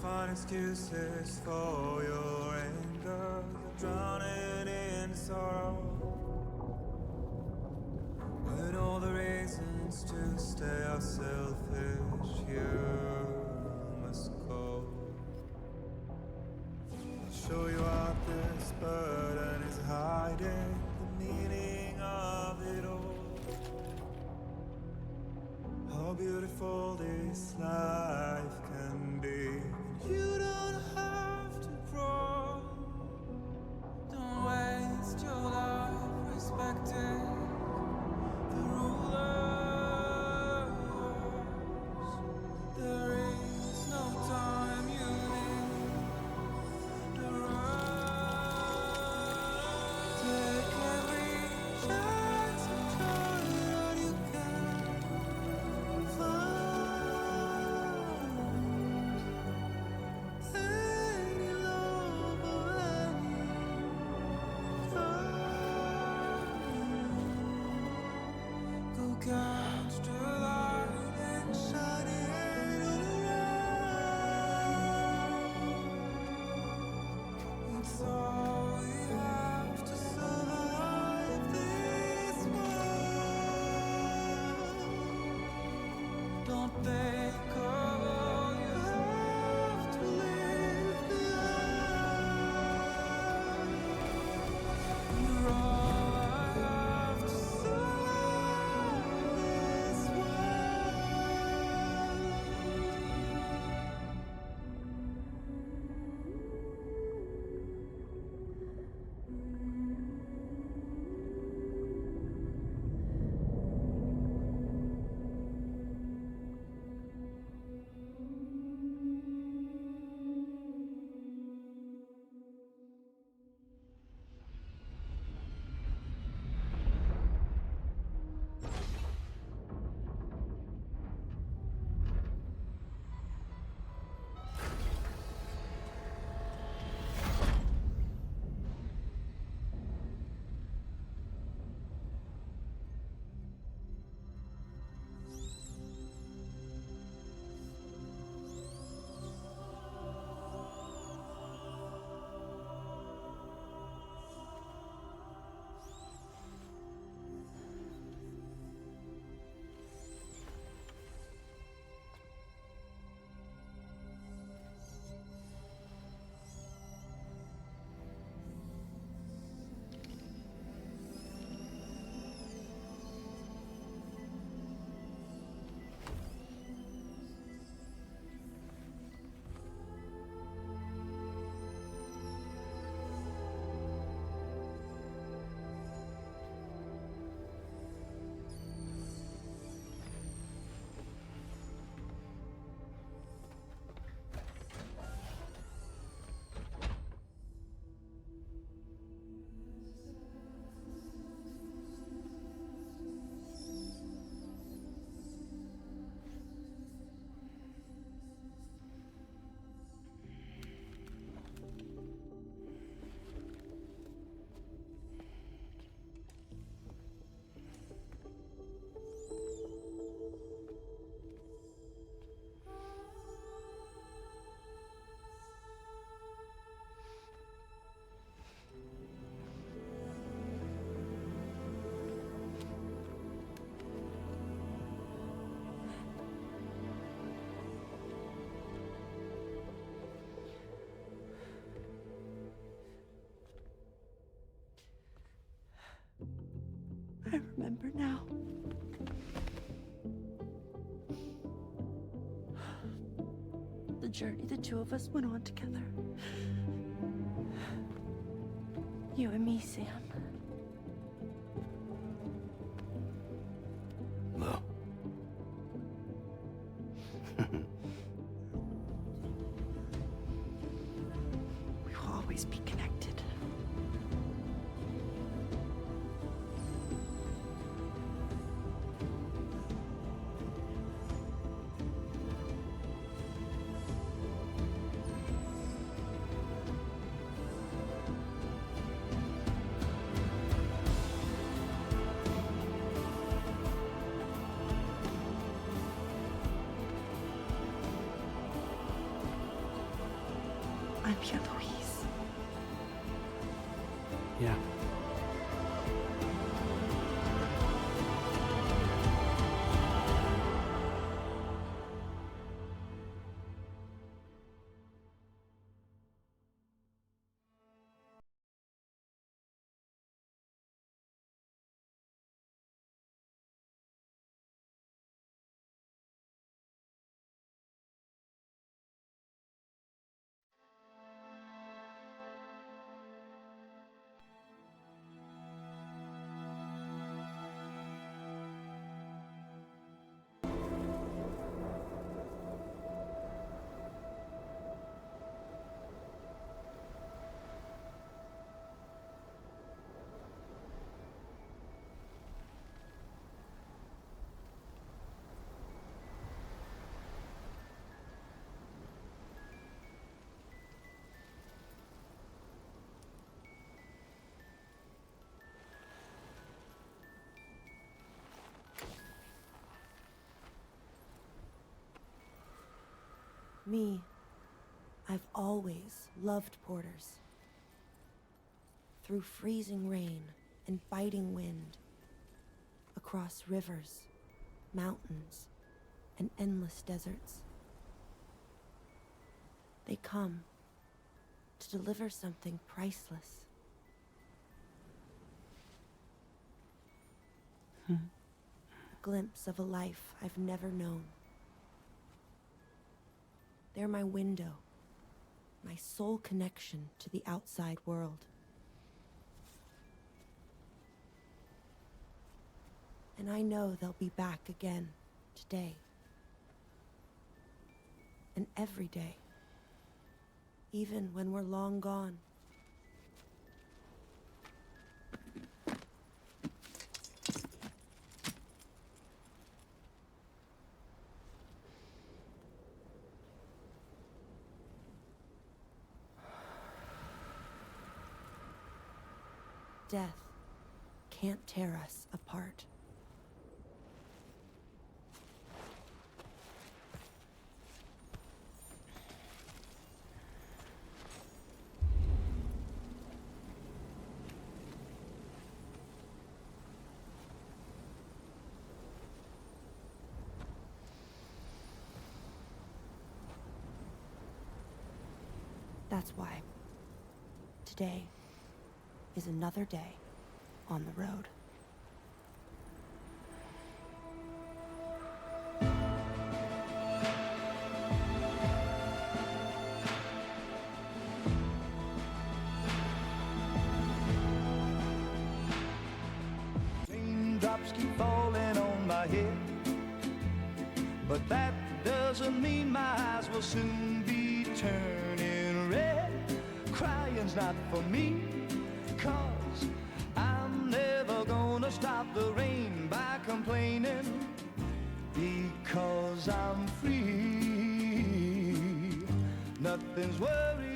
find excuses for your anger. You're drowning in sorrow, with all the reasons to stay are selfish. You must go. I'll show you out this burden is hiding the meaning of it all. How beautiful this life can be. You don't have to grow. Don't waste your life respecting the rulers. There is no time you need to run. Take every chance and joy that you can find. Any love or any time. Go catch the light and shine it all around. It's all we have to survive this world. Don't think of all you have to leave behind. You're all I have to survive this I remember now. The journey the two of us went on together. You and me, Sam. No. We will always be connected. Pierre Louise. Yeah. Me, I've always loved porters. Through freezing rain and biting wind, across rivers, mountains, and endless deserts. They come to deliver something priceless. A glimpse of a life I've never known. They're my window, my sole connection to the outside world. And I know they'll be back again today. And every day, even when we're long gone. Death can't tear us apart. That's why today is another day on the road. Raindrops keep falling on my head, but that doesn't mean my eyes will soon be turning red. Crying's not for me, 'cause I'm never gonna stop the rain by complaining, because I'm free. Nothing's worrying.